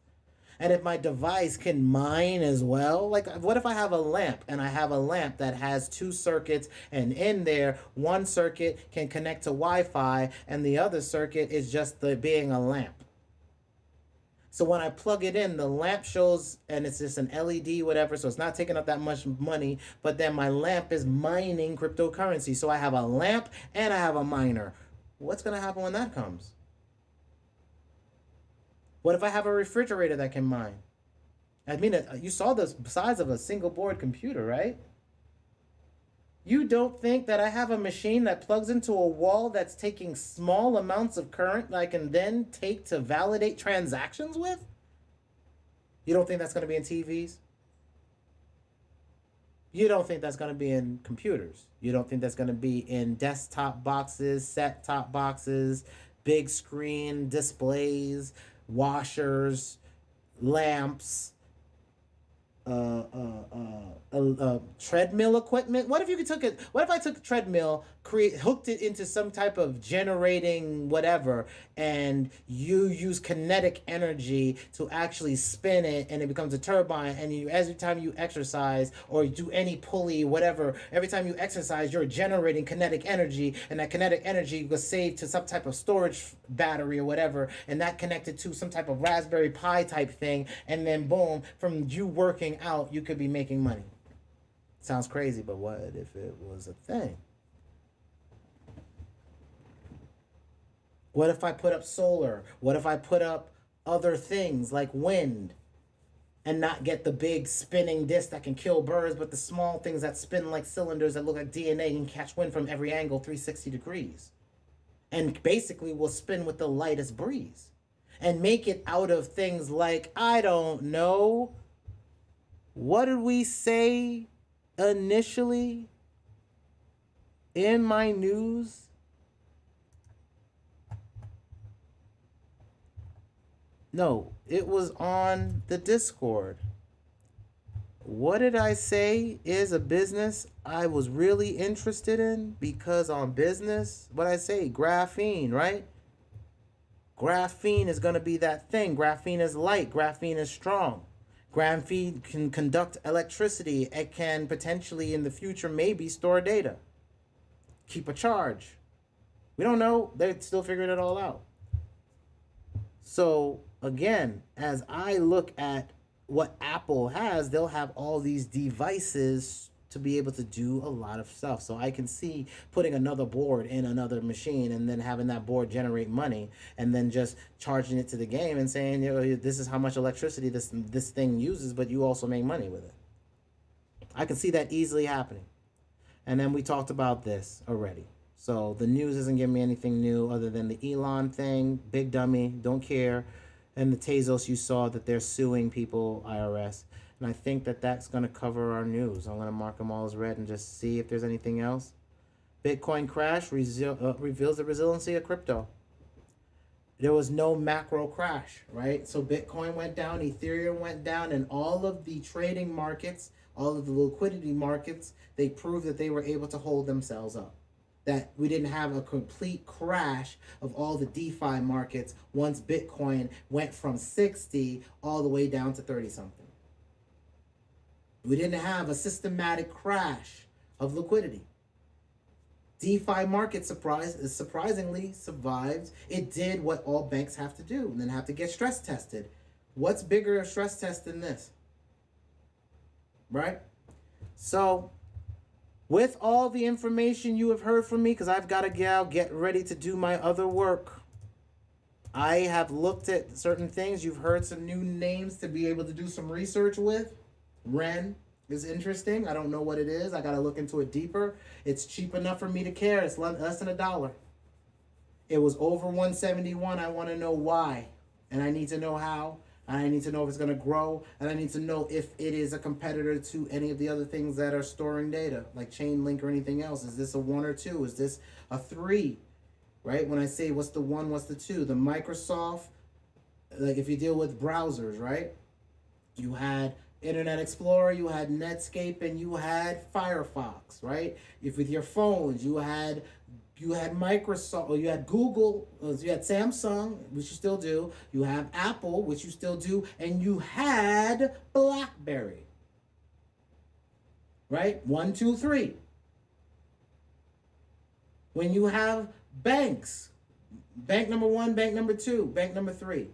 And if my device can mine as well, like what if I have a lamp and I have a lamp that has 2 circuits, and in there, one circuit can connect to Wi-Fi and the other circuit is just being a lamp. So when I plug it in, the lamp shows, and it's just an LED, whatever, so it's not taking up that much money, but then my lamp is mining cryptocurrency. So I have a lamp and I have a miner. What's going to happen when that comes? What if I have a refrigerator that can mine? I mean, you saw the size of a single board computer, right? You don't think that I have a machine that plugs into a wall that's taking small amounts of current that I can then take to validate transactions with? You don't think that's going to be in TVs? You don't think that's going to be in computers? You don't think that's going to be in desktop boxes, set-top boxes, big screen displays, washers, lamps, treadmill equipment? What if you took it? What if I took a treadmill, hooked it into some type of generating whatever, and you use kinetic energy to actually spin it, and it becomes a turbine, and you, every time you exercise or you do any pulley, whatever, every time you exercise, you're generating kinetic energy, and that kinetic energy was saved to some type of storage battery or whatever, and that connected to some type of Raspberry Pi type thing, and then boom, from you working out, you could be making money. Sounds crazy, but what if it was a thing? What if I put up solar? What if I put up other things like wind, and not get the big spinning disc that can kill birds, but the small things that spin like cylinders that look like DNA and catch wind from every angle, 360 degrees, and basically will spin with the lightest breeze, and make it out of things like, I don't know, what did we say initially in my news? No, it was on the Discord. What did I say is a business I was really interested in? Because on business, what I say, graphene, right? Graphene is going to be that thing. Graphene is light. Graphene is strong. Graphene can conduct electricity. It can potentially in the future maybe store data. Keep a charge. We don't know. They're still figuring it all out. So again, as I look at what Apple has, they'll have all these devices to be able to do a lot of stuff. So I can see putting another board in another machine and then having that board generate money and then just charging it to the game and saying, you know, this is how much electricity this thing uses, but you also make money with it. I can see that easily happening. And then we talked about this already. So the news isn't giving me anything new other than the Elon thing, big dummy, don't care. And the Tezos, you saw that they're suing people, IRS. And I think that that's going to cover our news. I'm going to mark them all as red and just see if there's anything else. Bitcoin crash reveals the resiliency of crypto. There was no macro crash, right? So Bitcoin went down, Ethereum went down, and all of the trading markets, all of the liquidity markets, they proved that they were able to hold themselves up. that we didn't have a complete crash of all the DeFi markets once Bitcoin went from 60 all the way down to 30 something. We didn't have a systematic crash of liquidity. DeFi market surprisingly survived. It did what all banks have to do and then have to get stress tested. What's bigger a stress test than this? Right? So, with all the information you have heard from me, because I've got to get ready to do my other work, I have looked at certain things. You've heard some new names to be able to do some research with. Ren is interesting. I don't know what it is. I got to look into it deeper. It's cheap enough for me to care. It's less than $1. It was over 171. I want to know why. And I need to know how. And I need to know if it's going to grow. And I need to know if it is a competitor to any of the other things that are storing data, like Chainlink or anything else. Is this a 1 or 2? Is this a 3? Right? When I say what's the 1, what's the 2? The Microsoft, like if you deal with browsers, right? You had Internet Explorer, you had Netscape, and you had Firefox, right? If with your phones, you had Microsoft, or you had Google, you had Samsung, which you still do, you have Apple, which you still do, and you had BlackBerry, right? 1, 2, 3. When you have banks, bank number 1, bank number 2, bank number 3.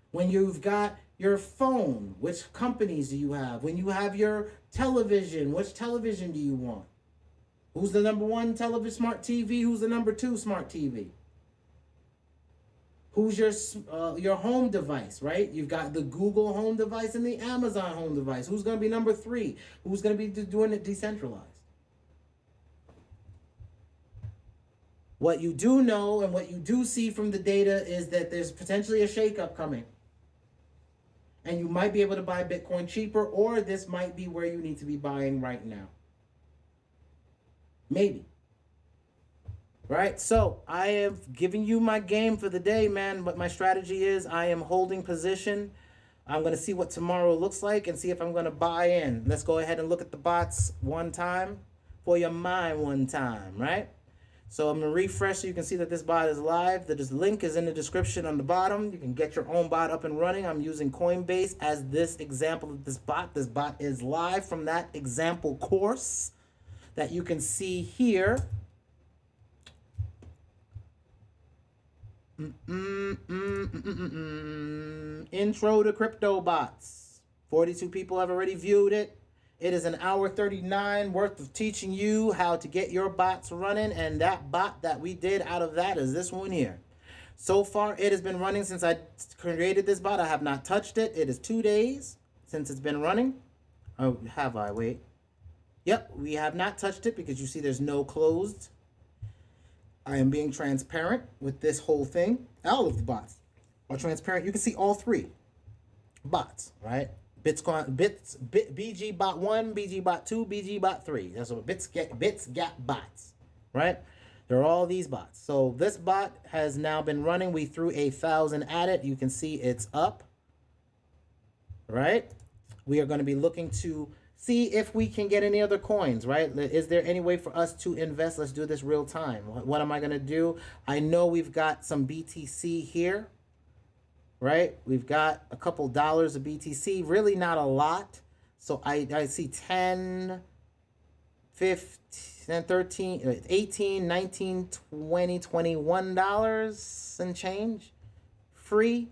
When you've got your phone, which companies do you have? When you have your television, which television do you want? Who's the number 1 television smart TV? Who's the number 2 smart TV? Who's your home device, right? You've got the Google home device and the Amazon home device. Who's going to be number 3? Who's going to be doing it decentralized? What you do know and what you do see from the data is that there's potentially a shakeup coming. And you might be able to buy Bitcoin cheaper, or this might be where you need to be buying right now. Maybe. Right? So I have given you my game for the day, man. But my strategy is I am holding position. I'm going to see what tomorrow looks like and see if I'm going to buy in. Let's go ahead and look at the bots one time for your mind one time, right? So I'm going to refresh so you can see that this bot is live. The link is in the description on the bottom. You can get your own bot up and running. I'm using Coinbase as this example of this bot. This bot is live from that example course that you can see here. Intro to crypto bots. 42 people have already viewed it. It is an hour 39 worth of teaching you how to get your bots running, and that bot that we did out of that is this one here. So far, it has been running since I created this bot. I have not touched it. It is 2 days since it's been running. Oh, have I? Wait. Yep, we have not touched it because you see there's no closed. I am being transparent with this whole thing. All of the bots are transparent. You can see all 3 bots, right? BG bot 1, BG bot 2, BG bot 3. That's what Bitsgap bots, right? There are all these bots. So this bot has now been running. We threw 1,000 at it. You can see it's up, right? We are going to be looking to see if we can get any other coins, right? Is there any way for us to invest? Let's do this real time. What am I going to do? I know we've got some BTC here. Right? We've got a couple dollars of BTC, really not a lot. So I see 10, 15, 13, 18, 19, 20, $21 and change free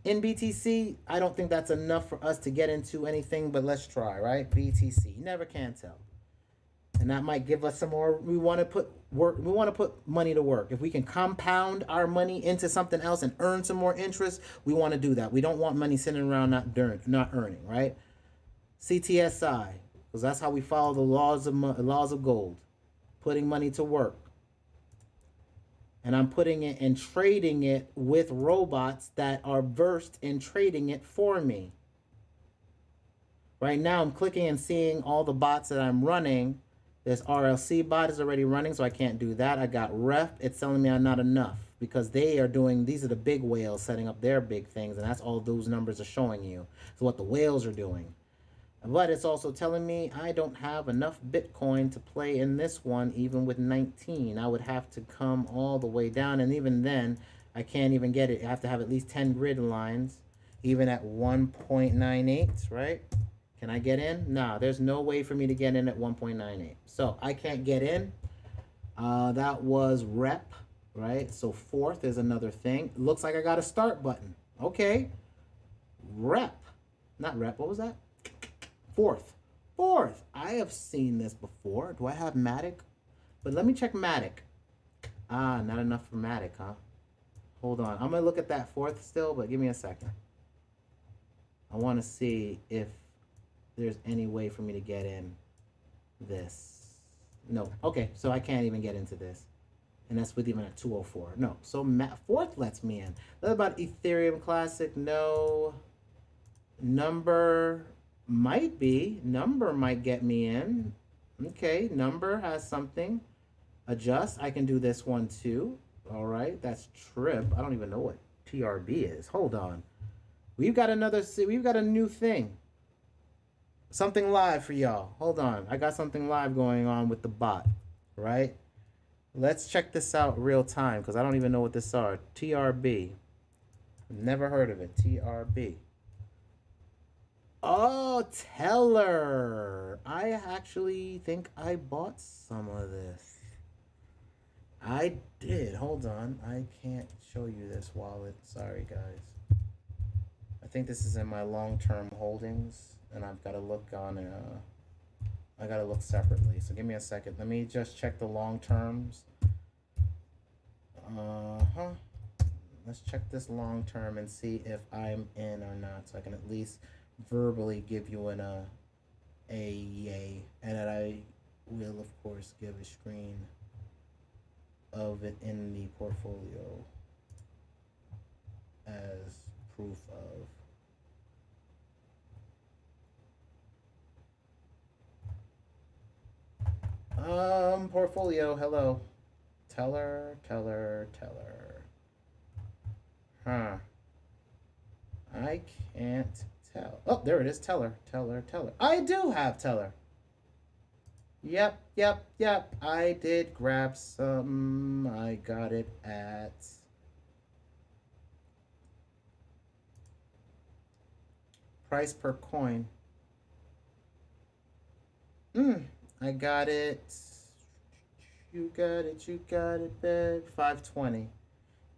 in BTC. I don't think that's enough for us to get into anything, but let's try, right? BTC, you never can tell. And that might give us some more. We want to put money to work. If we can compound our money into something else and earn some more interest, we want to do that. We don't want money sitting around not earning, right? CTSI, because that's how we follow the laws of gold, putting money to work. And I'm putting it and trading it with robots that are versed in trading it for me. Right now, I'm clicking and seeing all the bots that I'm running. This RLC bot is already running, so I can't do that. I got Ref. It's telling me I'm not enough because they are doing, these are the big whales setting up their big things, and that's all those numbers are showing you. So what the whales are doing. But it's also telling me I don't have enough Bitcoin to play in this one, even with 19. I would have to come all the way down, and even then, I can't even get it. I have to have at least 10 grid lines, even at 1.98, right? Can I get in? Nah, there's no way for me to get in at 1.98. So I can't get in. That was rep, right? So fourth is another thing. Looks like I got a start button. Okay. Rep. Not rep. What was that? Fourth. Fourth. I have seen this before. Do I have Matic? But let me check Matic. Ah, not enough for Matic, huh? Hold on. I'm going to look at that fourth still, but give me a second. I want to see if there's any way for me to get in this. No. Okay, so I can't even get into this. And that's with even at 204. No. So fourth lets me in. What about Ethereum Classic? No. Number might be. Number might get me in. Okay, number has something. Adjust. I can do this one too. All right, that's Trib. I don't even know what TRB is. Hold on. We've got a new thing. Something live for y'all. Hold on. I got something live going on with the bot, right? Let's check this out real time because I don't even know what this are. TRB. Never heard of it. TRB. Oh, Teller. I actually think I bought some of this. I did. Hold on. I can't show you this wallet. Sorry, guys. I think this is in my long-term holdings, and I've got to look on. I got to look separately. So give me a second. Let me just check the long terms. Let's check this long term and see if I'm in or not, so I can at least verbally give you an yay, and that I will of course give a screen of it in the portfolio as proof of portfolio. Hello, Teller. Huh, I can't tell. Oh, there it is. Teller. I do have Teller. Yep. I did grab some. I got it at price per coin. I got it. You got it, bet 520.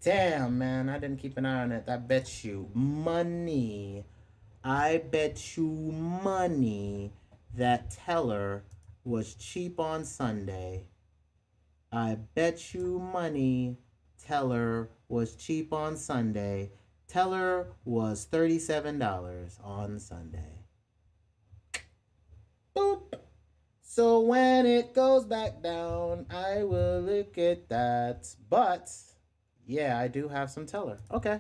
Damn, man, I didn't keep an eye on it. I bet you money that Teller was cheap on Sunday. I bet you money Teller was cheap on Sunday. Teller was $37 on Sunday. Boop. So when it goes back down, I will look at that. But yeah, I do have some Teller. Okay.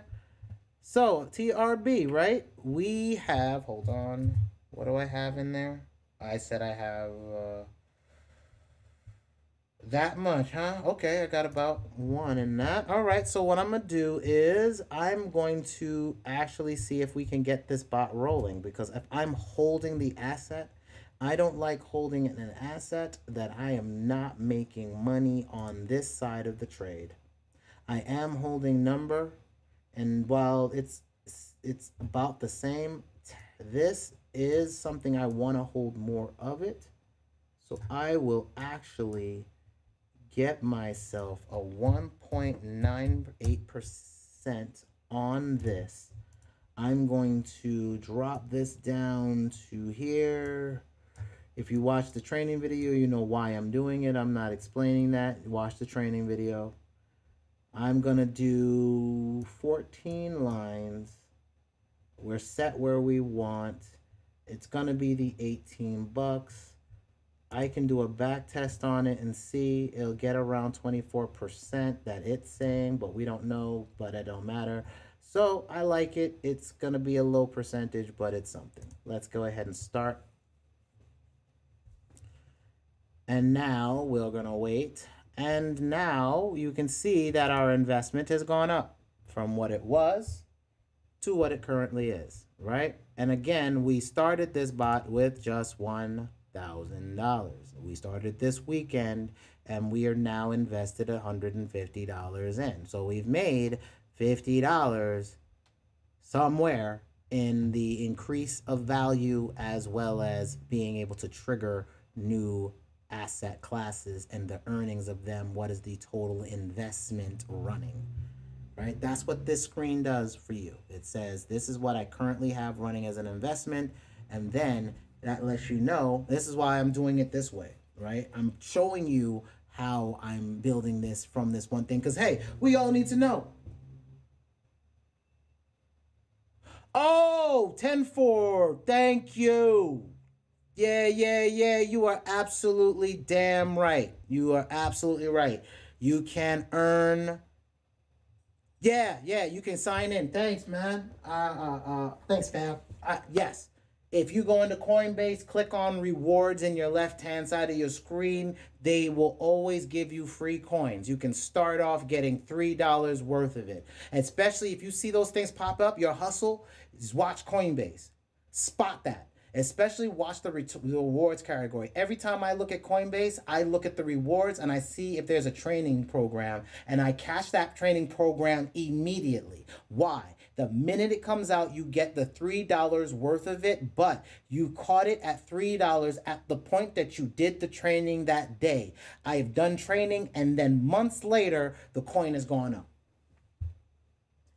So TRB, right? We have, hold on. What do I have in there? I said I have that much, huh? Okay, I got about one in that. All right, so what I'm going to do is I'm going to actually see if we can get this bot rolling, because if I'm holding the asset, I don't like holding an asset that I am not making money on this side of the trade. I am holding number, and while it's about the same, this is something I want to hold more of it. So I will actually get myself a 1.98% on this. I'm going to drop this down to here. If you watch the training video, you know why I'm doing it. I'm not explaining that. Watch the training video. I'm going to do 14 lines. We're set where we want. It's going to be the 18 bucks. I can do a back test on it and see. It'll get around 24% that it's saying, but we don't know, but it don't matter. So I like it. It's going to be a low percentage, but it's something. Let's go ahead and start. And now we're going to wait. And now you can see that our investment has gone up from what it was to what it currently is. right? And again, we started this bot with just $1,000. We started this weekend and we are now invested $150 in. So we've made $50 somewhere in the increase of value as well as being able to trigger new asset classes and the earnings of them. What is the total investment running? Right? That's what this screen does for you. It says, this is what I currently have running as an investment. And then that lets you know, this is why I'm doing it this way, right? I'm showing you how I'm building this from this one thing. Because, hey, we all need to know. Oh, 10-4. Thank you. Yeah. You are absolutely damn right. You are absolutely right. You can earn. Yeah, you can sign in. Thanks, man. Thanks, fam. Yes. If you go into Coinbase, click on rewards in your left-hand side of your screen, they will always give you free coins. You can start off getting $3 worth of it. Especially if you see those things pop up, your hustle is watch Coinbase. Spot that. Especially watch the rewards category. Every time I look at Coinbase, I look at the rewards and I see if there's a training program and I cash that training program immediately. Why? The minute it comes out, you get the $3 worth of it, but you caught it at $3 at the point that you did the training that day. I have done training and then months later, the coin has gone up.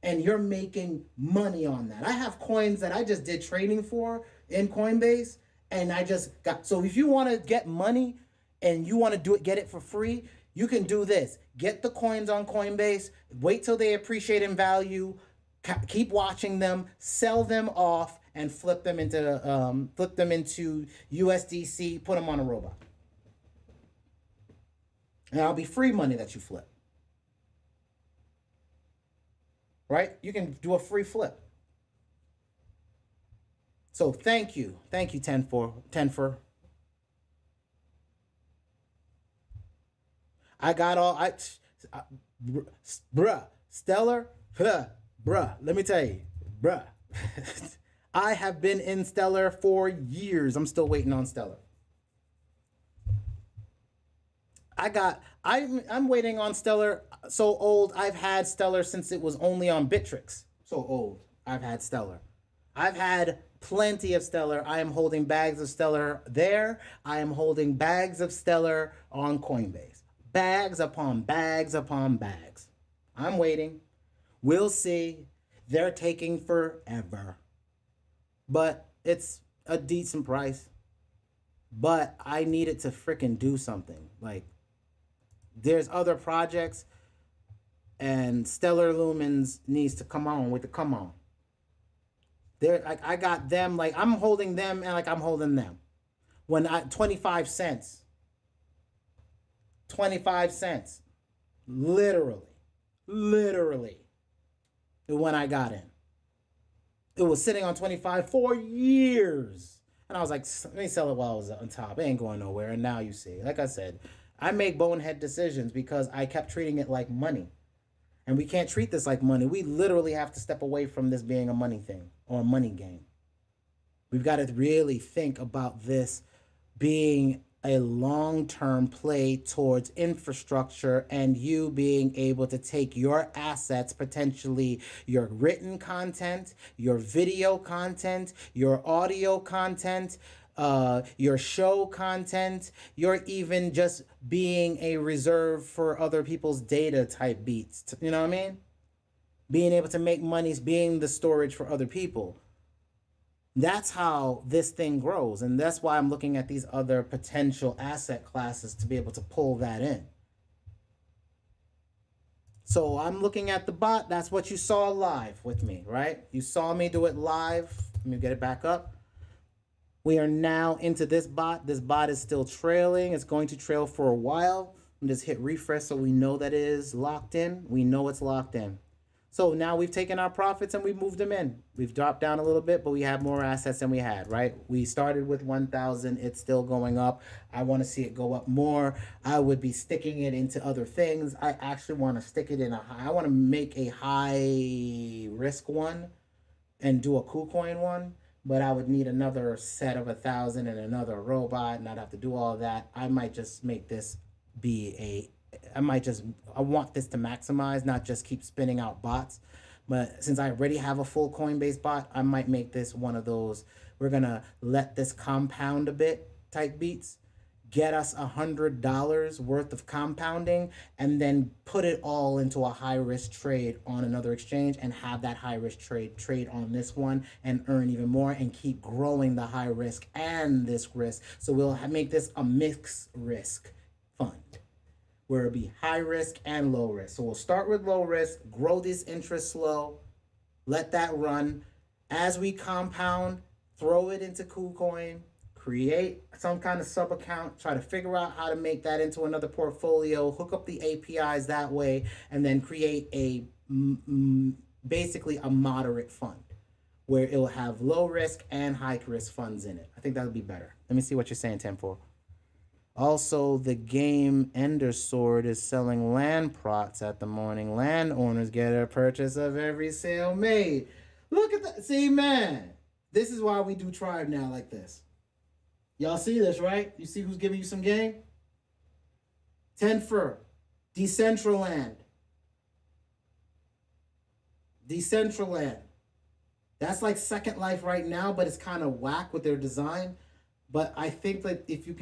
And you're making money on that. I have coins that I just did training for in Coinbase and I just got. So if you want to get money and you want to get it for free, you can do this. Get the coins on Coinbase, wait till they appreciate in value, keep watching them, sell them off and flip them into USDC, put them on a robot. And that'll be free money that you flip. Right? You can do a free flip. So thank you, 10-4. I got all bruh, Stellar, bruh. Let me tell you, bruh. I have been in Stellar for years. I'm still waiting on Stellar. I'm waiting on Stellar. So old, I've had Stellar since it was only on Bittrex. So old, I've had Stellar. I've had plenty of Stellar. I am holding bags of Stellar there. I am holding bags of Stellar on Coinbase. Bags upon bags upon bags. I'm waiting. We'll see. They're taking forever. But it's a decent price. But I need it to freaking do something. Like, there's other projects and Stellar Lumens needs to come on with the come on. They're like, I got them, like I'm holding them and like I'm holding them. 25 cents. 25 cents. Literally. When I got in. It was sitting on 25 for years. And I was like, let me sell it while I was on top. It ain't going nowhere. And now you see, like I said, I make bonehead decisions because I kept treating it like money. And we can't treat this like money. We literally have to step away from this being a money thing or a money game. We've got to really think about this being a long-term play towards infrastructure and you being able to take your assets, potentially your written content, your video content, your audio content, your show content, you're even just being a reserve for other people's data type beats. You know what I mean? Being able to make monies, being the storage for other people. That's how this thing grows. And that's why I'm looking at these other potential asset classes to be able to pull that in. So I'm looking at the bot. That's what you saw live with me, right? You saw me do it live. Let me get it back up. We are now into this bot. This bot is still trailing. It's going to trail for a while. And just hit refresh so we know that it is locked in. We know it's locked in. So now we've taken our profits and we've moved them in. We've dropped down a little bit, but we have more assets than we had, right? We started with 1,000. It's still going up. I want to see it go up more. I would be sticking it into other things. I actually want to stick it in I want to make a high risk one and do a Kucoin one, but I would need another set of 1,000 and another robot, and I'd have to do all of that. I might just make this be I want this to maximize, not just keep spinning out bots. But since I already have a full Coinbase bot, I might make this one of those, we're gonna let this compound a bit type beats, get us $100 worth of compounding, and then put it all into a high risk trade on another exchange, and have that high risk trade on this one and earn even more, and keep growing the high risk and this risk. So we'll make this a mixed risk fund where it'll be high risk and low risk. So we'll start with low risk, grow this interest slow, let that run. As we compound, throw it into KuCoin, create some kind of sub account, try to figure out how to make that into another portfolio, hook up the APIs that way, and then create a basically a moderate fund where it will have low risk and high risk funds in it. I think that would be better. Let me see what you're saying, 10-4. Also, the game Ender Sword is selling land plots at the morning. Landowners get a purchase of every sale made. Look at that. See, man, this is why we do Tribe now like this. Y'all see this, right? You see who's giving you some game? 10-4. Decentraland. Decentraland. That's like Second Life right now, but it's kind of whack with their design. But I think that if they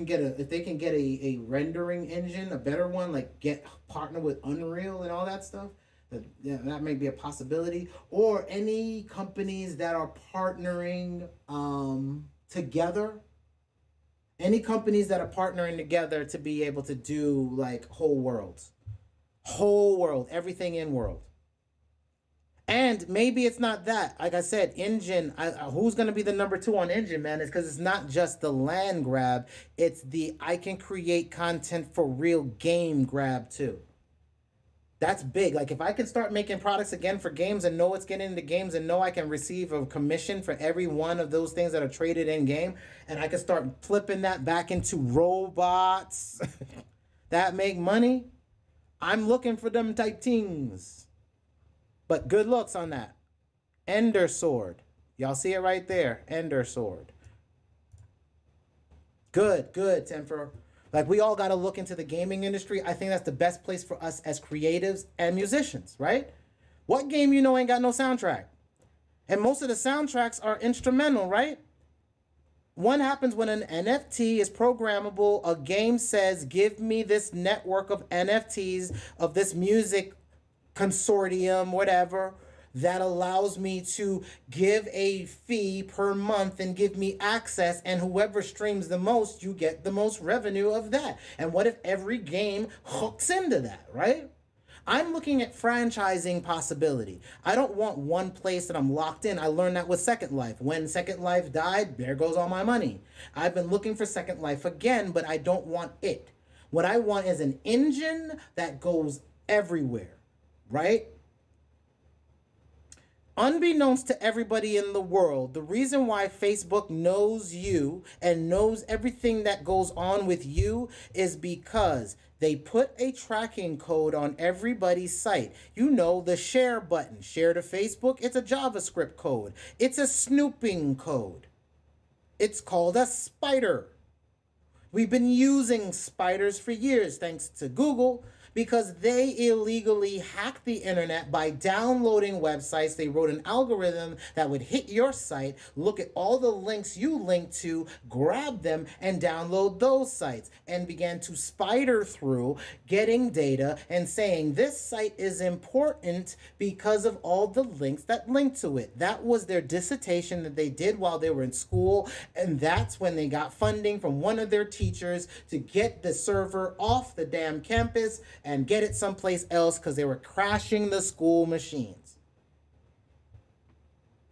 can get a rendering engine, a better one, like partner with Unreal and all that stuff, that may be a possibility. Or any companies that are partnering together. Any companies that are partnering together to be able to do like whole world, everything in world. And maybe it's not that. Like I said, engine, who's going to be the number 2 on engine, man? It's because it's not just the land grab. It's the I can create content for real game grab too. That's big. Like if I can start making products again for games and know it's getting into games and know I can receive a commission for every one of those things that are traded in game, and I can start flipping that back into robots that make money, I'm looking for them type things. But good looks on that. Ender Sword. Y'all see it right there. Ender Sword. Good, 10-4. Like we all got to look into the gaming industry. I think that's the best place for us as creatives and musicians, right? What game you know ain't got no soundtrack? And most of the soundtracks are instrumental, right? What happens when an NFT is programmable? A game says, give me this network of NFTs of this music consortium, whatever, that allows me to give a fee per month and give me access, and whoever streams the most, you get the most revenue of that. And what if every game hooks into that, right? I'm looking at franchising possibility. I don't want one place that I'm locked in. I learned that with Second Life. When Second Life died, there goes all my money. I've been looking for Second Life again, but I don't want it. What I want is an engine that goes everywhere. Right? Unbeknownst to everybody in the world, the reason why Facebook knows you and knows everything that goes on with you is because they put a tracking code on everybody's site. You know, the share button. Share to Facebook, it's a JavaScript code. It's a snooping code. It's called a spider. We've been using spiders for years, thanks to Google, because they illegally hacked the internet by downloading websites. They wrote an algorithm that would hit your site, look at all the links you linked to, grab them, and download those sites, and began to spider through, getting data and saying this site is important because of all the links that link to it. That was their dissertation that they did while they were in school, and that's when they got funding from one of their teachers to get the server off the damn campus and get it someplace else because they were crashing the school machines.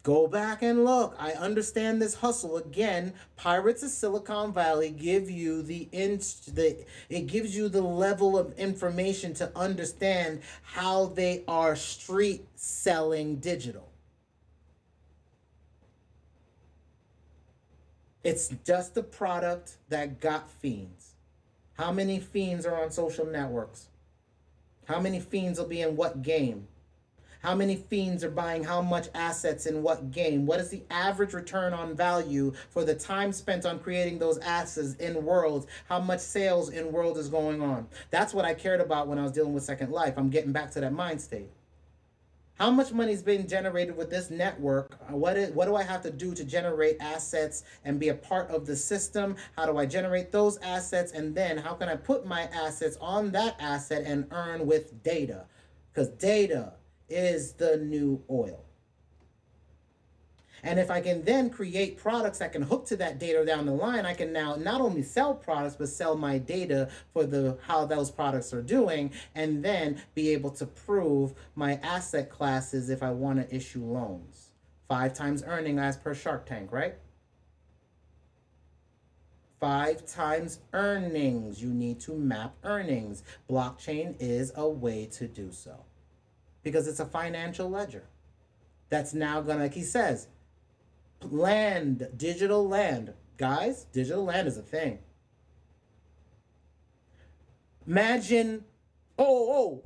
Go back and look. I understand this hustle. Again, Pirates of Silicon Valley give you it gives you the level of information to understand how they are street selling digital. It's just a product that got fiends. How many fiends are on social networks? How many fiends will be in what game? How many fiends are buying how much assets in what game? What is the average return on value for the time spent on creating those assets in worlds? How much sales in world is going on? That's what I cared about when I was dealing with Second Life. I'm getting back to that mind state. How much money is being generated with this network? What do I have to do to generate assets and be a part of the system? How do I generate those assets? And then how can I put my assets on that asset and earn with data? Because data is the new oil. And if I can then create products that can hook to that data down the line, I can now not only sell products, but sell my data for how those products are doing, and then be able to prove my asset classes if I want to issue loans. 5 times earning as per Shark Tank, right? 5 times earnings. You need to map earnings. Blockchain is a way to do so, because it's a financial ledger that's now gonna, like he says, land, digital land. Guys, digital land is a thing. Imagine, I'm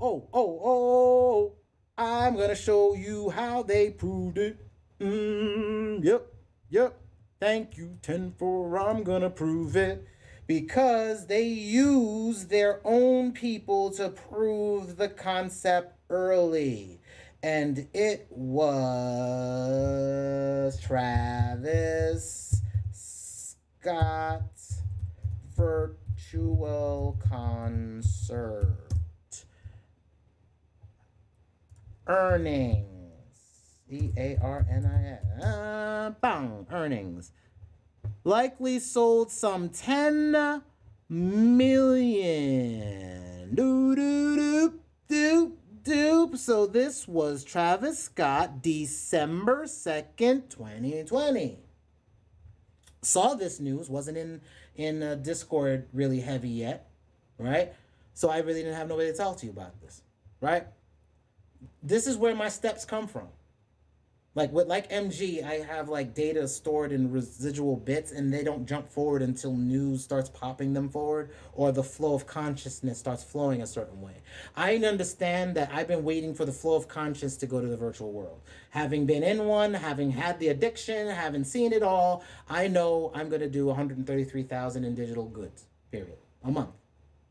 gonna show you how they proved it. Yep. Thank you, 10-4, I'm gonna prove it. Because they use their own people to prove the concept early. And it was Travis Scott's virtual concert. Earnings. EARNIS. Bang. Earnings. Likely sold some 10 million. So this was Travis Scott, December 2nd, 2020. Saw this news, wasn't in Discord really heavy yet, right? So I really didn't have nobody to talk to you about this, right? This is where my steps come from. Like MG, I have like data stored in residual bits, and they don't jump forward until news starts popping them forward, or the flow of consciousness starts flowing a certain way. I understand that I've been waiting for the flow of consciousness to go to the virtual world. Having been in one, having had the addiction, having seen it all, I know I'm going to do 133,000 in digital goods, period. A month,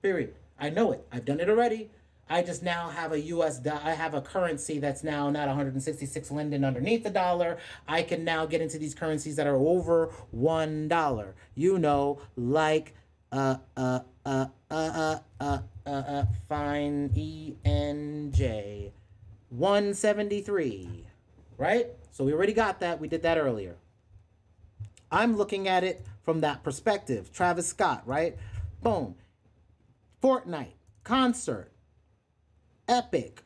period. I know it. I've done it already. I just now have I have a currency that's now not 166 linden underneath the dollar. I can now get into these currencies that are over $1. You know, like fine ENJ 173, right? So we already got that. We did that earlier. I'm looking at it from that perspective. Travis Scott, right? Boom. Fortnite concert. Epic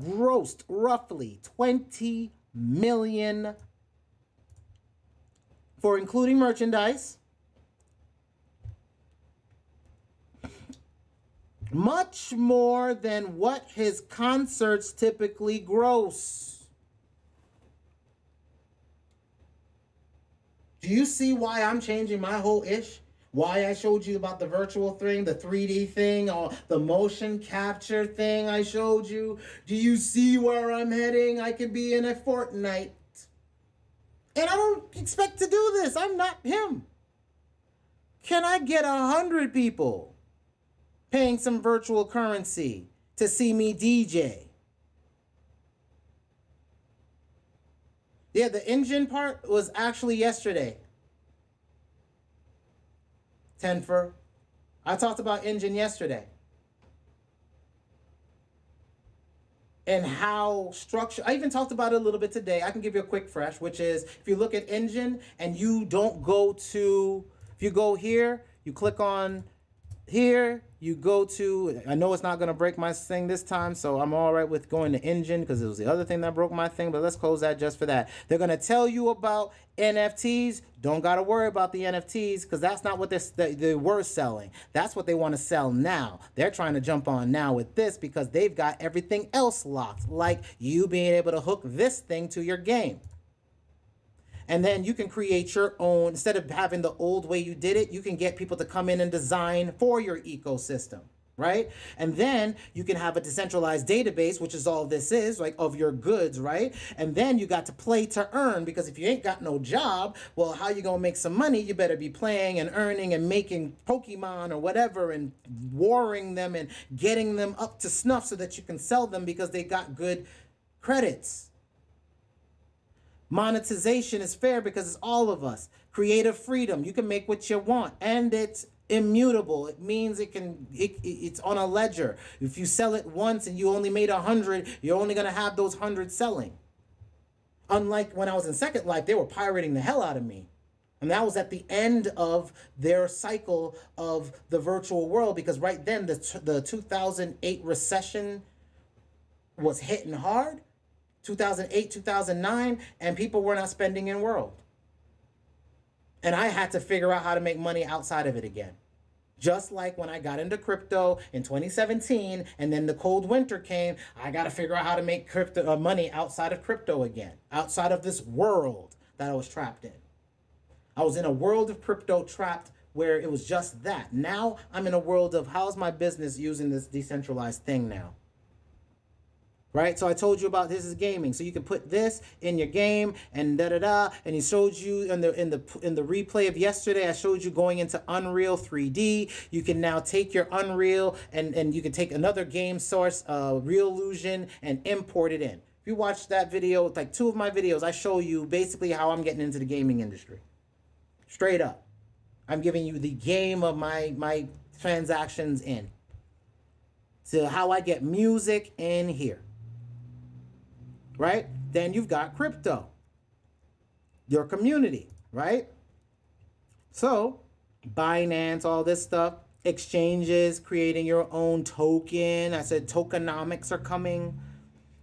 grossed roughly 20 million for including merchandise. Much more than what his concerts typically gross. Do you see why I'm changing my whole ish? Why I showed you about the virtual thing, the 3D thing, or the motion capture thing I showed you? Do you see where I'm heading? I could be in a Fortnite. And I don't expect to do this. I'm not him. Can I get 100 people paying some virtual currency to see me DJ? Yeah, the engine part was actually yesterday. Tenfer. I talked about engine yesterday. And how structure, I even talked about it a little bit today. I can give you a quick fresh, which is if you look at engine and you don't go to, if you go here, you click on here, you go to, I know it's not going to break my thing this time, so I'm all right with going to engine because it was the other thing that broke my thing, but let's close that just for that. They're going to tell you about NFTs. Don't got to worry about the NFTs because that's not what they were selling. That's what they want to sell now. They're trying to jump on now with this because they've got everything else locked, like you being able to hook this thing to your game. And then you can create your own, instead of having the old way you did it, you can get people to come in and design for your ecosystem. right? And then you can have a decentralized database, which is all this is, like, of your goods, right? And then you got to play to earn, because if you ain't got no job, well, how you gonna make some money? You better be playing and earning and making Pokemon or whatever and warring them and getting them up to snuff so that you can sell them because they got good credits. Monetization is fair because it's all of us. Creative freedom, you can make what you want, and it's immutable. It means it's on a ledger. If you sell it once and you only made 100, you're only gonna have those 100 selling. Unlike when I was in Second Life, they were pirating the hell out of me. And that was at the end of their cycle of the virtual world, because right then the 2008 recession was hitting hard. 2008, 2009, and people were not spending in world. And I had to figure out how to make money outside of it again. Just like when I got into crypto in 2017, and then the cold winter came, I got to figure out how to make crypto money outside of crypto again, outside of this world that I was trapped in. I was in a world of crypto trapped where it was just that. Now I'm in a world of how's my business using this decentralized thing now. Right, so I told you about this is gaming, so you can put this in your game and and he showed you in the replay of yesterday. I showed you going into Unreal 3D. You can now take your Unreal and you can take another game source, Reallusion, and import it in. If you watch that video, like 2 of my videos, I show you basically how I'm getting into the gaming industry. Straight up, I'm giving you the game of my transactions in. So how I get music in here. Right? Then you've got crypto, your community, right? So Binance, all this stuff, exchanges, creating your own token. I said tokenomics are coming.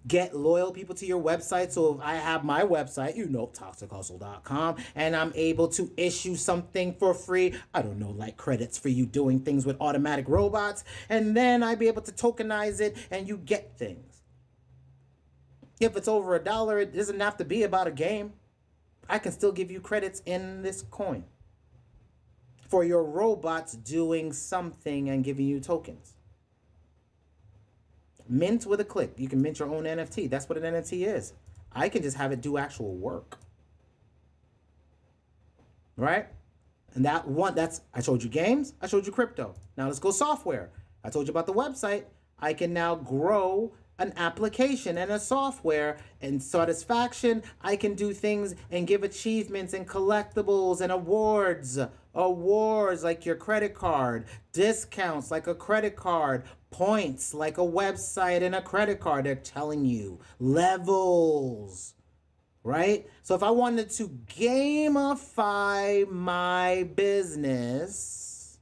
Get loyal people to your website. So if I have my website, ToxicHustle.com, and I'm able to issue something for free, I don't know, like credits for you doing things with automatic robots, and then I'd be able to tokenize it and you get things. If it's over $1, it doesn't have to be about a game. I can still give you credits in this coin for your robots doing something and giving you tokens. Mint with a click. You can mint your own NFT. That's what an NFT is. I can just have it do actual work. Right? And I showed you games. I showed you crypto. Now let's go software. I told you about the website. I can now grow an application and a software and satisfaction. I can do things and give achievements and collectibles and awards like your credit card, discounts like a credit card, points like a website and a credit card. They're telling you levels, right? So if I wanted to gamify my business,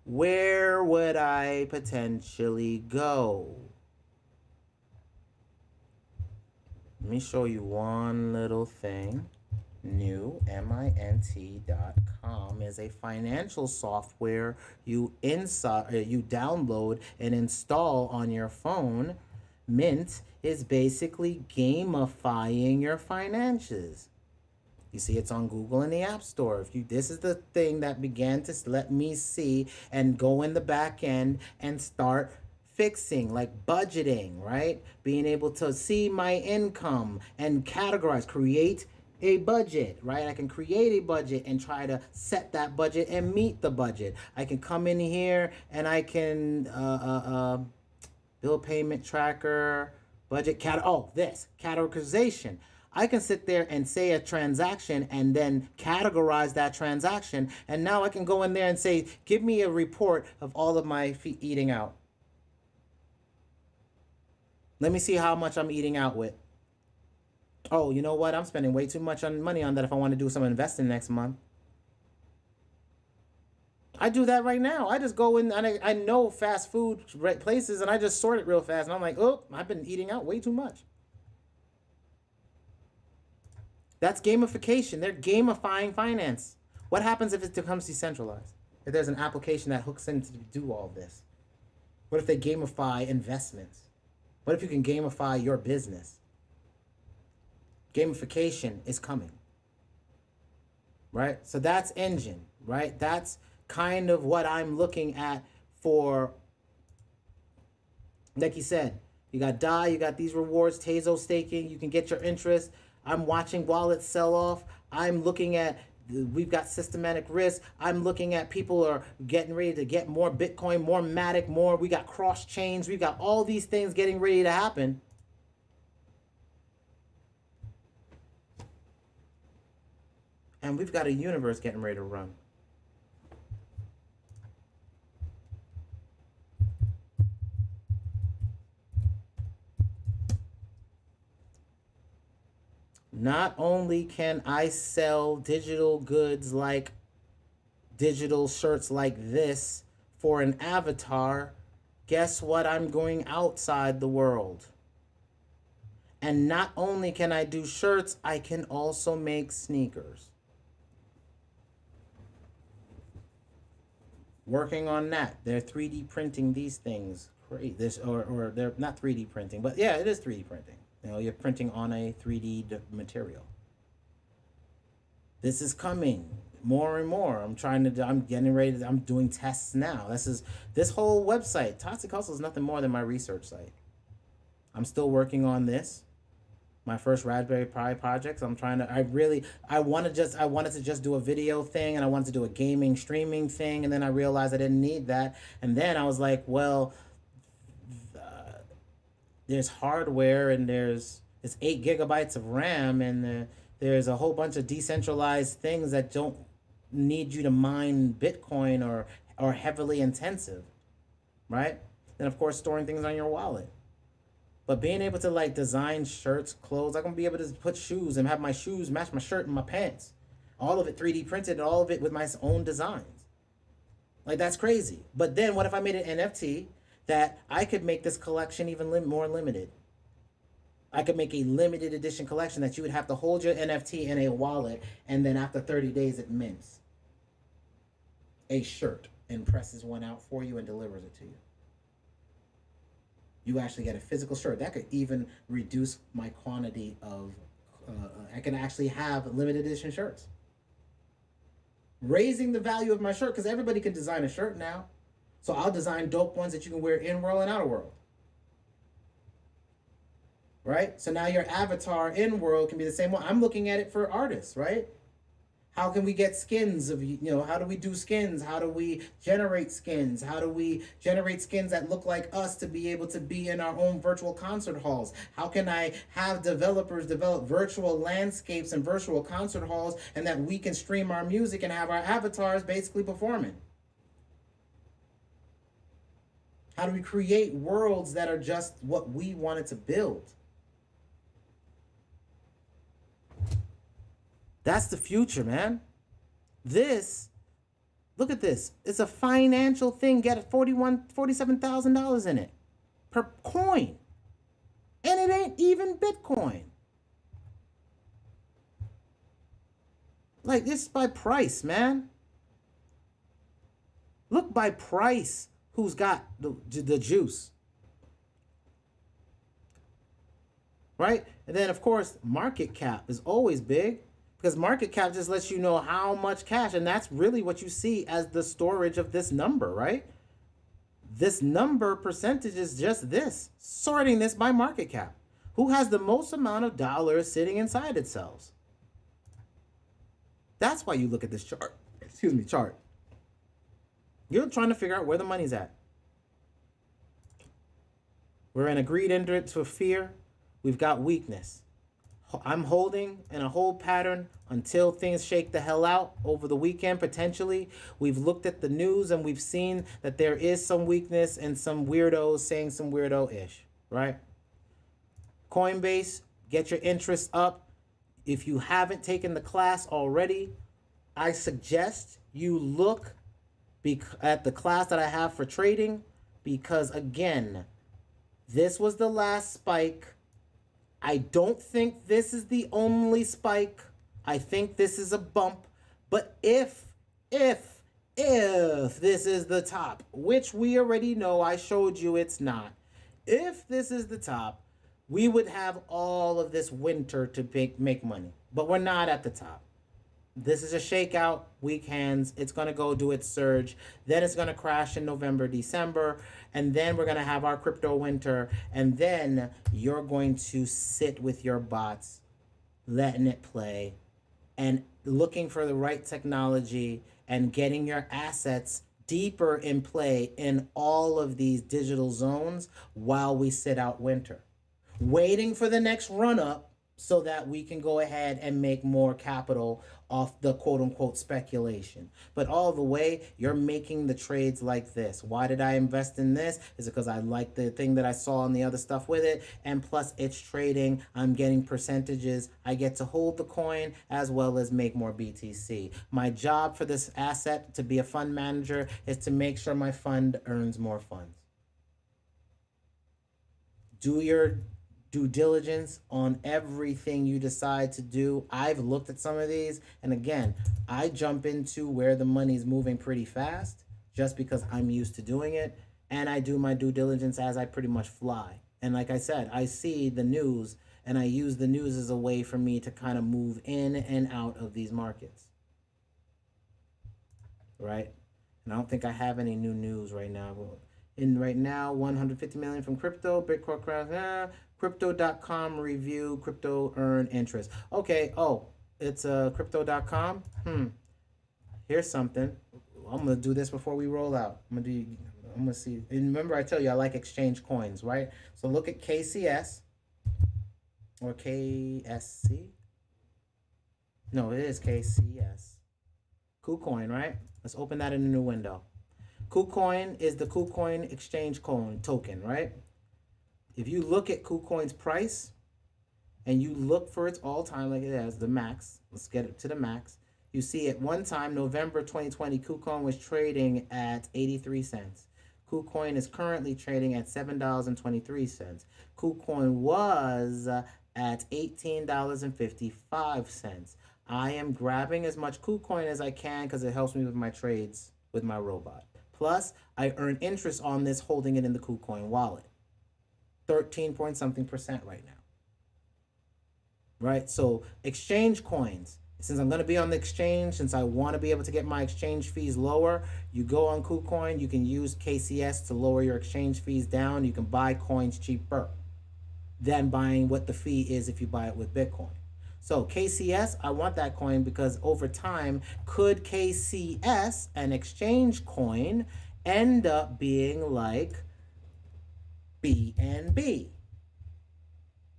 where would I potentially go? Let me show you one little thing. New, mint.com is a financial software you download and install on your phone. Mint is basically gamifying your finances. You see, it's on Google and the App Store. This is the thing that began to let me see and go in the back end and start fixing, like budgeting, right? Being able to see my income and categorize, create a budget, right? I can create a budget and try to set that budget and meet the budget. I can come in here and I can bill payment tracker, budget categorization. I can sit there and say a transaction and then categorize that transaction. And now I can go in there and say, give me a report of all of my eating out. Let me see how much I'm eating out with. Oh, you know what? I'm spending way too much money on that if I want to do some investing next month. I do that right now. I just go in and I know fast food places and I just sort it real fast. And I'm like, oh, I've been eating out way too much. That's gamification. They're gamifying finance. What happens if it becomes decentralized? If there's an application that hooks in to do all this? What if they gamify investments? What if you can gamify your business? Gamification is coming, right? So that's engine, right? That's kind of what I'm looking at for Like he said, you got DAI, you got these rewards, Tezo staking, you can get your interest. I'm watching wallets sell off. I'm looking at, we've got systematic risk. I'm looking at people are getting ready to get more Bitcoin, more Matic, more. We got cross chains. We got all these things getting ready to happen. And we've got a universe getting ready to run. Not only can I sell digital goods like digital shirts like this for an avatar, guess what? I'm going outside the world. And not only can I do shirts, I can also make sneakers. Working on that. They're 3D printing these things. This or they're not 3D printing, but yeah, it is 3D printing. You know, you're printing on a 3D material. This is coming more and more. I'm getting ready I'm doing tests now. This whole website, Toxic Hustle, is nothing more than my research site. I'm still working on this. My first Raspberry Pi projects. I wanted to just do a video thing, and I wanted to do a gaming streaming thing, and then I realized I didn't need that. And then I was like, well, there's hardware, and it's 8 gigabytes of RAM, and there's a whole bunch of decentralized things that don't need you to mine Bitcoin or heavily intensive, right? And of course, storing things on your wallet. But being able to like design shirts, clothes, I'm gonna be able to put shoes and have my shoes match my shirt and my pants. All of it 3D printed, and all of it with my own designs. Like, that's crazy. But then what if I made an NFT that I could make this collection even more limited? I could make a limited edition collection that you would have to hold your NFT in a wallet, and then after 30 days it mints a shirt and presses one out for you and delivers it to you. You actually get a physical shirt. That could even reduce my quantity of, I can actually have limited edition shirts. Raising the value of my shirt, because everybody can design a shirt now. So I'll design dope ones that you can wear in world and out of world. Right? So now your avatar in world can be the same one. I'm looking at it for artists, right? How can we get skins of, how do we do skins? How do we generate skins? How do we generate skins that look like us to be able to be in our own virtual concert halls? How can I have developers develop virtual landscapes and virtual concert halls, and that we can stream our music and have our avatars basically performing? How do we create worlds that are just what we wanted to build? That's the future, man. Look at this. It's a financial thing. Get $47,000 in it per coin. And it ain't even Bitcoin. Like, this is by price, man. Look by price who's got the juice. Right? And then, of course, market cap is always big. Because market cap just lets you know how much cash, and that's really what you see as the storage of this number, right? This number percentage is just this, sorting this by market cap. Who has the most amount of dollars sitting inside itself? That's why you look at this chart. Chart. You're trying to figure out where the money's at. We're in a greed into a fear. We've got weakness. I'm holding in a hold pattern until things shake the hell out over the weekend, potentially. We've looked at the news and we've seen that there is some weakness and some weirdos saying some weirdo-ish, right? Coinbase, get your interest up. If you haven't taken the class already, I suggest you look at the class that I have for trading, because again, this was the last spike. I don't think this is the only spike. I think this is a bump. But if this is the top, which we already know, I showed you it's not. If this is the top, we would have all of this winter to make money. But we're not at the top. This is a shakeout, weak hands. It's going to go do its surge. Then it's going to crash in November, December. And then we're going to have our crypto winter. And then you're going to sit with your bots, letting it play and looking for the right technology and getting your assets deeper in play in all of these digital zones while we sit out winter, waiting for the next run up so that we can go ahead and make more capital off the quote unquote speculation. But all the way, you're making the trades like this. Why did I invest in this? Is it because I like the thing that I saw on the other stuff with it? And plus it's trading, I'm getting percentages. I get to hold the coin as well as make more BTC. My job for this asset to be a fund manager is to make sure my fund earns more funds. Do your due diligence on everything you decide to do. I've looked at some of these, and again, I jump into where the money's moving pretty fast just because I'm used to doing it, and I do my due diligence as I pretty much fly. And like I said, I see the news, and I use the news as a way for me to kind of move in and out of these markets, right? And I don't think I have any new news right now. Right now, 150 million from crypto, Bitcoin crash, Crypto.com review, crypto earn interest. Okay, oh, it's Crypto.com. Here's something. I'm gonna do this before we roll out. I'm gonna see. And remember, I tell you I like exchange coins, right? So look at KCS or KSC. No, it is KCS. Kucoin, right? Let's open that in a new window. Kucoin is the Kucoin exchange coin token, right? If you look at Kucoin's price and you look for its all-time, like it has the max, let's get it to the max. You see at one time, November 2020, Kucoin was trading at 83 cents. Kucoin is currently trading at $7.23. Kucoin was at $18.55. I am grabbing as much Kucoin as I can because it helps me with my trades with my robot. Plus, I earn interest on this holding it in the Kucoin wallet. 13 point something % right now. Right? So exchange coins, since I'm going to be on the exchange, since I want to be able to get my exchange fees lower, you go on KuCoin, you can use KCS to lower your exchange fees down. You can buy coins cheaper than buying what the fee is if you buy it with Bitcoin. So KCS, I want that coin because over time, could KCS, an exchange coin, end up being like BNB,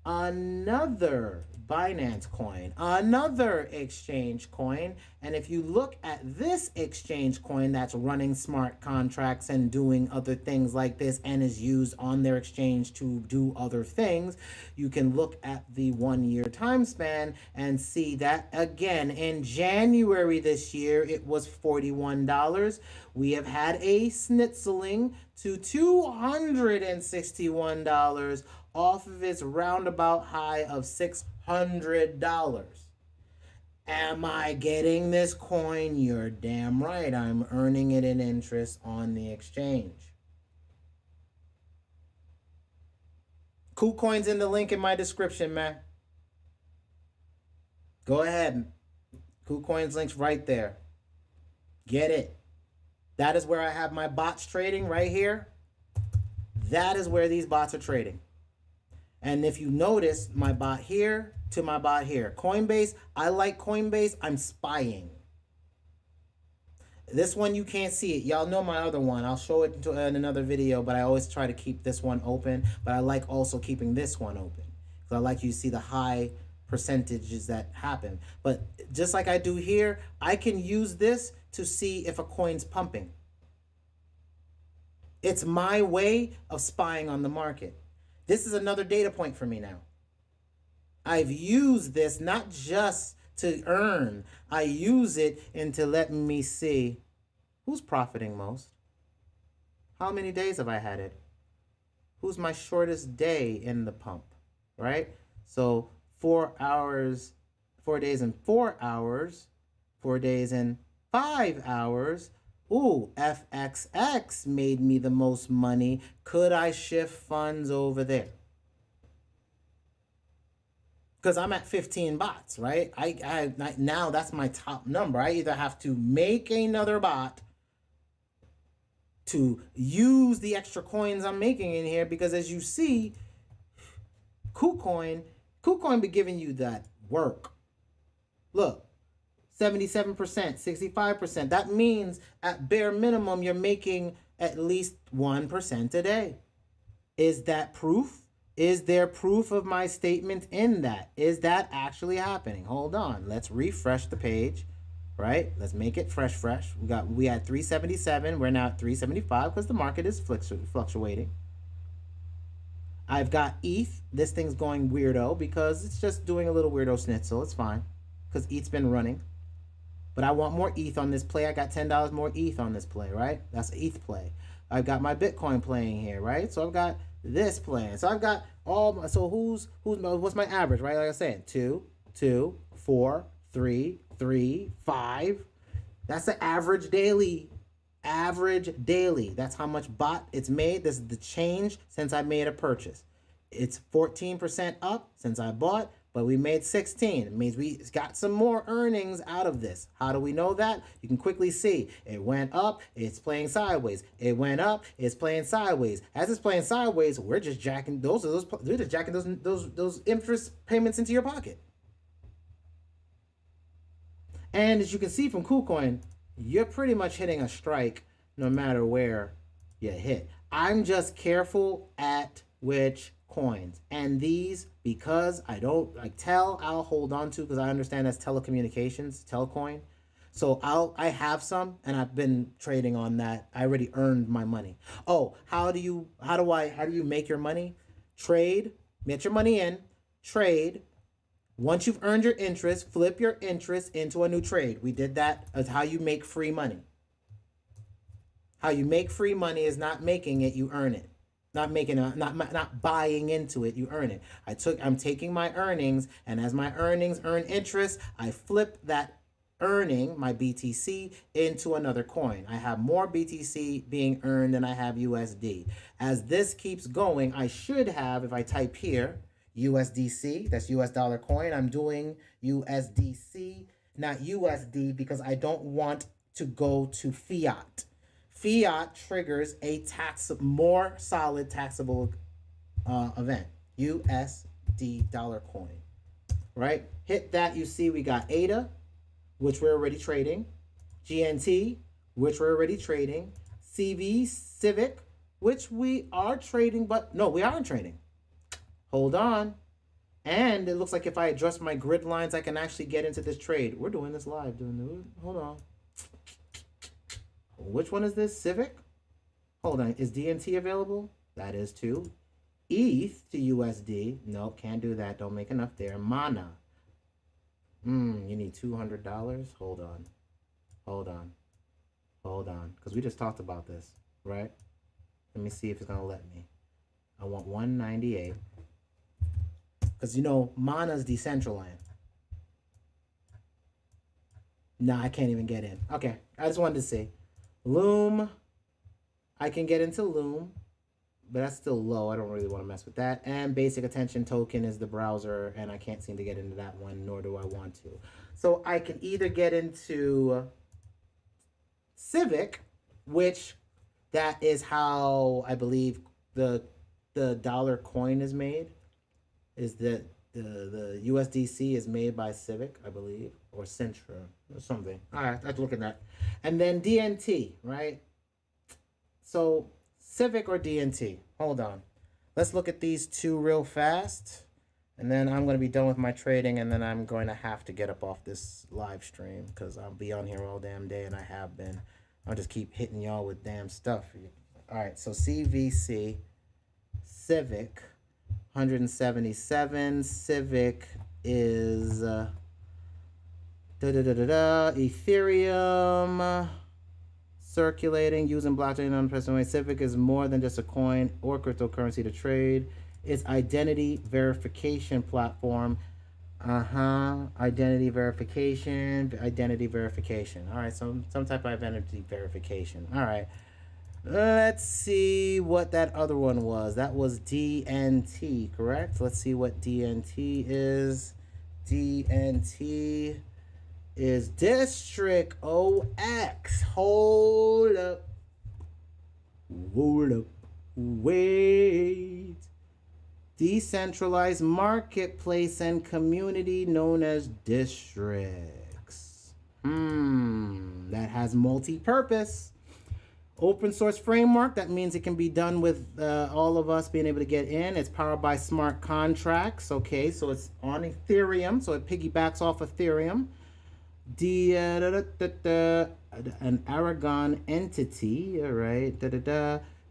another Binance coin, another exchange coin? And if you look at this exchange coin that's running smart contracts and doing other things like this and is used on their exchange to do other things, you can look at the 1 year time span and see that again in January this year it was $41. We have had a snitzeling to $261 off of its roundabout high of $600. Am I getting this coin? You're damn right. I'm earning it in interest on the exchange. KuCoin's in the link in my description, man. Go ahead. KuCoin's link's right there. Get it. That is where I have my bots trading right here. That is where these bots are trading. And if you notice, my bot here to my bot here. Coinbase, I like Coinbase. I'm spying. This one, you can't see it. Y'all know my other one. I'll show it in another video, but I always try to keep this one open. But I like also keeping this one open because I like you to see the high percentages that happen. But just like I do here, I can use this to see if a coin's pumping. It's my way of spying on the market. This is another data point for me now. I've used this not just to earn. I use it into letting me see who's profiting most. How many days have I had it? Who's my shortest day in the pump, right? So 4 hours, 4 days and 4 hours, 4 days and 5 hours. Ooh, FXX made me the most money. Could I shift funds over there? because I'm at 15 bots, right? Now that's my top number. I either have to make another bot to use the extra coins I'm making in here, because as you see, Kucoin be giving you that work. Look, 77%, 65%. That means at bare minimum, you're making at least 1% a day. Is that proof? Is there proof of my statement in that? Is that actually happening? Hold on. Let's refresh the page, right? Let's make it fresh. We had 377. We're now at 375 because the market is fluctuating. I've got ETH. This thing's going weirdo because it's just doing a little weirdo schnitzel. It's fine because ETH's been running. But I want more ETH on this play. I got $10 more ETH on this play, right? That's an ETH play. I've got my Bitcoin playing here, right? So I've got this playing. So I've got all my, so what's my average, right? Like I said, 2, 2, 4, 3, 3, 5. That's the average daily. Average daily. That's how much bot it's made. This is the change since I made a purchase. It's 14% up since I bought, but we made 16. It means we got some more earnings out of this. How do we know that? You can quickly see it went up, it's playing sideways. It went up, it's playing sideways. As it's playing sideways, we're just jacking those interest payments into your pocket. And as you can see from Kucoin, you're pretty much hitting a strike no matter where you hit. I'm just careful at which coins. And these, because I don't like I'll hold on to, because I understand that's telecommunications, Telcoin. So I have some and I've been trading on that. I already earned my money. Oh, how do you make your money? Trade, get your money in, trade. Once you've earned your interest, flip your interest into a new trade. We did that. That's how you make free money. How you make free money is not making it, you earn it. Not buying into it, you earn it. I'm taking my earnings, and as my earnings earn interest, I flip that earning, my BTC, into another coin. I have more BTC being earned than I have USD. As this keeps going, I should have, if I type here, USDC, that's US dollar coin. I'm doing USDC, not USD, because I don't want to go to fiat. Fiat triggers a more solid taxable event. USD dollar coin, right? Hit that, you see we got ADA, which we're already trading. GNT, which we're already trading. CV, Civic, which we are trading, but no, we aren't trading. Hold on. And it looks like if I adjust my grid lines, I can actually get into this trade. We're doing this live. Hold on. Which one is this? Civic? Hold on. Is DNT available? That is too. ETH to USD. No, can't do that. Don't make enough there. Mana. You need $200. Hold on. Because we just talked about this, right? Let me see if it's going to let me. I want 198. Because, Mana's Decentraland. Nah, I can't even get in. Okay, I just wanted to see. Loom. I can get into Loom, but that's still low. I don't really want to mess with that. And Basic Attention Token is the browser, and I can't seem to get into that one, nor do I want to. So I can either get into Civic, which that is how I believe the dollar coin is made. Is that the USDC is made by Civic, I believe, or Centra or something. All right, I have to look at that. And then DNT, right? So Civic or DNT? Hold on. Let's look at these two real fast. And then I'm going to be done with my trading, and then I'm going to have to get up off this live stream because I'll be on here all damn day, and I have been. I'll just keep hitting y'all with damn stuff. All right, so CVC, Civic, 177. Civic is Ethereum circulating using blockchain in an unprecedented way. Civic is more than just a coin or cryptocurrency to trade. It's identity verification platform. Identity verification. All right, some type of identity verification. All right. Let's see what that other one was. That was DNT, correct? Let's see what DNT is. DNT is District OX. Hold up. Hold up. Wait. Decentralized marketplace and community known as districts. That has multi-purpose. Open source framework, that means it can be done with all of us being able to get in. It's powered by smart contracts. Okay, so it's on Ethereum, so it piggybacks off Ethereum. An Aragon entity, all right.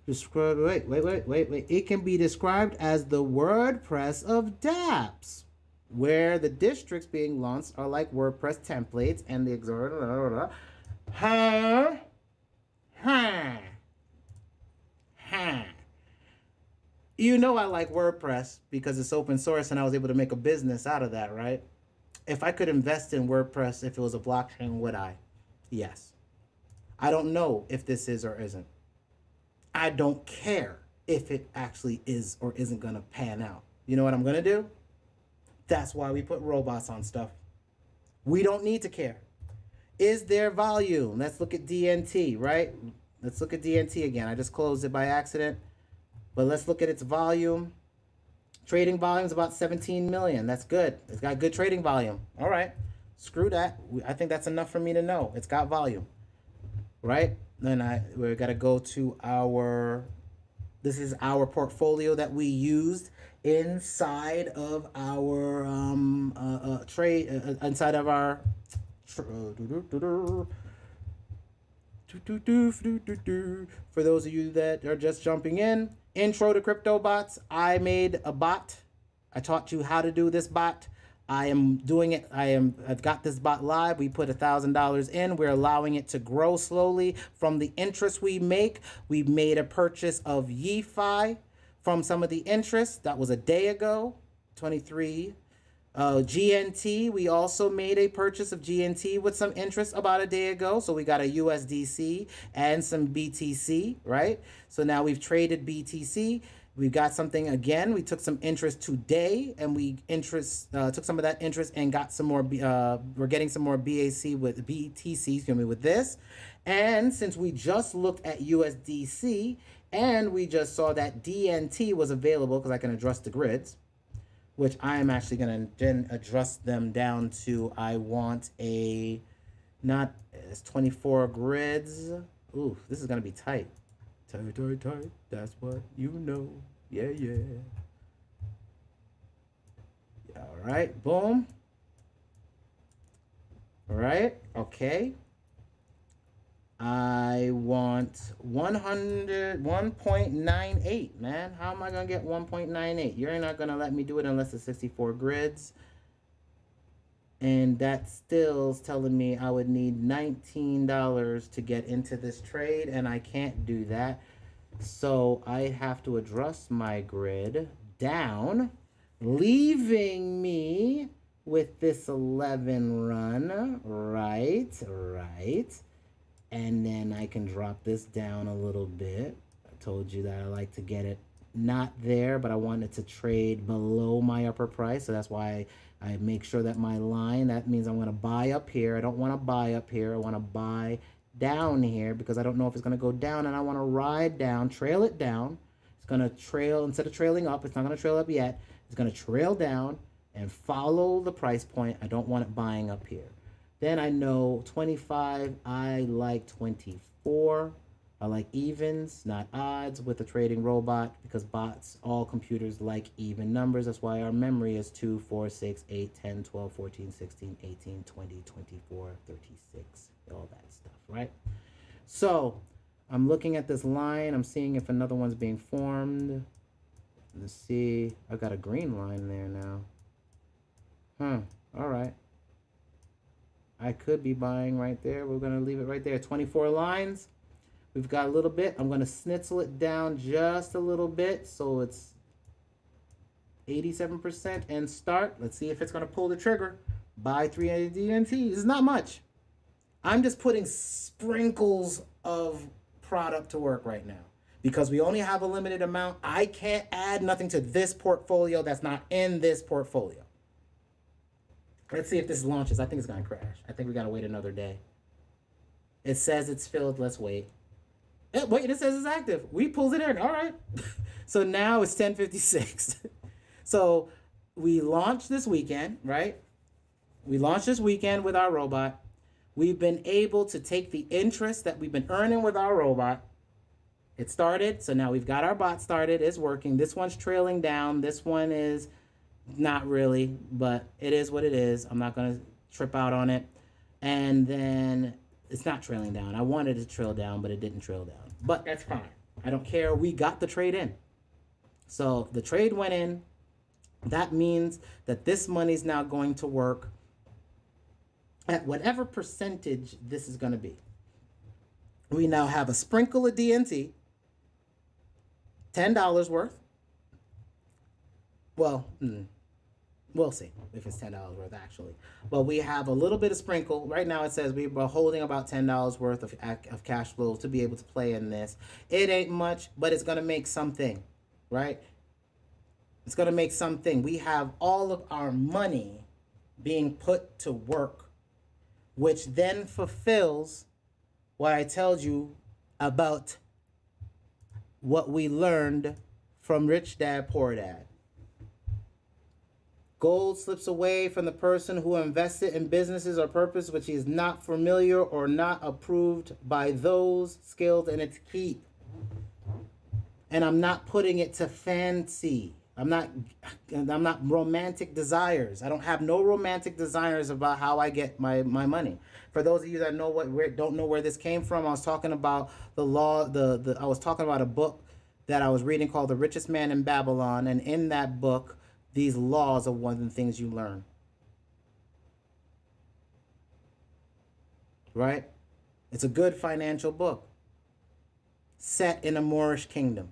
Wait. It can be described as the WordPress of dApps, where the districts being launched are like WordPress templates and the You know I like WordPress because it's open source and I was able to make a business out of that, right? If I could invest in WordPress if it was a blockchain, would I? Yes. I don't know if this is or isn't. I don't care if it actually is or isn't going to pan out. You know what I'm going to do? That's why we put robots on stuff. We don't need to care. Is there volume? Let's look at DNT, right? Let's look at DNT again. I just closed it by accident. But let's look at its volume. Trading volume is about 17 million. That's good. It's got good trading volume. All right. Screw that. I think that's enough for me to know. It's got volume. Right? Then we're got to go to this is our portfolio that we used inside of our trade, inside of our for those of you that are just jumping in, intro to crypto bots. I made a bot. I taught you how to do this bot. I am doing it. I've got this bot live. We put $1,000 in. We're allowing it to grow slowly from the interest we make. We made a purchase of YeFi from some of the interest. That was a day ago, 23. GNT, we also made a purchase of GNT with some interest about a day ago. So we got a USDC and some BTC, right? So now we've traded BTC. We got something again. We took some interest today, and we took some of that interest and got some more. We're getting some more BAC with BTC, with this. And since we just looked at USDC and we just saw that DNT was available because I can adjust the grids, which I am actually going to then adjust them down to, I want it's 24 grids. Ooh, this is going to be tight. Tight. That's what you know. Yeah. All right. Boom. All right. Okay. I want 1.98, man. How am I going to get 1.98? You're not going to let me do it unless it's 64 grids. And that still's telling me I would need $19 to get into this trade, and I can't do that. So I have to adjust my grid down, leaving me with this 11 run. Right. And then I can drop this down a little bit. I told you that I like to get it not there, but I want it to trade below my upper price. So that's why I make sure that my line, that means I'm going to buy up here. I don't want to buy up here. I want to buy down here because I don't know if it's going to go down, and I want to ride down, trail it down. It's going to trail, instead of trailing up, it's not going to trail up yet. It's going to trail down and follow the price point. I don't want it buying up here. Then I know 25, I like 24. I like evens, not odds with a trading robot, because bots, all computers like even numbers. That's why our memory is 2, 4, 6, 8, 10, 12, 14, 16, 18, 20, 24, 36, all that stuff, right? So I'm looking at this line. I'm seeing if another one's being formed. Let's see. I've got a green line there now. All right. I could be buying right there. We're going to leave it right there. 24 lines. We've got a little bit. I'm going to snitzel it down just a little bit so it's 87% and start. Let's see if it's going to pull the trigger. Buy 380 DNT. It's not much. I'm just putting sprinkles of product to work right now because we only have a limited amount. I can't add nothing to this portfolio that's not in this portfolio. Let's see if this launches. I think it's going to crash. I think we got to wait another day. It says it's filled. Let's wait. Wait, it says it's active. We pulled it in. All right. So now it's 10:56. So we launched this weekend, right? We launched this weekend with our robot. We've been able to take the interest that we've been earning with our robot. It started. So now we've got our bot started. It's working. This one's trailing down. This one is not really, but it is what it is. I'm not going to trip out on it. And then it's not trailing down. I wanted it to trail down, but it didn't trail down. But that's fine. I don't care. We got the trade in. So the trade went in. That means that this money's now going to work at whatever percentage this is going to be. We now have a sprinkle of DNT, $10 worth. Well, we'll see if it's $10 worth actually. But we have a little bit of sprinkle. Right now it says we're holding about $10 worth of cash flow to be able to play in this. It ain't much, but it's going to make something, right? It's going to make something. We have all of our money being put to work, which then fulfills what I told you about what we learned from Rich Dad, Poor Dad. Gold slips away from the person who invested in businesses or purpose which is not familiar or not approved by those skilled in its keep. And I'm not putting it to fancy. I'm not romantic desires. I don't have no romantic desires about how I get my money. For those of you that don't know where this came from, I was talking about I was talking about a book that I was reading called The Richest Man in Babylon, and in that book, these laws are one of the things you learn. Right? It's a good financial book set in a Moorish kingdom.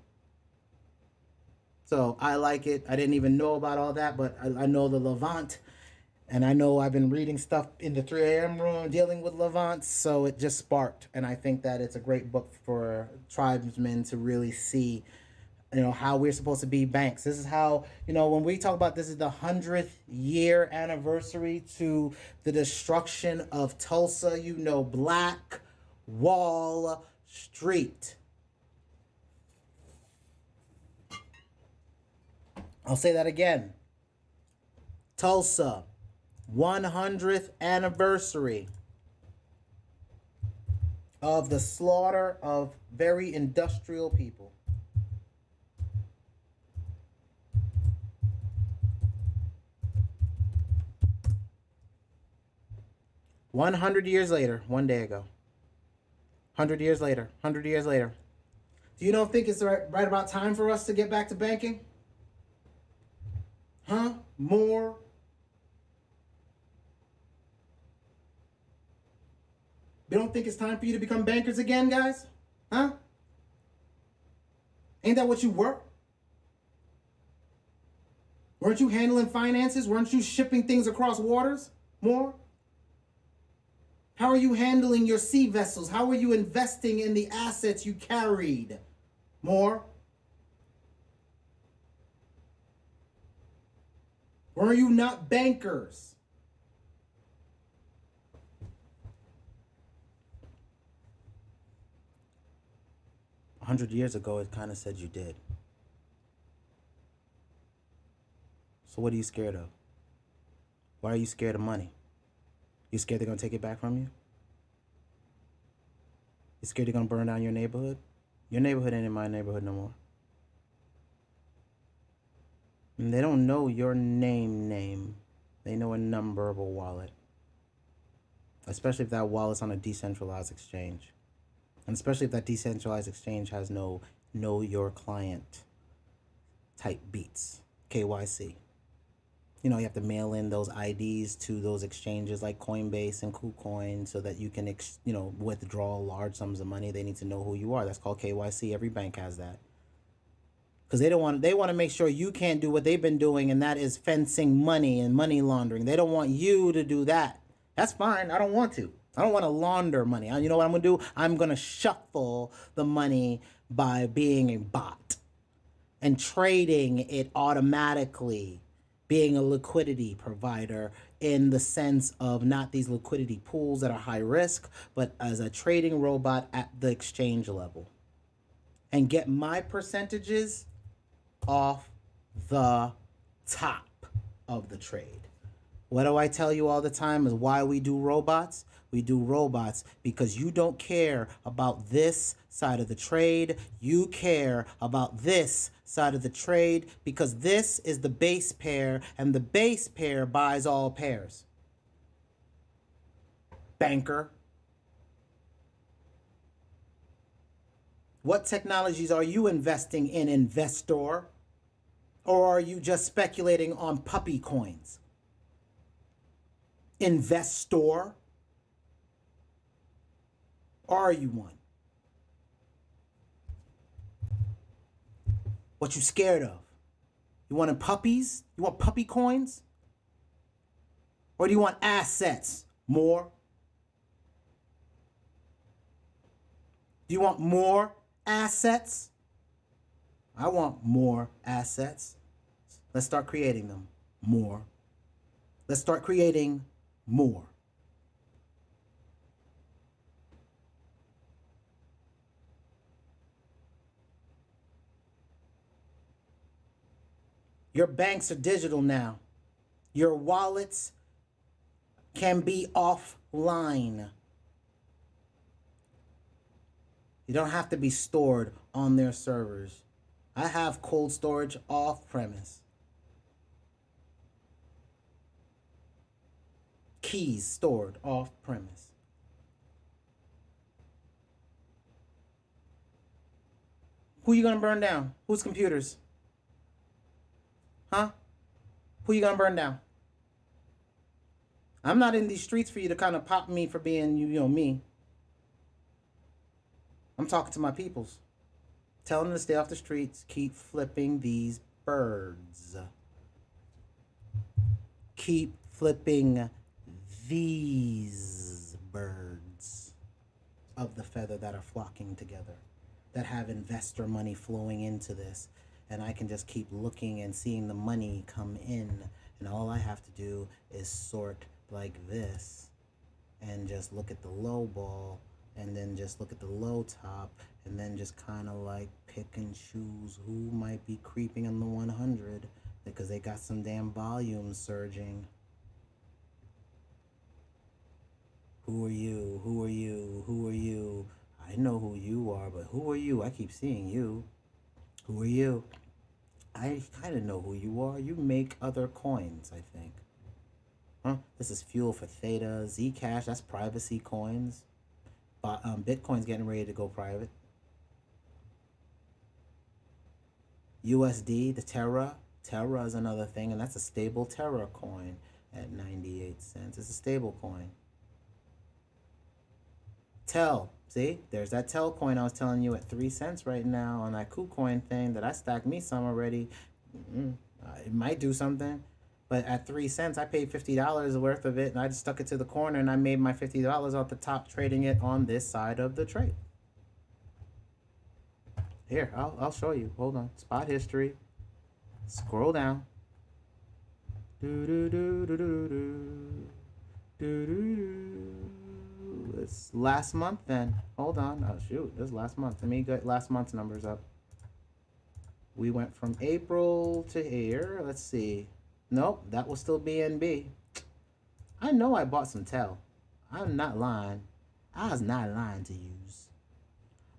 So I like it. I didn't even know about all that, but I know the Levant. And I know I've been reading stuff in the 3 a.m. room dealing with Levant. So it just sparked. And I think that it's a great book for tribesmen to really see, how we're supposed to be banks. This is how, when we talk about this is the 100th year anniversary to the destruction of Tulsa, Black Wall Street. I'll say that again. Tulsa, 100th anniversary of the slaughter of very industrial people. $100 years later, one day ago. 100 years later, 100 years later. Do you don't think it's right about time for us to get back to banking? Huh? More? You don't think it's time for you to become bankers again, guys? Huh? Ain't that what you were? Weren't you handling finances? Weren't you shipping things across waters? More? How are you handling your sea vessels? How are you investing in the assets you carried? More? Or are you not bankers? A 100 years ago, it kind of said you did. So what are you scared of? Why are you scared of money? You scared they're going to take it back from you? You scared they're going to burn down your neighborhood? Your neighborhood ain't in my neighborhood no more. And they don't know your name. They know a number of a wallet. Especially if that wallet's on a decentralized exchange. And especially if that decentralized exchange has no know your client type beats. KYC. You have to mail in those IDs to those exchanges like Coinbase and Kucoin so that you can, withdraw large sums of money. They need to know who you are. That's called KYC. Every bank has that. Because they want to make sure you can't do what they've been doing, and that is fencing money and money laundering. They don't want you to do that. That's fine. I don't want to. I don't want to launder money. You know what I'm going to do? I'm going to shuffle the money by being a bot and trading it automatically being a liquidity provider in the sense of not these liquidity pools that are high risk, but as a trading robot at the exchange level. And get my percentages off the top of the trade. What do I tell you all the time is why we do robots? We do robots because you don't care about this side of the trade. You care about this side of the trade because this is the base pair and the base pair buys all pairs. Banker. What technologies are you investing in, investor? Or are you just speculating on puppy coins? Investor? Or are you one? What you scared of? You want puppies? You want puppy coins? Or do you want assets more? Do you want more assets? I want more assets. Let's start creating them more. Let's start creating more. Your banks are digital now. Your wallets can be offline. You don't have to be stored on their servers. I have cold storage off premise. Keys stored off premise. Who you gonna burn down? Whose computers? Huh? Who you gonna burn down? I'm not in these streets for you to kind of pop me for being, me. I'm talking to my peoples. Tell them to stay off the streets. Keep flipping these birds. Keep flipping these birds of the feather that are flocking together, that have investor money flowing into this. And I can just keep looking and seeing the money come in. And all I have to do is sort like this and just look at the low ball and then just look at the low top and then just kind of like pick and choose who might be creeping on the 100 because they got some damn volume surging. Who are you? Who are you? Who are you? I know who you are, but who are you? I keep seeing you. Who are you? I kind of know who you are. You make other coins, I think. Huh? This is fuel for Theta. Zcash, that's privacy coins. But Bitcoin's getting ready to go private. USD, the Terra. Terra is another thing, and that's a stable Terra coin at 98 cents. It's a stable coin. Tel, see? There's that Tel coin I was telling you at 3 cents right now on that Kucoin thing that I stacked me some already. It might do something. But at 3 cents, I paid $50 worth of it, and I just stuck it to the corner, and I made my $50 off the top trading it on this side of the trade. Here, I'll show you. Hold on. Spot history. Scroll down. It's last month then. Hold on. Oh, shoot. This is last month. Let me get last month's numbers up. We went from April to here. Let's see. Nope, that was still BNB. I know I bought some Tel. I'm not lying. I was not lying to use.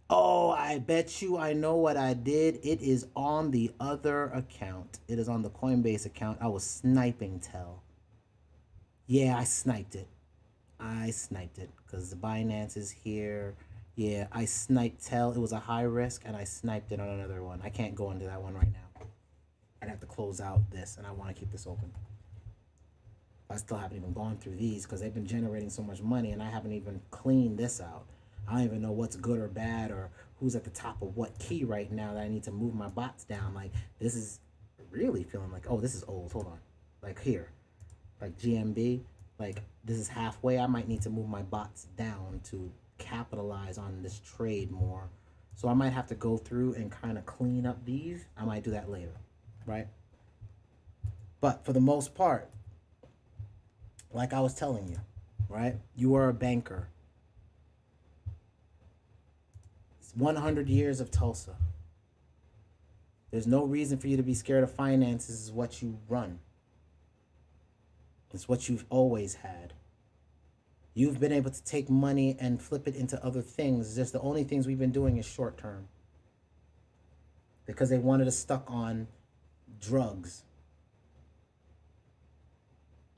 Oh, I bet you I know what I did. It is on the other account. It is on the Coinbase account. I was sniping Tel. Yeah, I sniped it. I sniped it because the Binance is here. Yeah, I sniped Tel. It was a high risk, and I sniped it on another one. I can't go into that one right now. I'd have to close out this, and I want to keep this open. I still haven't even gone through these because they've been generating so much money, and I haven't even cleaned this out. I don't even know what's good or bad or who's at the top of what key right now that I need to move my bots down. Like, this is really feeling like, oh, this is old. Hold on. Like here. Like GMB. Like, this is halfway. I might need to move my bots down to capitalize on this trade more. So I might have to go through and kind of clean up these. I might do that later. Right? But for the most part, like I was telling you, right? You are a banker. It's 100 years of Tulsa. There's no reason for you to be scared of finances. Is what you run. It's what you've always had. You've been able to take money and flip it into other things. Just the only things we've been doing is short term. Because they wanted us stuck on drugs.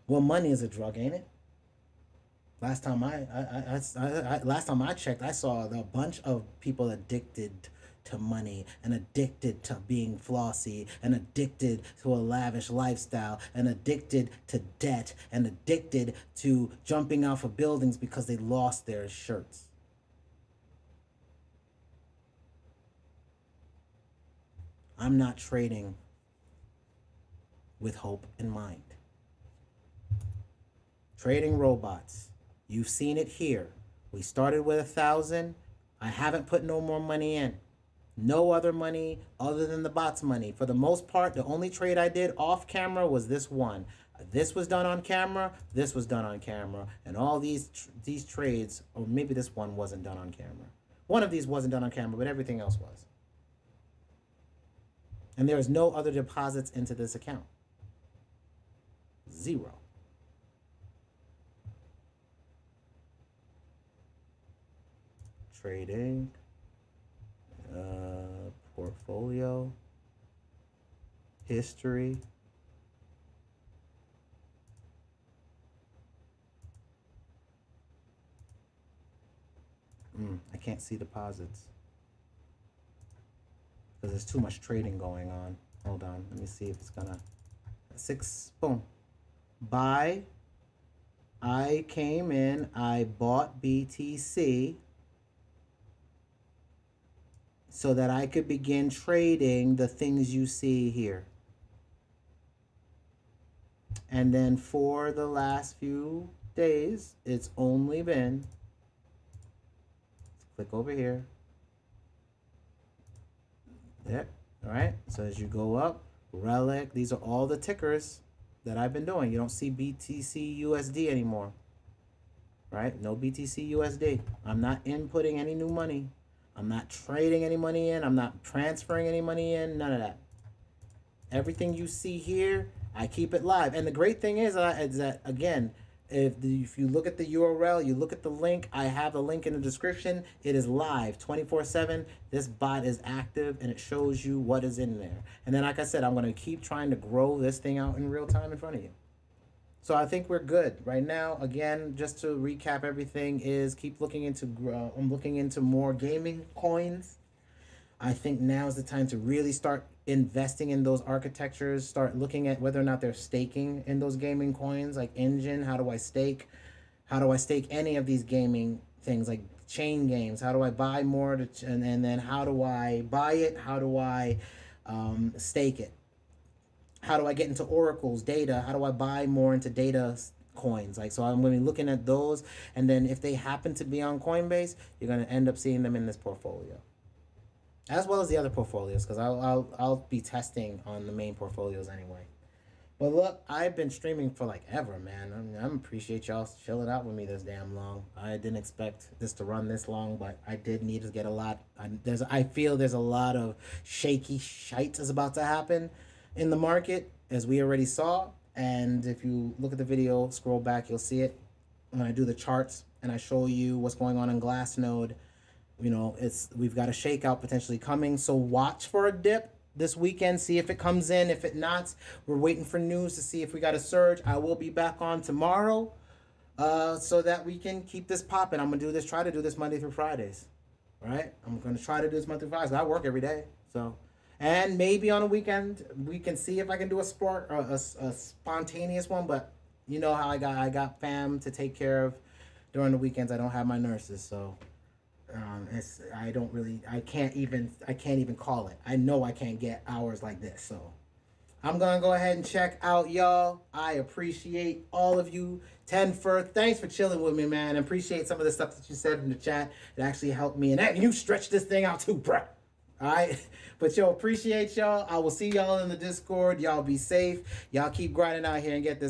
Well, money is a drug, ain't it? Last time I checked, I saw a bunch of people addicted to money and addicted to being flossy and addicted to a lavish lifestyle and addicted to debt and addicted to jumping off of buildings because they lost their shirts. I'm not trading with hope in mind. Trading robots. You've seen it here. We started with 1,000. I haven't put no more money in. No other money other than the bot's money. For the most part, the only trade I did off camera was this one. This was done on camera. This was done on camera. And all these trades, or maybe this one wasn't done on camera. One of these wasn't done on camera, but everything else was. And there is no other deposits into this account. Zero. Trading. Portfolio. History. I can't see deposits. Because there's too much trading going on. Hold on. Let me see if it's gonna... 6. Boom. Buy. I came in. I bought BTC. So that I could begin trading the things you see here. And then for the last few days, it's only been... Let's click over here. There. All right. So as you go up, Relic, these are all the tickers that I've been doing. You don't see BTC USD anymore. Right? No BTC USD. I'm not inputting any new money. I'm not trading any money in. I'm not transferring any money in. None of that. Everything you see here, I keep it live. And the great thing is that, again, if you look at the URL, you look at the link, I have the link in the description. It is live 24/7. This bot is active and it shows you what is in there. And then, like I said, I'm going to keep trying to grow this thing out in real time in front of you. So I think we're good right now. Again, just to recap everything is keep looking into, I'm looking into more gaming coins. I think now is the time to really start investing in those architectures, start looking at whether or not they're staking in those gaming coins, like Engine. How do I stake? How do I stake any of these gaming things like chain games? How do I buy more? And then how do I buy it? How do I stake it? How do I get into Oracle's data? How do I buy more into data coins? Like, so I'm going to be looking at those. And then if they happen to be on Coinbase, you're going to end up seeing them in this portfolio. As well as the other portfolios, because I'll be testing on the main portfolios anyway. But look, I've been streaming for like ever, man. I appreciate y'all chilling out with me this damn long. I didn't expect this to run this long, but I did need to get a lot. I feel there's a lot of shaky shite is about to happen in the market, as we already saw. And if you look at the video, scroll back, you'll see it. When I do the charts and I show you what's going on in Glassnode, you know, we've got a shakeout potentially coming. So watch for a dip this weekend. See if it comes in. If it not, we're waiting for news to see if we got a surge. I will be back on tomorrow so that we can keep this popping. I'm going to try to do this Monday through Fridays. Right? I'm going to try to do this Monday through Fridays. I work every day. So, and maybe on a weekend, we can see if I can do a spontaneous one. But you know how I got fam to take care of during the weekends. I don't have my nurses, so... I can't even call it. I know I can't get hours like this. So I'm gonna go ahead and check out, y'all. I appreciate all of you. Thanks for chilling with me, man. I appreciate some of the stuff that you said in the chat. It actually helped me, and you stretched this thing out too, bruh. All right. But yo, appreciate y'all. I will see y'all in the Discord. Y'all be safe. Y'all keep grinding out here and get this